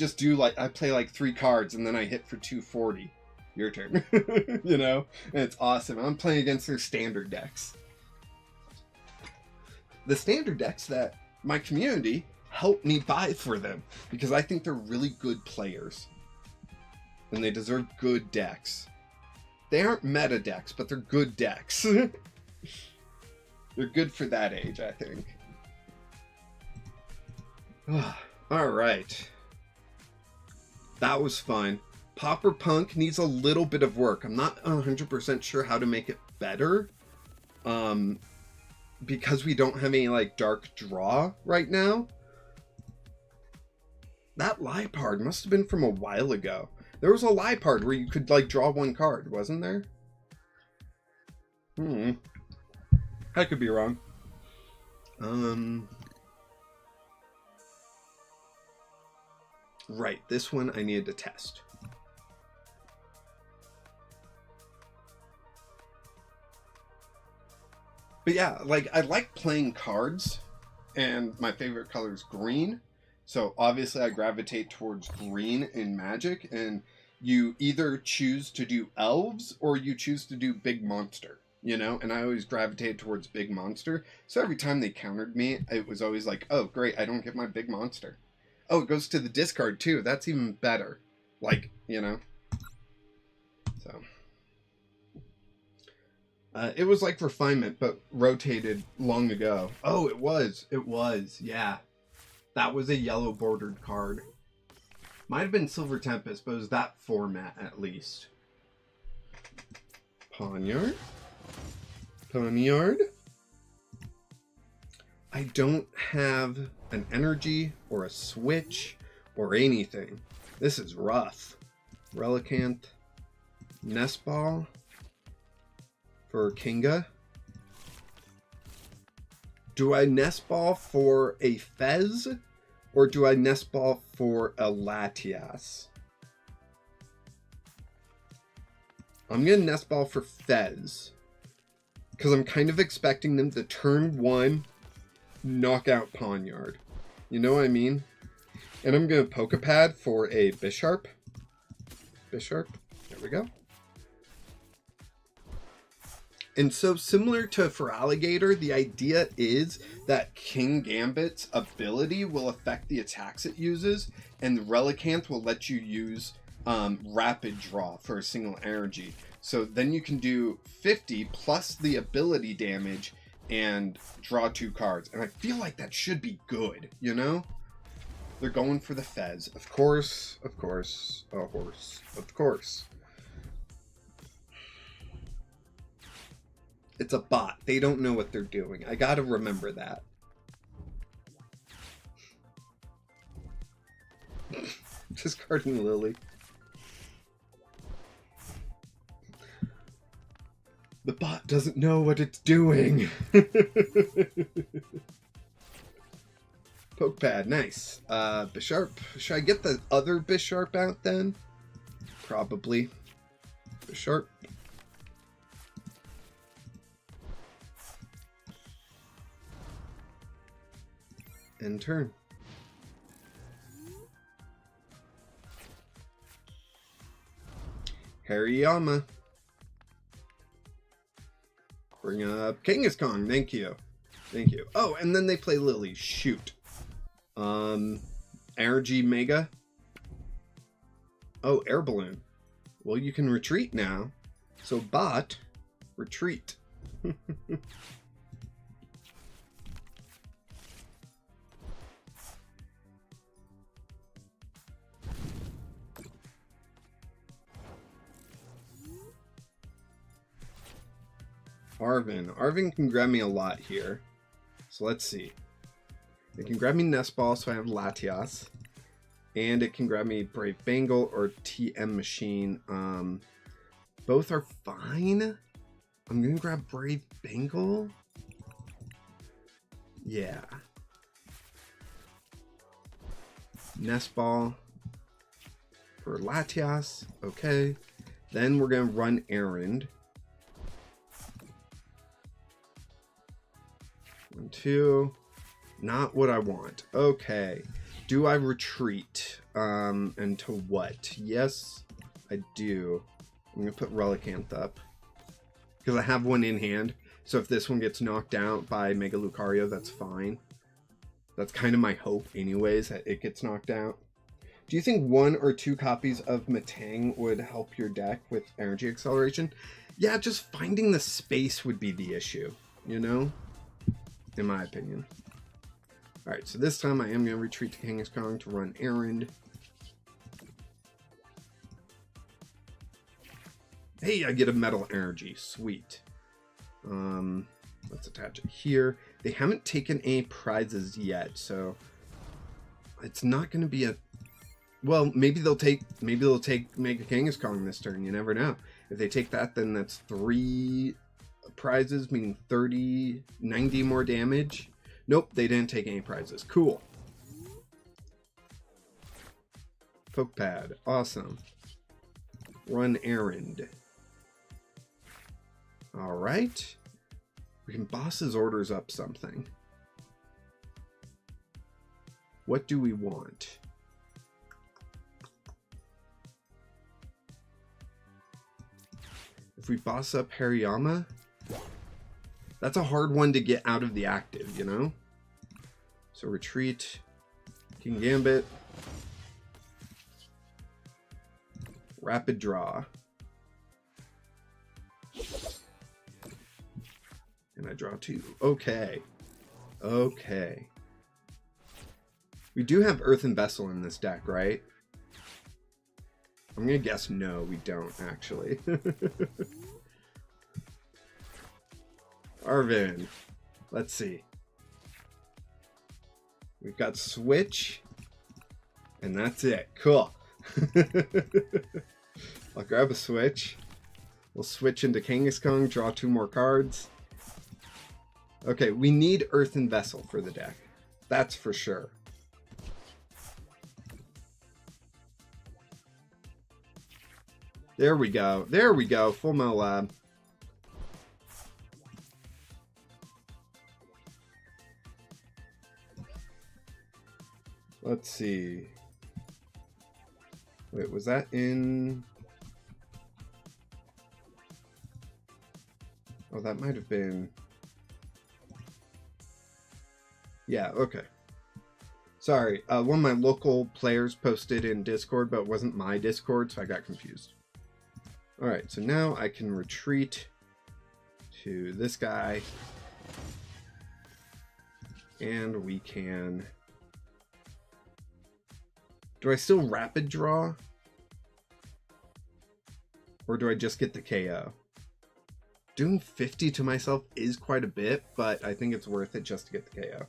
Speaker 1: play like 3 cards, and then I hit for 240. Your turn. You know? And it's awesome. I'm playing against their standard decks. The standard decks that my community helped me buy for them, because I think they're really good players. And they deserve good decks. They aren't meta decks, but they're good decks. They're good for that age, I think. Alright. That was fun. Pauper Punk needs a little bit of work. I'm not 100% sure how to make it better. Because we don't have any, like, dark draw right now. That Lipard must have been from a while ago. There was a Lipard where you could, like, draw 1 card, wasn't there? I could be wrong. Right, this one I needed to test. But yeah, like, I like playing cards, and my favorite color is green. So obviously I gravitate towards green in Magic, and you either choose to do elves or you choose to do big monster, you know? And I always gravitate towards big monster. So every time they countered me, it was always like, oh, great, I don't get my big monster. Oh, it goes to the discard too. That's even better. Like, you know? So. It was like refinement, but rotated long ago. Oh, it was. It was, yeah. That was a yellow bordered card. Might have been Silver Tempest, but it was that format at least. Poniard. Poniard. I don't have an energy or a switch or anything. This is rough. Relicanth. Nest Ball. For Kinga. Do I Nest Ball for a Fez? Or do I Nest Ball for a Latias? I'm going to Nest Ball for Fez. Because I'm kind of expecting them to turn 1, knock out Poniard. You know what I mean? And I'm going to Pokepad for a Bisharp. Bisharp. There we go. And so similar to for Alligator, the idea is that King Gambit's ability will affect the attacks it uses, and the Relicanth will let you use Rapid Draw for a single energy. So then you can do 50 plus the ability damage and draw 2 cards. And I feel like that should be good, you know? They're going for the Fez. Of course, a horse, of course. It's a bot. They don't know what they're doing. I gotta remember that. Discarding Lily. The bot doesn't know what it's doing. Poke pad, nice. Bisharp. Should I get the other Bisharp out then? Probably. Bisharp. End turn. Hariyama. Bring up Kangaskhan. Thank you. Thank you. Oh, and then they play Lily. Shoot. Energy Mega. Oh, Air Balloon. Well, you can retreat now. So, bot, retreat. Arvin can grab me a lot here. So let's see. It can grab me Nest Ball, so I have Latias. And it can grab me Brave Bengal or TM Machine. Both are fine. I'm going to grab Brave Bengal. Yeah. Nest Ball for Latias. Okay. Then we're going to run Errand. 1, 2. Not what I want. Okay. Do I retreat? And to what? Yes, I do. I'm going to put Relicanth up. Because I have one in hand. So if this one gets knocked out by Mega Lucario, that's fine. That's kind of my hope anyways, that it gets knocked out. Do you think 1 or 2 copies of Metang would help your deck with energy acceleration? Yeah, just finding the space would be the issue, you know? In my opinion. Alright, so this time I am going to retreat to Kangaskhan to run Errand. Hey, I get a Metal Energy. Sweet. Let's attach it here. They haven't taken any prizes yet, so it's not going to be a... Well, maybe they'll take Mega Kangaskhan this turn. You never know. If they take that, then that's 3 prizes, meaning 90 more damage. Nope, they didn't take any prizes. Cool. Poke pad. Awesome. Run Errand. Alright. We can boss his orders up something. What do we want? If we boss up Hariyama, that's a hard one to get out of the active, you know? So retreat, King Gambit, rapid draw. And I draw 2. Okay. Okay. We do have Earthen Vessel in this deck, right? I'm gonna guess no, we don't, actually. Arvin. Let's see. We've got Switch. And that's it. Cool. I'll grab a Switch. We'll switch into Kangaskhan, draw 2 more cards. Okay, we need Earthen Vessel for the deck. That's for sure. There we go. There we go. Full Metal Lab. Let's see. Wait, was that in... Oh, that might have been... Yeah, okay. Sorry, one of my local players posted in Discord, but it wasn't my Discord, so I got confused. Alright, so now I can retreat to this guy. And we can... Do I still rapid draw? Or do I just get the KO? Doing 50 to myself is quite a bit, but I think it's worth it just to get the KO.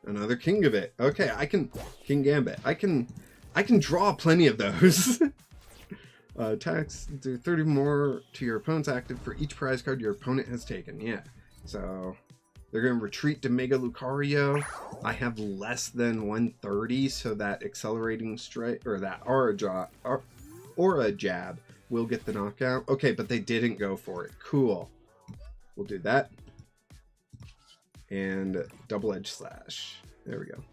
Speaker 1: Another King of it. Okay, I can King Gambit. I can draw plenty of those. Attacks do 30 more to your opponent's active for each prize card your opponent has taken. Yeah. So they're going to retreat to Mega Lucario. I have less than 130, so that accelerating strike or that aura jab will get the knockout. Okay, but they didn't go for it. Cool. We'll do that. And double edge slash. There we go.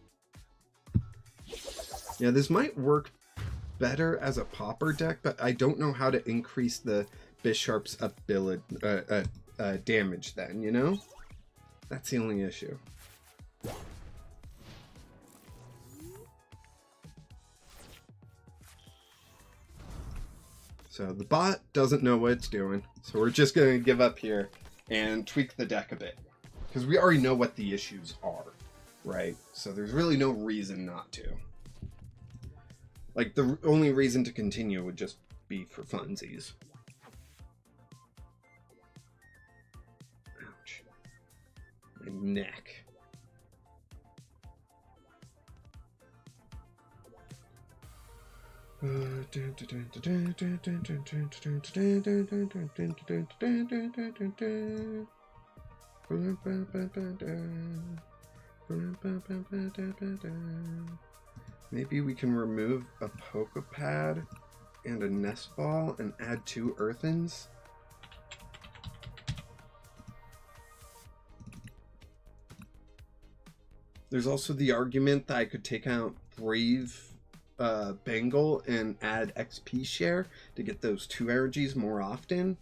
Speaker 1: Yeah, this might work better as a Pauper deck, but I don't know how to increase the Bisharp's ability damage then, you know? That's the only issue. So the bot doesn't know what it's doing, so we're just going to give up here and tweak the deck a bit. Because we already know what the issues are, right? So there's really no reason not to. Like, the only reason to continue would just be for funsies. Ouch. My neck. Maybe we can remove a Poke Pad and a Nest Ball and add 2 Earthens. There's also the argument that I could take out Brave Bengal and add XP share to get those 2 energies more often.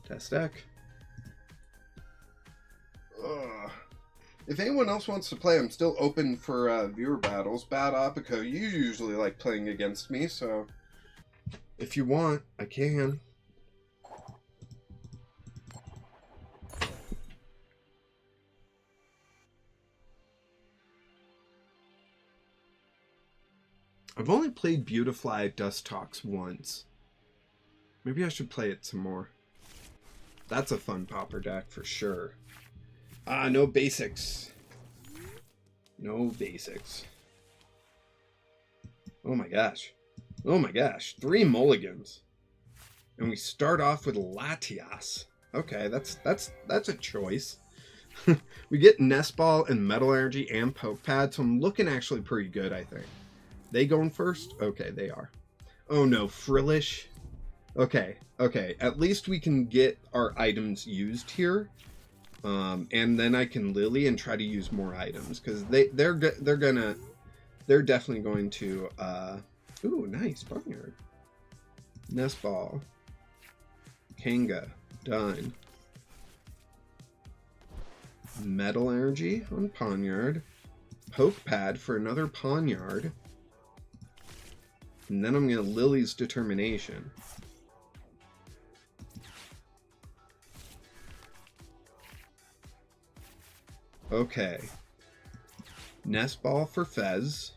Speaker 1: Test deck. Ugh. If anyone else wants to play, I'm still open for viewer battles. Bad Apico, you usually like playing against me, so if you want, I can. I've only played Beautifly Dust Talks once. Maybe I should play it some more. That's a fun Pauper deck for sure. No basics. No basics. Oh my gosh. Oh my gosh. 3 mulligans. And we start off with Latias. Okay, that's a choice. We get Nest Ball and Metal Energy and Poke Pad, so I'm looking actually pretty good, I think. They going first? Okay, they are. Oh no, Frillish. Okay, okay. At least we can get our items used here. And then I can Lily and try to use more items, because they're definitely going to ooh, nice Barnyard. Nest Ball. Kanga. Done. Metal Energy on Pawnyard. Poke Pad for another Pawnyard. And then I'm going to Lily's Determination. Okay. Nest Ball for Fez.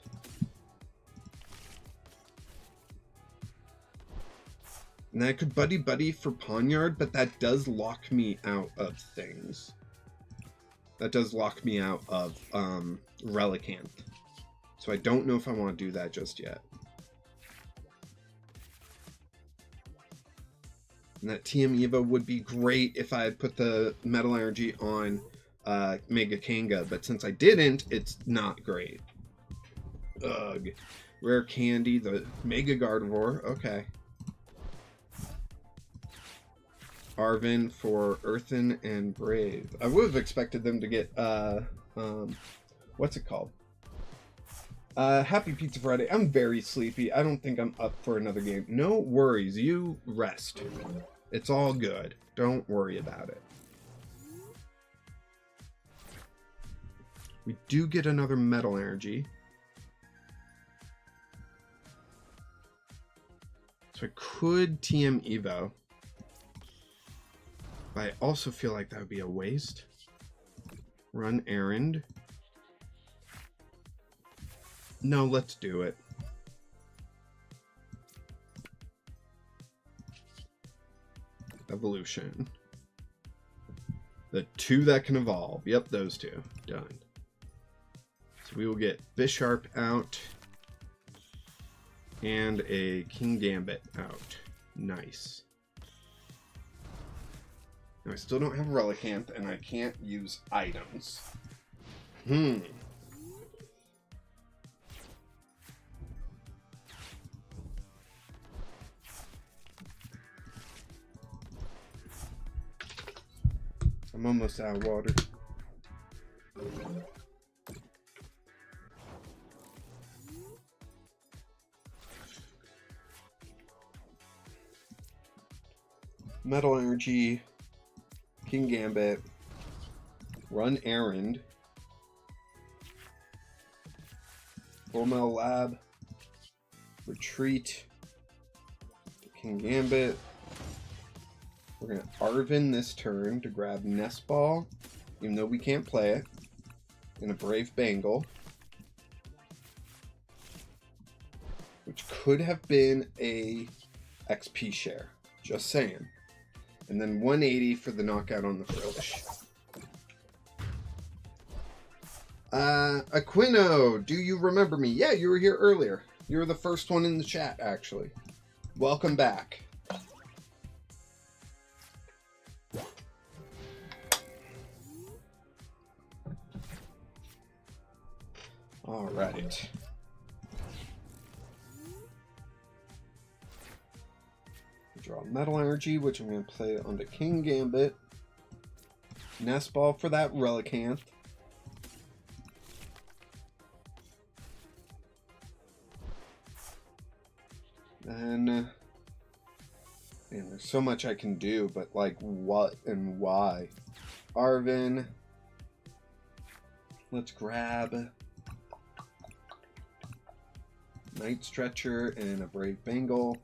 Speaker 1: And I could Buddy Buddy for Pawnyard, but that does lock me out of things. That does lock me out of Relicanth. So I don't know if I want to do that just yet. And that TM Evo would be great if I had put the Metal Energy on Mega Kanga, but since I didn't, it's not great. Ugh. Rare Candy, the Mega Gardevoir, okay. Arvin for Earthen and Brave. I would have expected them to get, what's it called? Happy Pizza Friday. I'm very sleepy. I don't think I'm up for another game. No worries. You rest. It's all good. Don't worry about it. We do get another Metal Energy. So I could TM Evo. But I also feel like that would be a waste. Run Errand. No, let's do it. Evolution. The 2 that can evolve. Yep, those 2. Done. So we will get Bisharp out. And a King Gambit out. Nice. Now I still don't have Relicanth, and I can't use items. I'm almost out of water. Metal Energy, King Gambit, Run Errand, Full Metal Lab, Retreat, King Gambit. We're going to Arven this turn to grab Nest Ball, even though we can't play it, and a Brave Bengal, which could have been a XP share, just saying. And then 180 for the knockout on the Frillish. Aquino, do you remember me? Yeah, you were here earlier. You were the first one in the chat, actually. Welcome back. All right. Draw Metal Energy, which I'm going to play onto King Gambit. Nest Ball for that Relicanth. And man, there's so much I can do, but like what and why? Arven. Let's grab Night Stretcher and a Brave Bengal.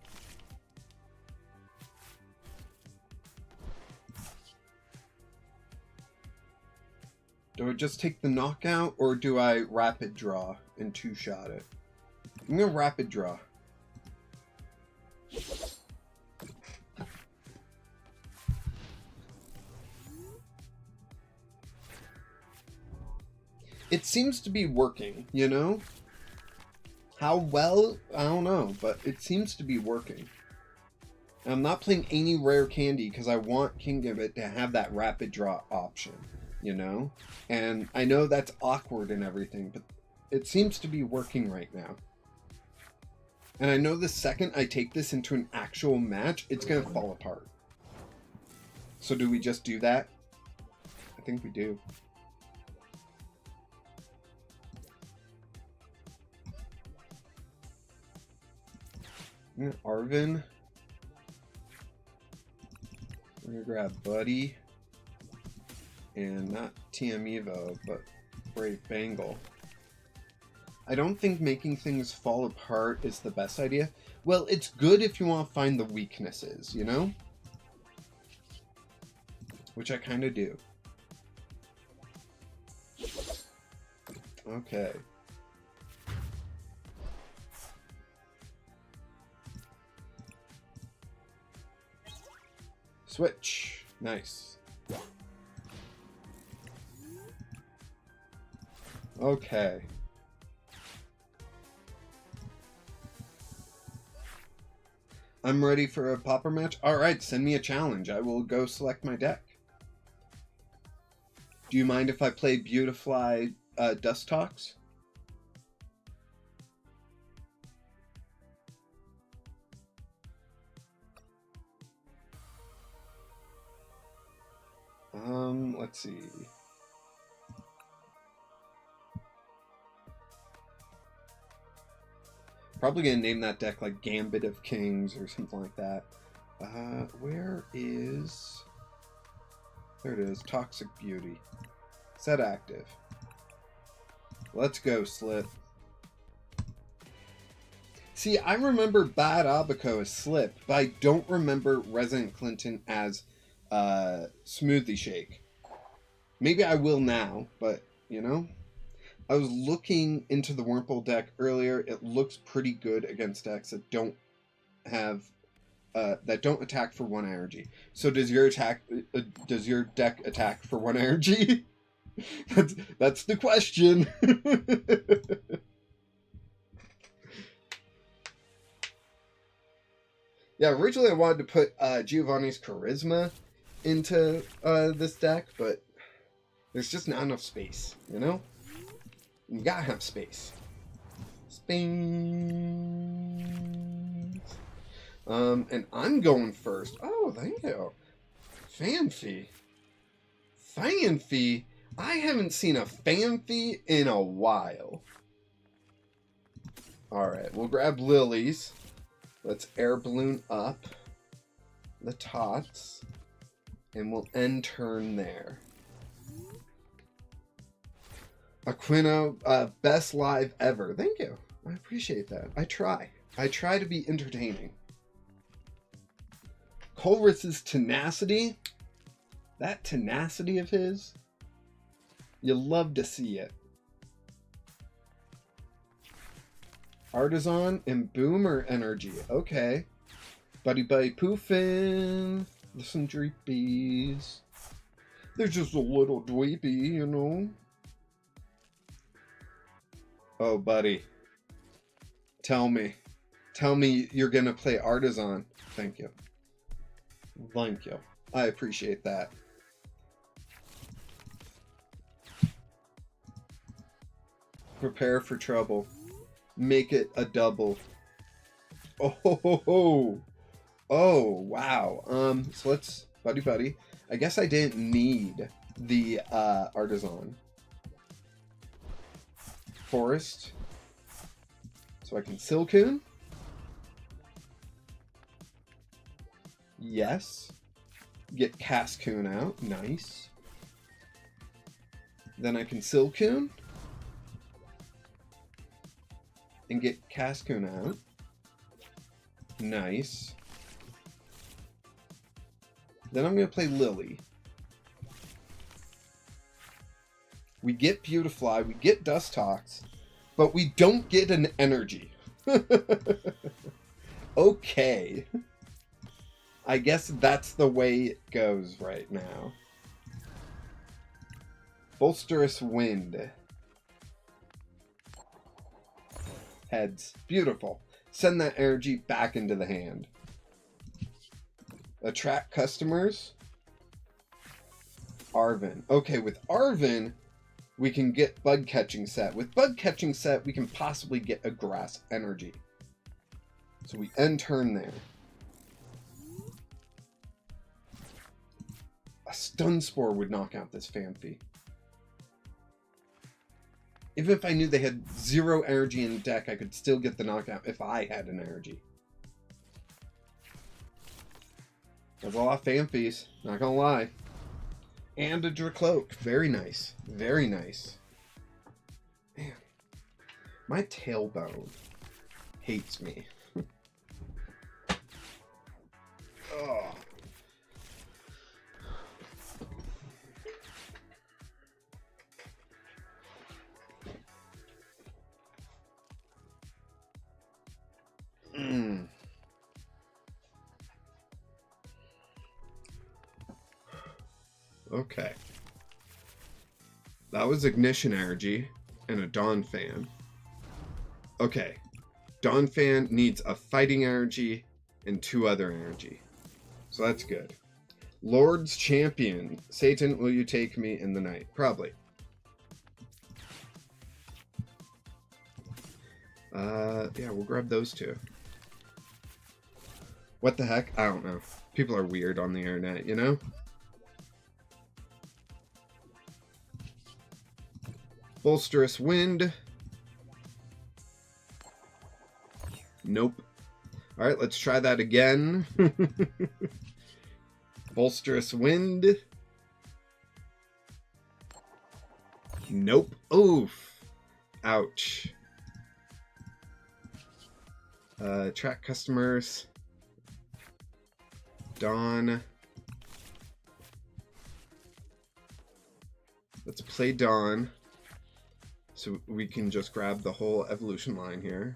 Speaker 1: Do I just take the knockout, or do I rapid draw and 2-shot it? I'm going to rapid draw. It seems to be working, you know? How well? I don't know, but it seems to be working. And I'm not playing any rare candy because I want King Gambit to have that rapid draw option, you know? And I know that's awkward and everything, but it seems to be working right now. And I know the second I take this into an actual match, it's going to fall apart. So do we just do that? I think we do. Arven. We're going to grab Buddy. And not TM Evo, but Brave Bengal. I don't think making things fall apart is the best idea. Well, it's good if you want to find the weaknesses, you know? Which I kind of do. Okay. Switch. Nice. Okay. I'm ready for a Pauper match. Alright, send me a challenge. I will go select my deck. Do you mind if I play Beautifly Dust Talks? Let's see. Probably gonna name that deck like Gambit of Kings or something like that. Where is... There it is, Toxic Beauty. Set active. Let's go, Slip. See, I remember Bad Abaco as Slip, but I don't remember Resident Clinton as Smoothie Shake. Maybe I will now, but, you know. I was looking into the Wurmple deck earlier. It looks pretty good against decks that don't have that don't attack for 1 energy. So does your deck attack for 1 energy? That's the question. Yeah, originally I wanted to put Giovanni's Charisma into this deck, but there's just not enough space, you know? You gotta have space. And I'm going first. Oh, thank you. Fanfy. Fanfy? I haven't seen a Fanfy in a while. Alright, we'll grab Lilies. Let's air balloon up the tots. And we'll end turn there. Aquino, best live ever. Thank you. I appreciate that. I try to be entertaining. Colress's tenacity. That tenacity of his. You love to see it. Artisan and Boomer energy. Okay. Buddy poofin'. Listen, dreepies. They're just a little dweepy, you know. Oh, buddy. Tell me you're gonna play Artisan. Thank you. Thank you. I appreciate that. Prepare for trouble. Make it a double. Oh, ho, ho, ho. Oh, wow. So let's, buddy. I guess I didn't need the Artisan. Forest. So I can Silcoon. Yes. Get Cascoon out. Nice. Then I can Silcoon. And get Cascoon out. Nice. Then I'm going to play Lily. We get Beautifly, we get Dustox, but we don't get an energy. Okay. I guess that's the way it goes right now. Bolsterous Wind. Heads. Beautiful. Send that energy back into the hand. Attract customers. Arven. Okay, with Arven, we can get Bug Catching Set. With Bug Catching Set, we can possibly get a Grass Energy. So we end turn there. A Stun Spore would knock out this Fanfy. Even if I knew they had 0 energy in the deck, I could still get the knockout if I had an energy. There's a lot of Fanfies, not gonna lie. And a Dracloak. Very nice. Very nice. Man. My tailbone hates me. Oh. Okay. That was Ignition Energy and a Dawn Fan. Okay. Dawn Fan needs a Fighting Energy and 2 other energy. So that's good. Lord's Champion. Satan, will you take me in the night? Probably. Yeah, we'll grab those 2. What the heck? I don't know. People are weird on the internet, you know? Bolsterous Wind. Nope. Alright, let's try that again. Bolsterous Wind. Nope. Oof. Ouch. Track customers. Dawn. Let's play Dawn. So we can just grab the whole evolution line here.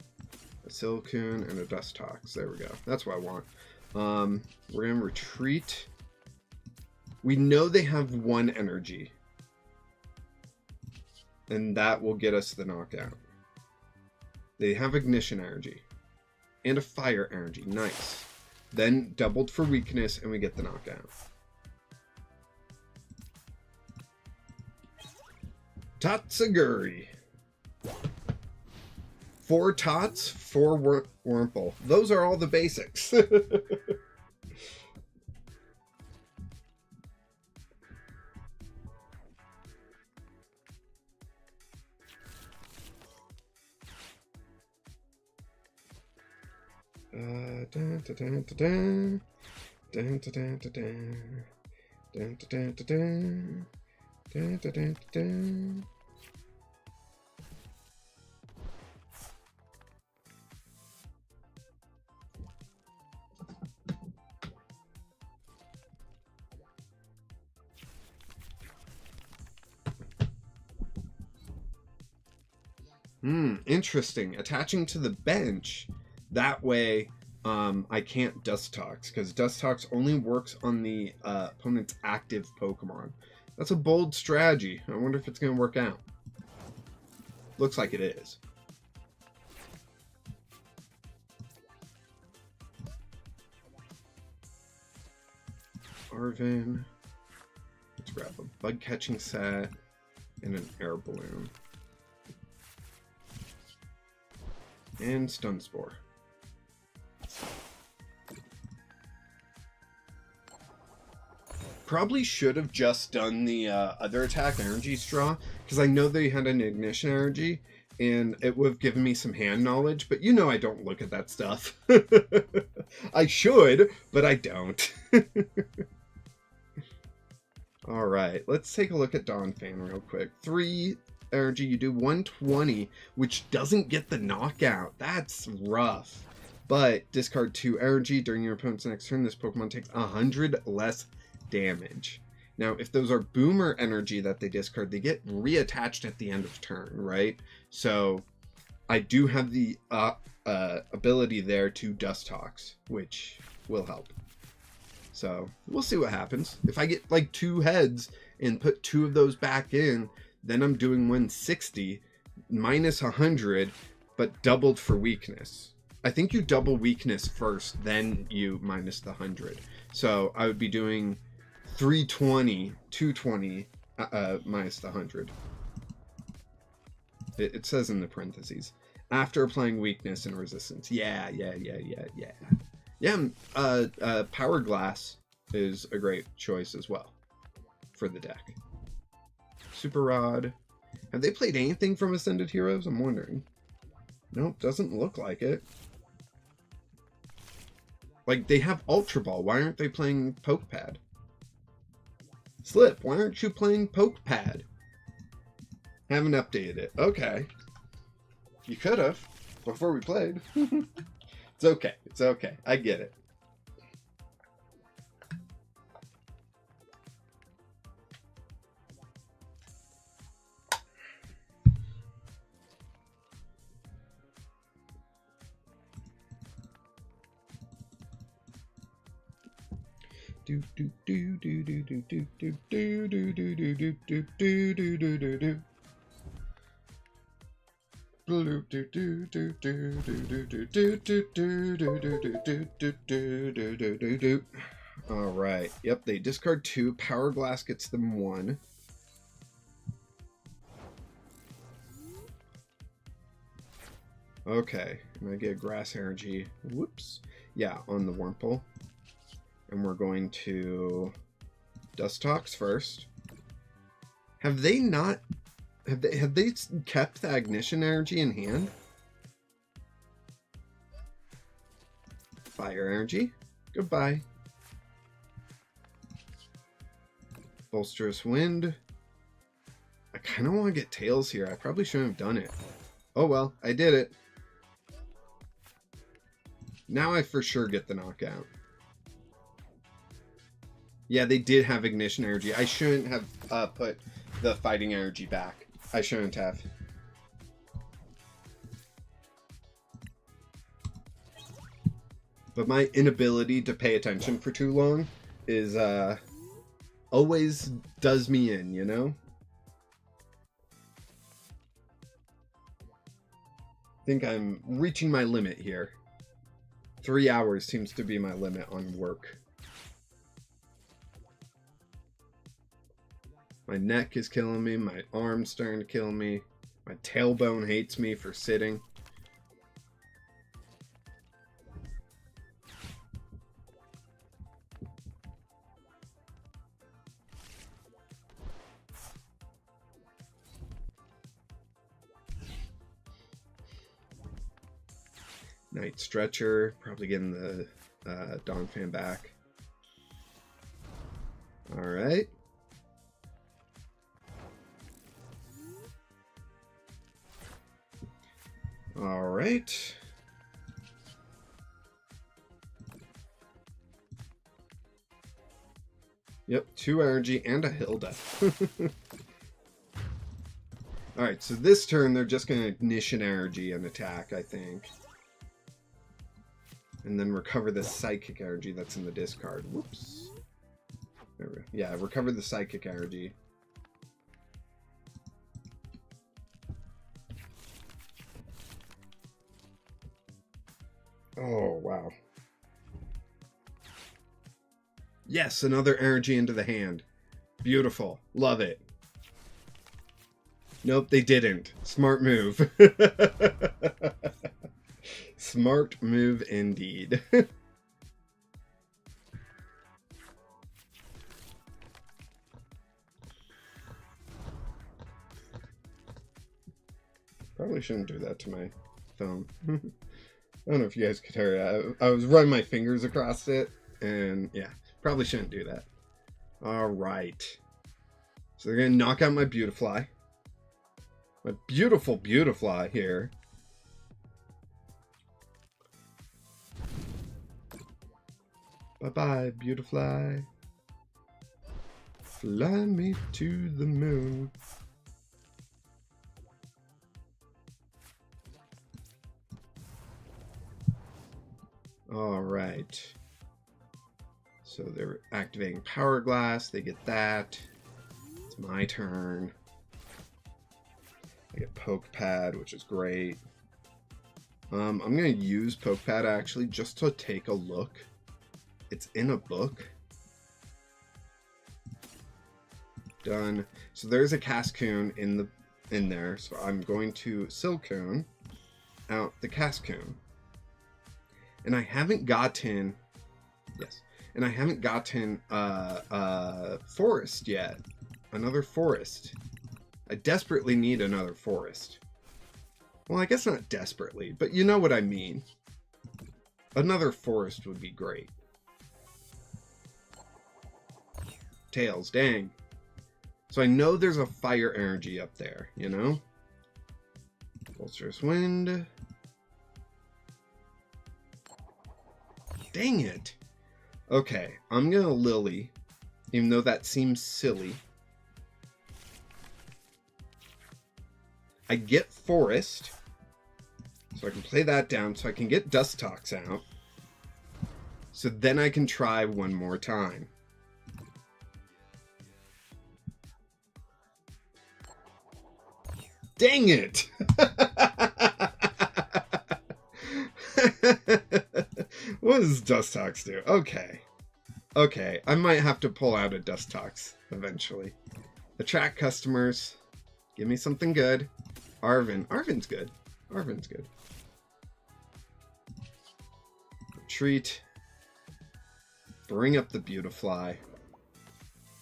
Speaker 1: A Silcoon and a Dustox. There we go. That's what I want. We're gonna retreat. We know they have 1 energy. And that will get us the knockout. They have ignition energy. And a fire energy. Nice. Then doubled for weakness and we get the knockout. Tatsuguri. 4 tots, 4 Wurmple. Those are all the basics. Dun, dun, dun, dun, dun. Dun, dun, dun, dun, dun. Dun, dun, dun, dun, dun. Dun, dun, dun, dun. Interesting. Attaching to the bench. That way, I can't Dust Tox, because Dust Tox only works on the opponent's active Pokemon. That's a bold strategy. I wonder if it's going to work out. Looks like it is. Arvin. Let's grab a bug catching set and an air balloon. And Stun Spore. Probably should have just done the other attack, Energy Straw, because I know they had an Ignition Energy, and it would have given me some hand knowledge, but you know I don't look at that stuff. I should, but I don't. Alright, let's take a look at Donphan real quick. 3 energy, you do 120, which doesn't get the knockout. That's rough. But discard 2 energy during your opponent's next turn. This Pokemon takes 100 less damage. Now, if those are Boomer energy that they discard, they get reattached at the end of turn, right? So I do have the ability there to Dust Tox, which will help. So we'll see what happens. If I get like 2 heads and put 2 of those back in, then I'm doing 160 minus 100, but doubled for weakness. I think you double weakness first, then you minus the 100. So I would be doing 320, 220 minus the 100. It says in the parentheses. After applying weakness and resistance. Yeah. Power Glass is a great choice as well for the deck. Super Rod. Have they played anything from Ascended Heroes? I'm wondering. Nope, doesn't look like it. Like, they have Ultra Ball. Why aren't they playing Poke Pad? Slip, why aren't you playing Poke Pad? Haven't updated it. Okay. You could have before we played. It's okay. It's okay. I get it. Do do do do do do do do do do do do do do do do do do do. All right. Yep, they discard 2. Power Glass gets them 1. Okay, and I get Grass Energy. Whoops. Yeah, on the Wurmple. And we're going to Dust Tox first. Have they not... Have they kept the Ignition Energy in hand? Fire Energy. Goodbye. Bolsterous Wind. I kind of want to get Tails here. I probably shouldn't have done it. Oh well, I did it. Now I for sure get the knockout. Yeah, they did have Ignition Energy. I shouldn't have put the Fighting Energy back. I shouldn't have. But my inability to pay attention for too long is always does me in, you know? I think I'm reaching my limit here. 3 hours seems to be my limit on work. My neck is killing me. My arm's starting to kill me. My tailbone hates me for sitting. Night stretcher, probably getting the Dawn fan back. Alright. Alright. Yep, 2 energy and a Hilda. Alright, so this turn they're just going to ignition energy and attack, I think. And then recover the psychic energy that's in the discard. Whoops. There we go. Yeah, recover the psychic energy. Oh, wow. Yes, another energy into the hand. Beautiful. Love it. Nope, they didn't. Smart move. Smart move indeed. Probably shouldn't do that to my phone. I don't know if you guys could hear it. I was running my fingers across it, and yeah, probably shouldn't do that. Alright. So they're going to knock out my Beautifly. My beautiful Beautifly here. Bye-bye, Beautifly. Fly me to the moon. Alright. So they're activating Power Glass. They get that. It's my turn. I get Poke Pad, which is great. I'm going to use Poke Pad, actually, just to take a look. It's in a book. Done. So there's a Cascoon in there. So I'm going to Silcoon out the Cascoon. And I haven't gotten... Yes. And I haven't gotten Forest yet. Another Forest. I desperately need another Forest. Well, I guess not desperately, but you know what I mean. Another Forest would be great. Tails, dang. So I know there's a fire energy up there, you know? Bolsterous Wind. Dang it. Okay, I'm gonna Lily, even though that seems silly. I get Forest, so I can play that down, so I can get Dustox out. So then I can try one more time. Dang it! What does Dustox do? Okay. Okay, I might have to pull out a Dustox eventually. Attract customers. Give me something good. Arven. Arven's good. Arven's good. Retreat. Bring up the Beautifly.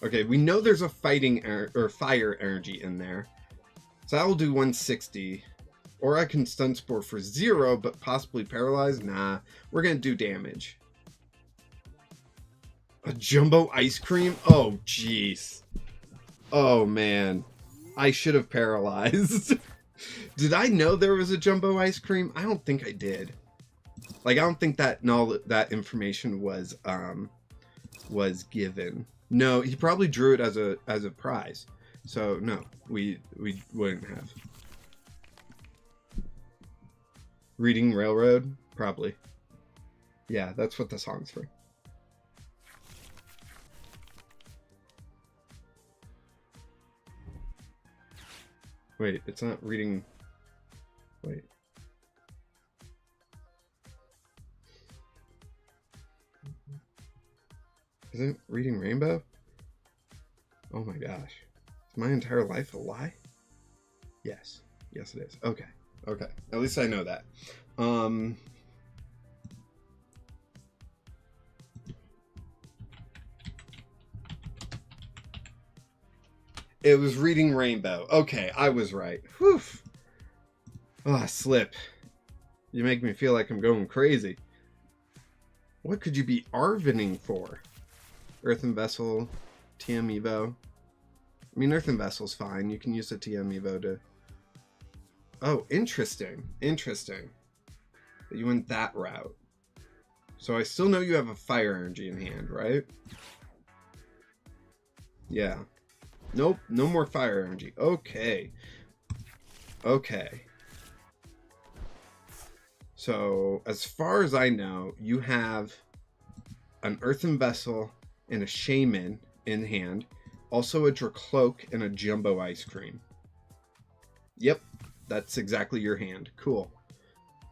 Speaker 1: Okay, we know there's a fighting or fire energy in there. So I will do 160. Or I can stun Spore for 0, but possibly paralyze. Nah, we're going to do damage. A Jumbo Ice Cream? Oh, jeez. Oh, man. I should have paralyzed. Did I know there was a Jumbo Ice Cream? I don't think I did. Like, I don't think that information was given. No, he probably drew it as a prize. So no, we wouldn't have. Reading Railroad? Probably. Yeah, that's what the song's for. Wait, it's not reading... Wait. Is it reading Rainbow? Oh my gosh. Is my entire life a lie? Yes. Yes, it is. Okay. Okay. At least I know that. It was reading Rainbow. Okay, I was right. Whew. Ah, slip. You make me feel like I'm going crazy. What could you be Arvining for? Earthen Vessel, TM Evo. I mean, Earthen Vessel's fine. You can use the TM Evo to... Oh, interesting. Interesting. That you went that route. So I still know you have a fire energy in hand, right? Yeah. Nope, no more fire energy. Okay. Okay. So, as far as I know, you have an Earthen Vessel and a Shaman in hand. Also a Dracloak and a Jumbo Ice Cream. Yep, that's exactly your hand. Cool.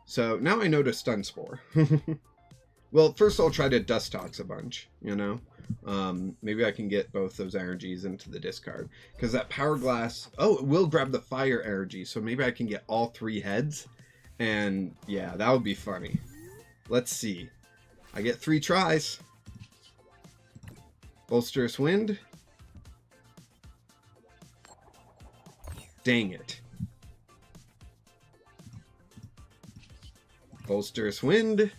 Speaker 1: So, now I know to Stun Spore. Well, first I'll try to Dust Tox a bunch, you know? Maybe I can get both those energies into the discard. Because that Power Glass... Oh, it will grab the fire energy, so maybe I can get all 3 heads. And, yeah, that would be funny. Let's see. I get 3 tries. Bolsterous Wind. Dang it. Bolsterous Wind.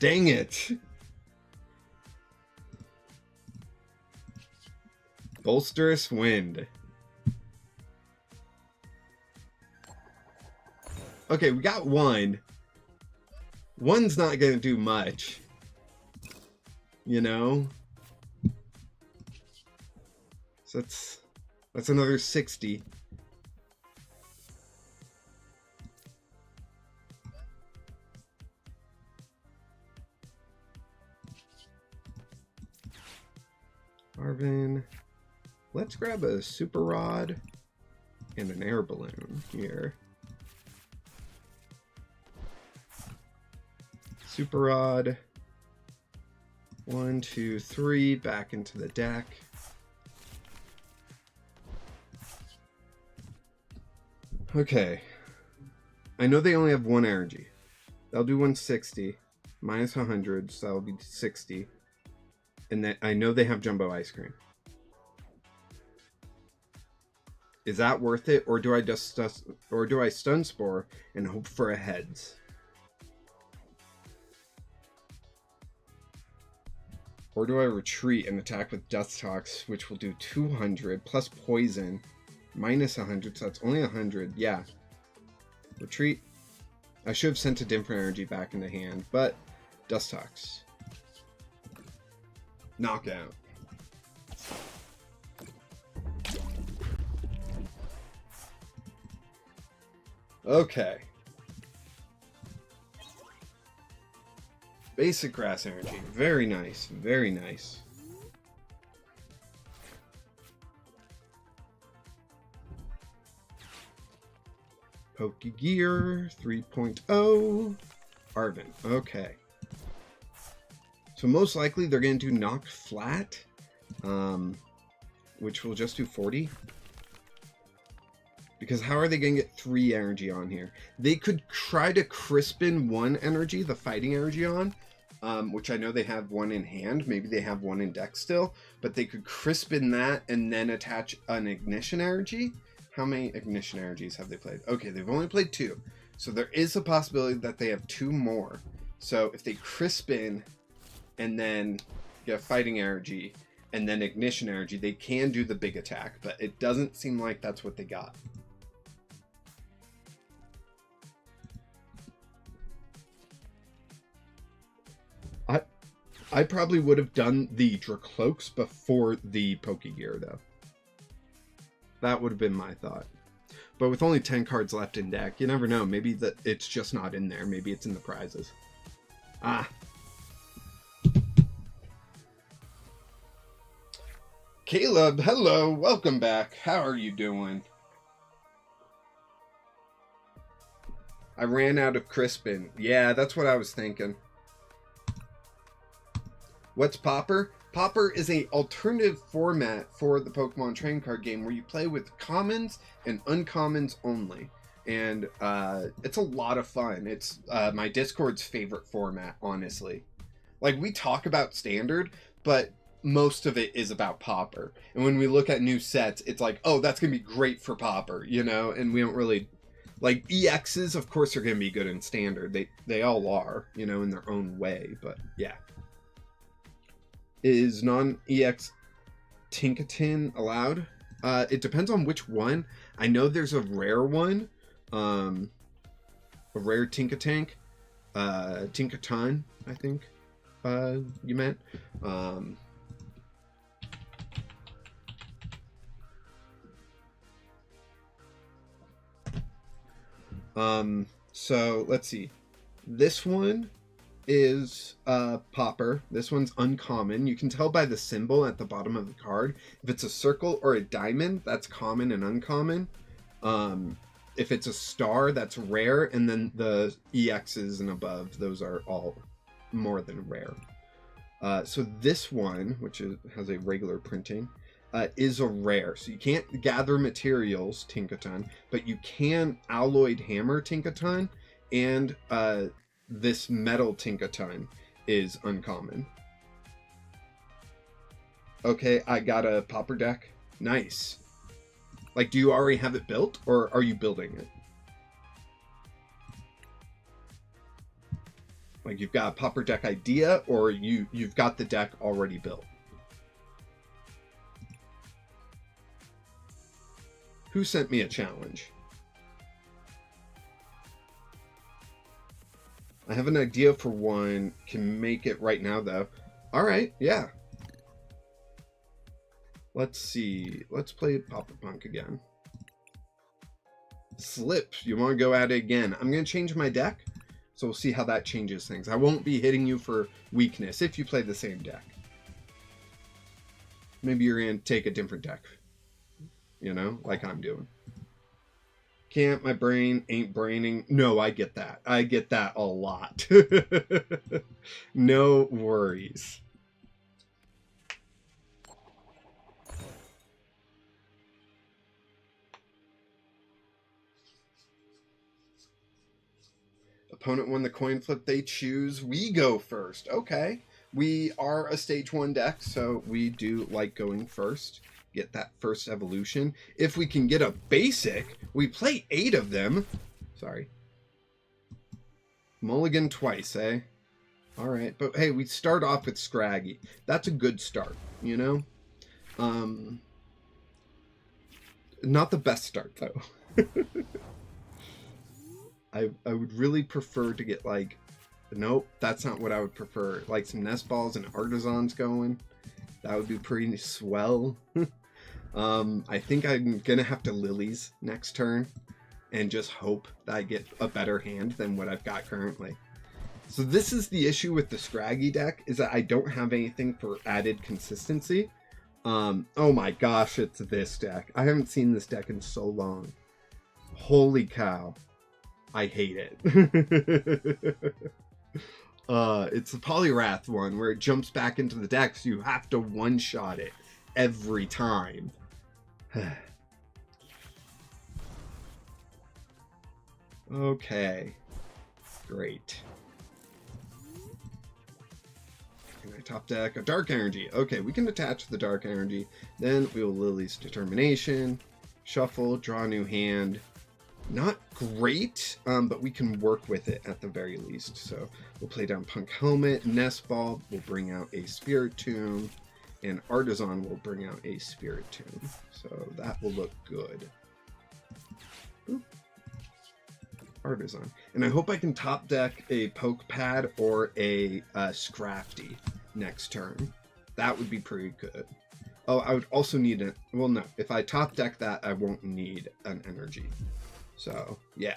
Speaker 1: Dang it. Bolsterous Wind. Okay, we got 1. 1's not going to do much. You know? So that's another 60. Arvin. Let's grab a Super Rod and an air balloon here. Super Rod. 1, 2, 3. Back into the deck. Okay. I know they only have 1 energy. They'll do 160. Minus 100, so that'll be 60. And then I know they have Jumbo Ice Cream. Is that worth it, or do I Stun Spore and hope for a heads? Or do I retreat and attack with Dust Tox, which will do 200 plus poison, minus 100, so that's only 100. Yeah. Retreat. I should have sent a different energy back into hand, but Dust Tox. Knockout. Okay. Basic grass energy. Very nice. Very nice. Pokegear 3.0. Arvin. Okay. So most likely they're going to do Knock Flat, which will just do 40. Because how are they going to get 3 energy on here? They could try to Crispin 1 energy, the fighting energy on, which I know they have 1 in hand. Maybe they have 1 in deck still. But they could Crispin that and then attach an Ignition energy. How many Ignition energies have they played? Okay, they've only played 2. So there is a possibility that they have 2 more. So if they Crispin and then get a fighting energy and then Ignition energy, they can do the big attack. But it doesn't seem like that's what they got. I probably would have done the Dracloaks before the Pokegear, though. That would have been my thought. But with only 10 cards left in deck, you never know. Maybe that it's just not in there. Maybe it's in the prizes. Ah. Caleb, hello. Welcome back. How are you doing? I ran out of Crispin. Yeah, that's what I was thinking. What's Pauper? Pauper is an alternative format for the Pokemon trading card game where you play with commons and uncommons only. And it's a lot of fun. It's my Discord's favorite format, honestly. Like, we talk about Standard, but most of it is about Pauper. And when we look at new sets, it's like, oh, that's going to be great for Pauper, you know? And we don't really... Like, EXs, of course, are going to be good in Standard. They all are, you know, in their own way. But, yeah. Is non-EX Tinkaton allowed? It depends on which one. I know there's a rare one. A rare Tinkatank. Tinkaton, I think you meant. So let's see. This one is Pauper. This one's uncommon. You can tell by the symbol at the bottom of the card. If it's a circle or a diamond, that's common and uncommon. If it's a star, that's rare, and then the EXs and above, those are all more than rare. So this one, which has a regular printing, is a rare. So you can't gather materials, Tinkaton, but you can alloyed hammer Tinkaton, and this metal Tinkaton is uncommon. Okay, I got a Pauper deck. Nice. Like, do you already have it built, or are you building it? Like, you've got a Pauper deck idea, or you've got the deck already built? Who sent me a challenge? I have an idea for one. Can make it right now, though. All right, yeah. Let's see. Let's play Pauper Punk again. Slip. You want to go at it again? I'm going to change my deck, so we'll see how that changes things. I won't be hitting you for weakness if you play the same deck. Maybe you're going to take a different deck. You know, like I'm doing. Can't, my brain ain't braining. No, I get that. I get that a lot. No worries. Opponent won the coin flip. They choose. We go first. Okay. We are a stage 1 deck, so we do like going first. Get that first evolution. If we can get a basic, we play 8 of them. Sorry. Mulligan twice, eh? All right. But hey, we start off with Scraggy. That's a good start, you know? Not the best start, though. I would really prefer to get, like... Nope, that's not what I would prefer. Like some nest balls and artisans going. That would be pretty swell. I think I'm gonna have to Lilies next turn and just hope that I get a better hand than what I've got currently. So this is the issue with the Scraggy deck, is that I don't have anything for added consistency. Oh my gosh, it's this deck. I haven't seen this deck in so long. Holy cow. I hate it. It's the Poliwrath one where it jumps back into the deck, so you have to one-shot it every time. Okay. Great. Can I top deck a Dark Energy? Okay, we can attach the Dark Energy. Then we will Lily's Determination. Shuffle, draw a new hand. Not great, but we can work with it at the very least. So we'll play down Punk Helmet, Nest Ball, we'll bring out a Spirit Tomb, and Artisan will bring out a Spirit Tomb. So that will look good. Boop. Artisan. And I hope I can top deck a Poke Pad or a Scrafty next turn. That would be pretty good. Oh, I would also need it. Well, no. If I top deck that, I won't need an energy. So, yeah.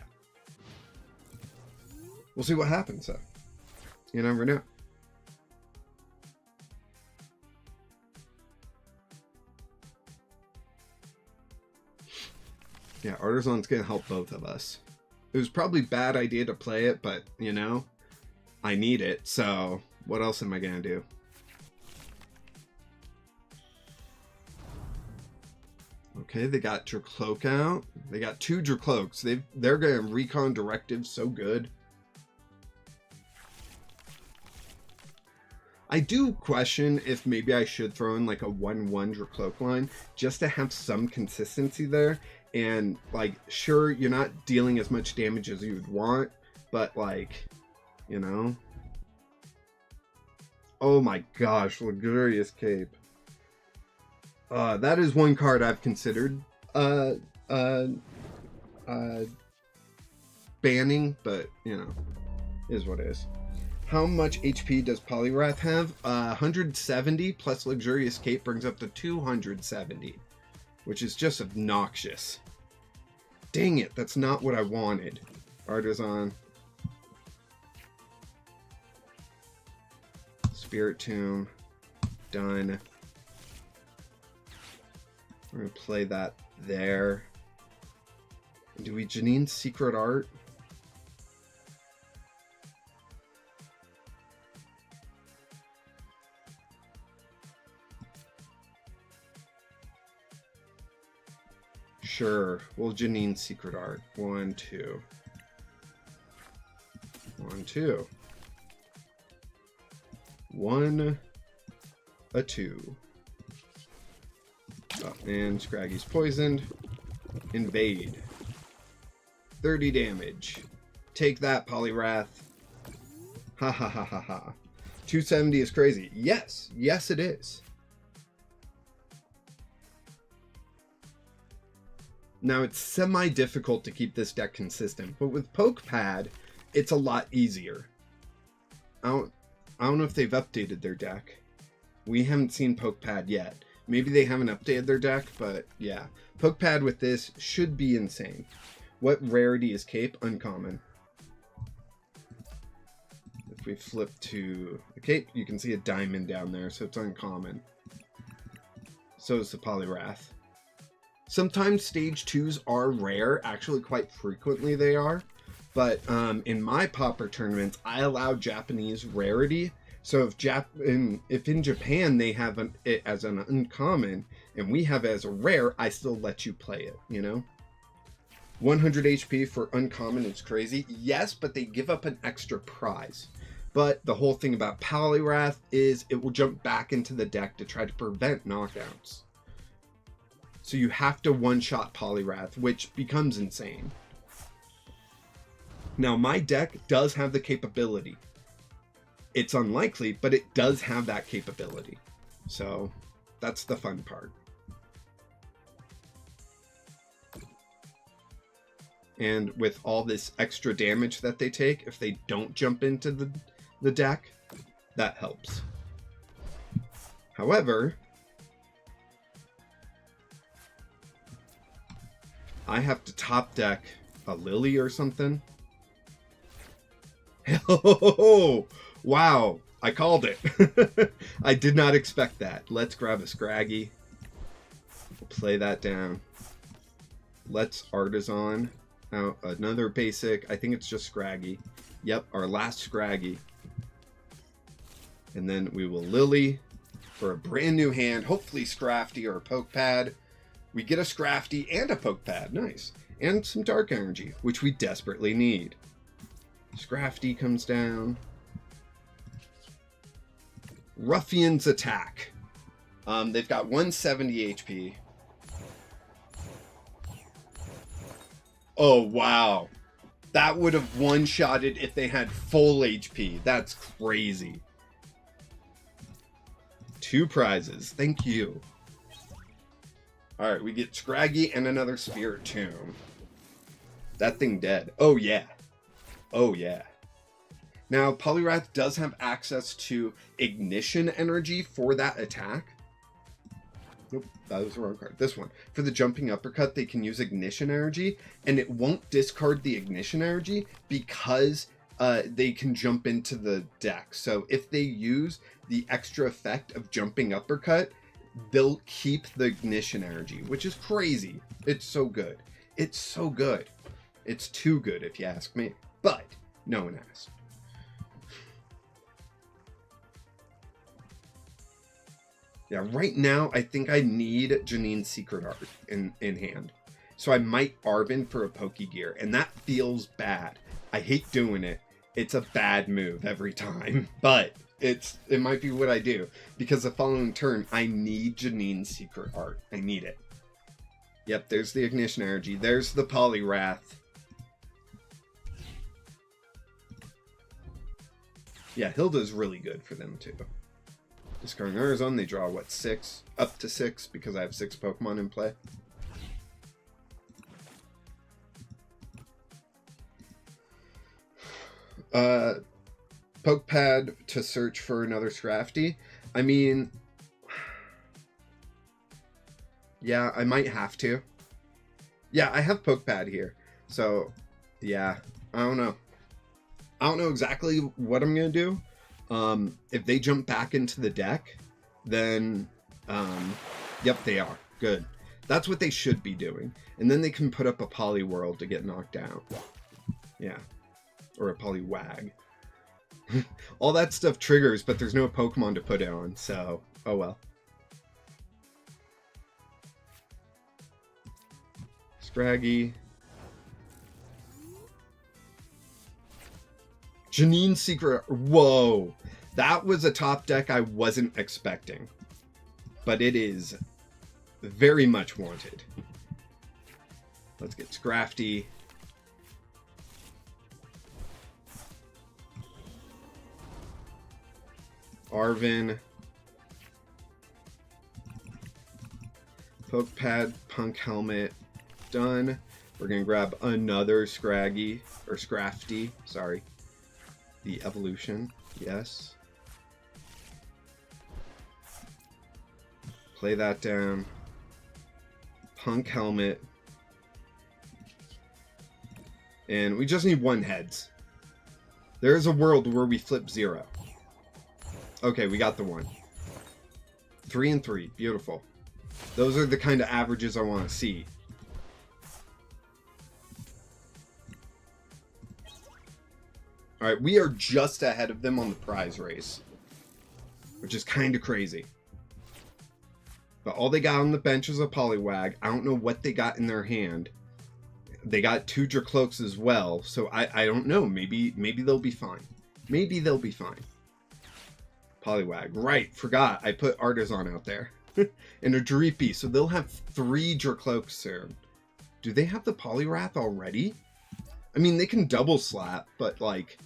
Speaker 1: We'll see what happens, though. You never know. Yeah, Artisan's gonna help both of us. It was probably a bad idea to play it, but, you know, I need it, so what else am I gonna do? Okay, they got Dracloak out. They got 2 Dracloaks. They're gonna recon Directive so good. I do question if maybe I should throw in like a 1/1 Dracloak line just to have some consistency there. And like, sure, you're not dealing as much damage as you would want, but like, you know. Oh my gosh, Luxurious Cape. That is one card I've considered banning, but you know, is what it is. How much HP does Poliwrath have? 170 plus Luxurious Cape brings up to 270, which is just obnoxious. Dang it, that's not what I wanted. Artisan. Spirit Tomb. Done. We're going to play that there. Do we Janine's Secret Art? Sure, we'll Janine's Secret Art. 1, 2. 1, 2. 1, a 2. Oh, and Scraggy's poisoned. Invade. 30 damage. Take that, Poliwrath. Ha ha ha ha ha. 270 is crazy. Yes, yes it is. Now, it's semi-difficult to keep this deck consistent, but with Poke Pad, it's a lot easier. I don't know if they've updated their deck. We haven't seen Poke Pad yet. Maybe they haven't updated their deck, but yeah. Poke Pad with this should be insane. What rarity is Cape? Uncommon. If we flip to the Cape, you can see a diamond down there, so it's uncommon. So is the Poliwrath. Sometimes stage 2s are rare, actually quite frequently they are, but in my Pauper tournaments, I allow Japanese rarity, so if in Japan they have it as an uncommon, and we have it as a rare, I still let you play it, you know? 100 HP for uncommon is crazy, yes, but they give up an extra prize. But the whole thing about Poliwrath is it will jump back into the deck to try to prevent knockouts. So you have to one-shot Poliwrath, which becomes insane. Now, my deck does have the capability. It's unlikely, but it does have that capability. So, that's the fun part. And with all this extra damage that they take, if they don't jump into the deck, that helps. However, I have to top deck a Lily or something. Oh, wow, I called it. I did not expect that. Let's grab a Scraggy. We'll play that down. Let's Artisan out another basic. I think it's just Scraggy. Yep, our last Scraggy. And then we will Lily for a brand new hand. Hopefully Scrafty or a Poke Pad. We get a Scrafty and a Poke Pad. Nice. And some Dark Energy, which we desperately need. Scrafty comes down. Ruffian's Attack. They've got 170 HP. Oh, wow. That would have one-shotted if they had full HP. That's crazy. 2 prizes. Thank you. Alright, we get Scraggy and another Spirit Tomb. That thing dead. Oh, yeah. Oh, yeah. Now, Poliwrath does have access to Ignition Energy for that attack. Nope, that was the wrong card. This one. For the jumping uppercut, they can use ignition energy, and it won't discard the ignition energy because they can jump into the deck. So if they use the extra effect of jumping uppercut, they'll keep the ignition energy, which is crazy. It's so good. It's so good. It's too good if you ask me. But no one asked. Yeah, right now I think I need Janine's Secret Art in hand. So I might Arvin for a Pokegear, and that feels bad. I hate doing it. It's a bad move every time, but it might be what I do, because the following turn I need Janine's Secret Art. I need it. Yep, there's the ignition energy. There's the Poliwrath. Yeah, Hilda's really good for them too. Discarding Arizon, they draw what, 6? Up to 6 because I have 6 Pokemon in play. Pokepad to search for another Scrafty. I mean, yeah, I might have to. Yeah, I have Pokepad here. So, yeah, I don't know. I don't know exactly what I'm going to do. If they jump back into the deck, then, yep, they are. Good. That's what they should be doing. And then they can put up a Poliwhirl to get knocked out. Yeah. Or a Poliwag. All that stuff triggers, but there's no Pokemon to put it on, so, oh well. Scraggy. Janine's Secret... Whoa! That was a top deck I wasn't expecting. But it is very much wanted. Let's get Scrafty. Arvin. Pokepad, Punk Helmet. Done. We're going to grab another Scraggy. Or Scrafty. Sorry. The evolution. Yes. Play that down. Punk Helmet. And we just need 1 heads. There is a world where we flip 0. Okay, we got the 1. 3 and 3. Beautiful. Those are the kind of averages I want to see. Alright, we are just ahead of them on the prize race. Which is kind of crazy. But all they got on the bench is a Poliwag. I don't know what they got in their hand. They got 2 Dracloaks as well, so I don't know. Maybe they'll be fine. Maybe they'll be fine. Poliwag. Right, forgot. I put Artisan out there. And a Dreepy, so they'll have 3 Dracloaks soon. Do they have the Poliwrath already? I mean, they can double slap, but like,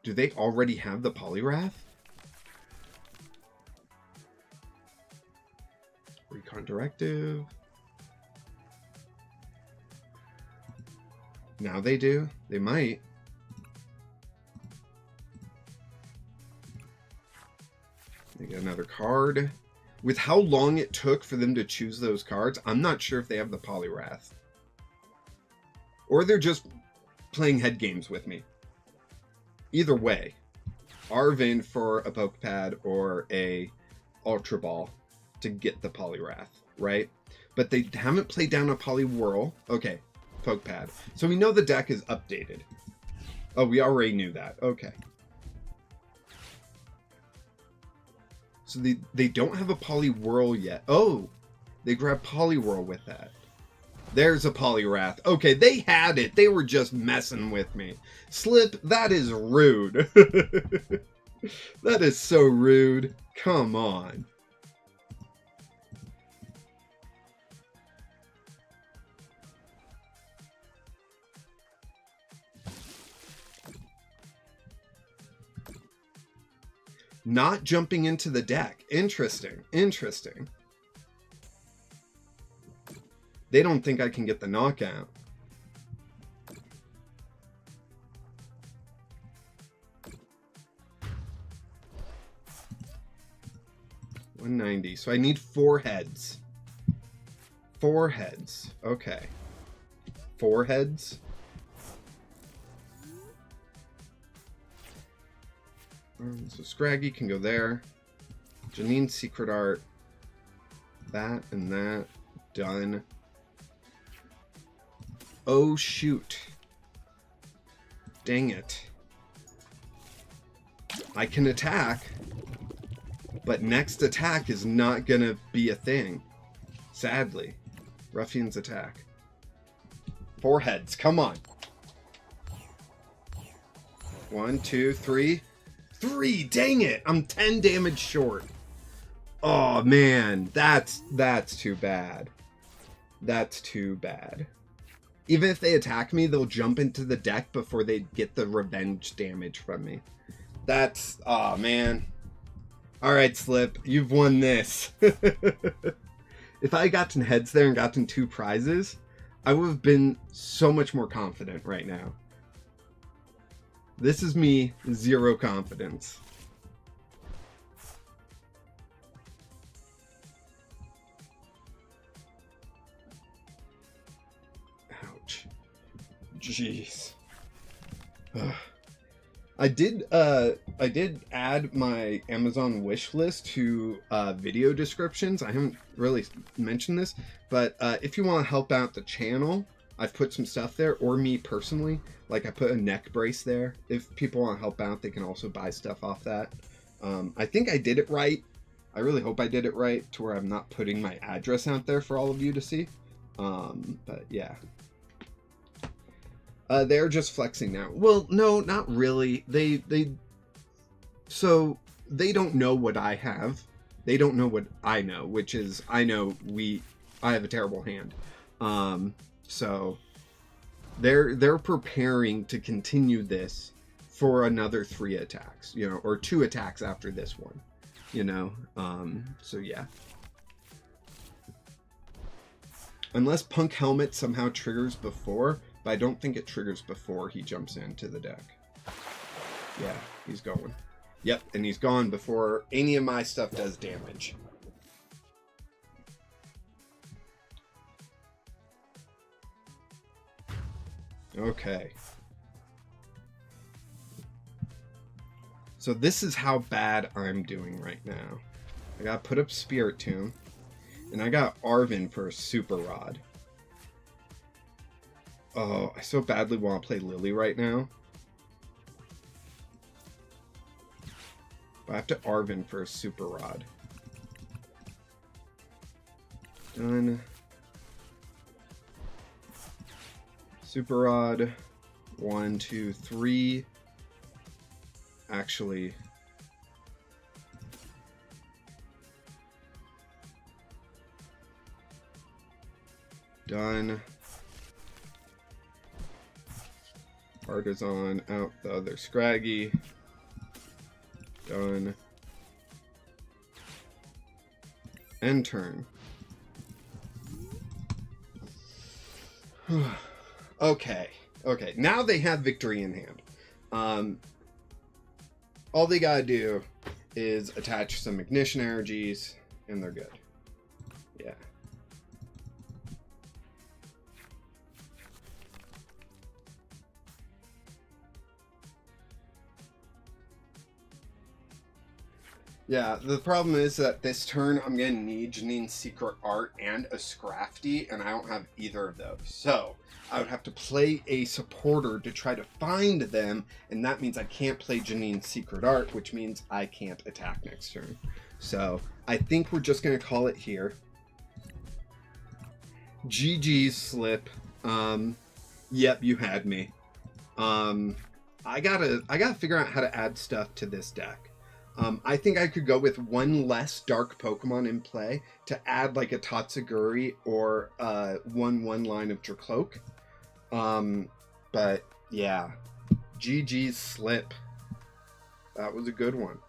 Speaker 1: do they already have the Poliwrath? Recon Directive. Now they do? They might. They get another card. With how long it took for them to choose those cards, I'm not sure if they have the Poliwrath. Or they're just playing head games with me. Either way, Arvin for a Pokepad or a Ultra Ball to get the Poliwrath, right? But they haven't played down a Poliwhirl. Okay, Pokepad. So we know the deck is updated. Oh, we already knew that. Okay. So they don't have a Poliwhirl yet. Oh, they grabbed Poliwhirl with that. There's a Poliwrath. Okay, they had it. They were just messing with me. Slip, that is rude. That is so rude. Come on. Not jumping into the deck. Interesting. Interesting. They don't think I can get the knockout. $190. So I need 4 heads. 4 heads. Okay. 4 heads. So Scraggy can go there. Janine's Secret Art. That and that. Done. Oh, shoot. Dang it. I can attack, but next attack is not gonna be a thing. Sadly. Ruffian's attack. 4 heads. Come on. 1, 2, 3. 3! Dang it! I'm 10 damage short. Oh, man. That's too bad. That's too bad. Even if they attack me, they'll jump into the deck before they get the revenge damage from me. That's... oh, man. Alright, Slip. You've won this. If I had gotten heads there and gotten 2 prizes, I would have been so much more confident right now. This is me, 0 confidence. Ouch. Jeez. Ugh. I did add my Amazon wish list to video descriptions. I haven't really mentioned this, but if you want to help out the channel, I've put some stuff there, or me personally. Like, I put a neck brace there. If people want to help out, they can also buy stuff off that. I think I did it right. I really hope I did it right to where I'm not putting my address out there for all of you to see. But yeah. They're just flexing now. Well, no, not really. So they don't know what I have. They don't know what I know, which is I have a terrible hand. So they're preparing to continue this for another 3 attacks, or 2 attacks after this one, so yeah. Unless Punk Helmet somehow triggers before, but I don't think it triggers before he jumps into the deck. Yeah, he's going. Yep, and he's gone before any of my stuff does damage. Okay. So this is how bad I'm doing right now. I gotta put up Spirit Tomb, and I got Arven for a Super Rod. Oh, I so badly want to play Lily right now. But I have to Arven for a Super Rod. Done. Super Rod. 1, 2, 3. Actually... done. Artisan out the other Scraggy. Done. End turn. Okay. Okay. Now they have victory in hand. All they gotta do is attach some ignition energies, and they're good. Yeah. Yeah, the problem is that this turn I'm going to need Janine's Secret Art and a Scrafty, and I don't have either of those. So, I would have to play a supporter to try to find them, and that means I can't play Janine's Secret Art, which means I can't attack next turn. So, I think we're just going to call it here. GG's, Slip. Yep, you had me. I gotta figure out how to add stuff to this deck. I think I could go with 1 less dark Pokemon in play to add like a Tatsuguri or 1/1 line of Dracloak. But yeah, GG's, Slip. That was a good one.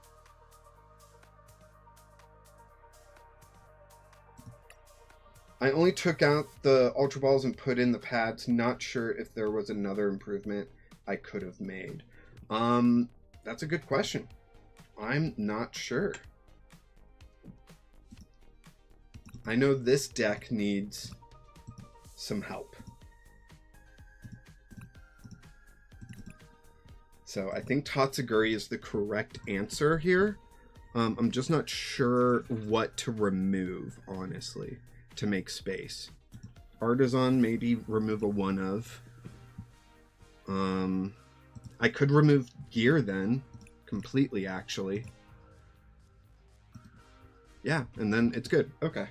Speaker 1: I only took out the Ultra Balls and put in the pads. Not sure if there was another improvement I could have made. That's a good question. I'm not sure. I know this deck needs some help. So I think Tatsuguri is the correct answer here. I'm just not sure what to remove, honestly, to make space. Artisan, maybe remove a one of. I could remove gear then, completely actually. Yeah, and then it's good. Okay.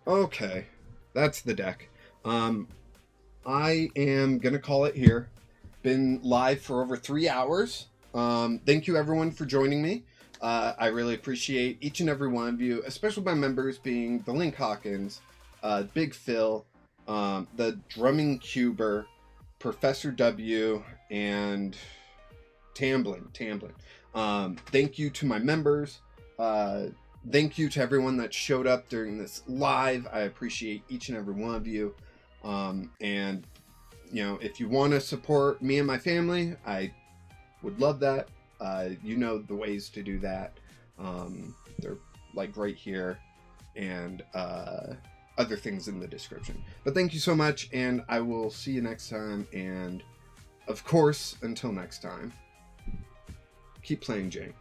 Speaker 1: Okay, that's the deck. I am gonna call it here. Been live for over 3 hours. Thank you everyone for joining me. I really appreciate each and every one of you, especially my members being the Link Hawkins, Big Phil, the Drumming Cuber, Professor W, and Tamblin. Thank you to my members. Thank you to everyone that showed up during this live. I appreciate each and every one of you. And, you know, if you want to support me and my family, I would love that. You know the ways to do that. They're like right here, and other things in the description. But thank you so much, and I will see you next time. And of course, until next time, keep playing Jank.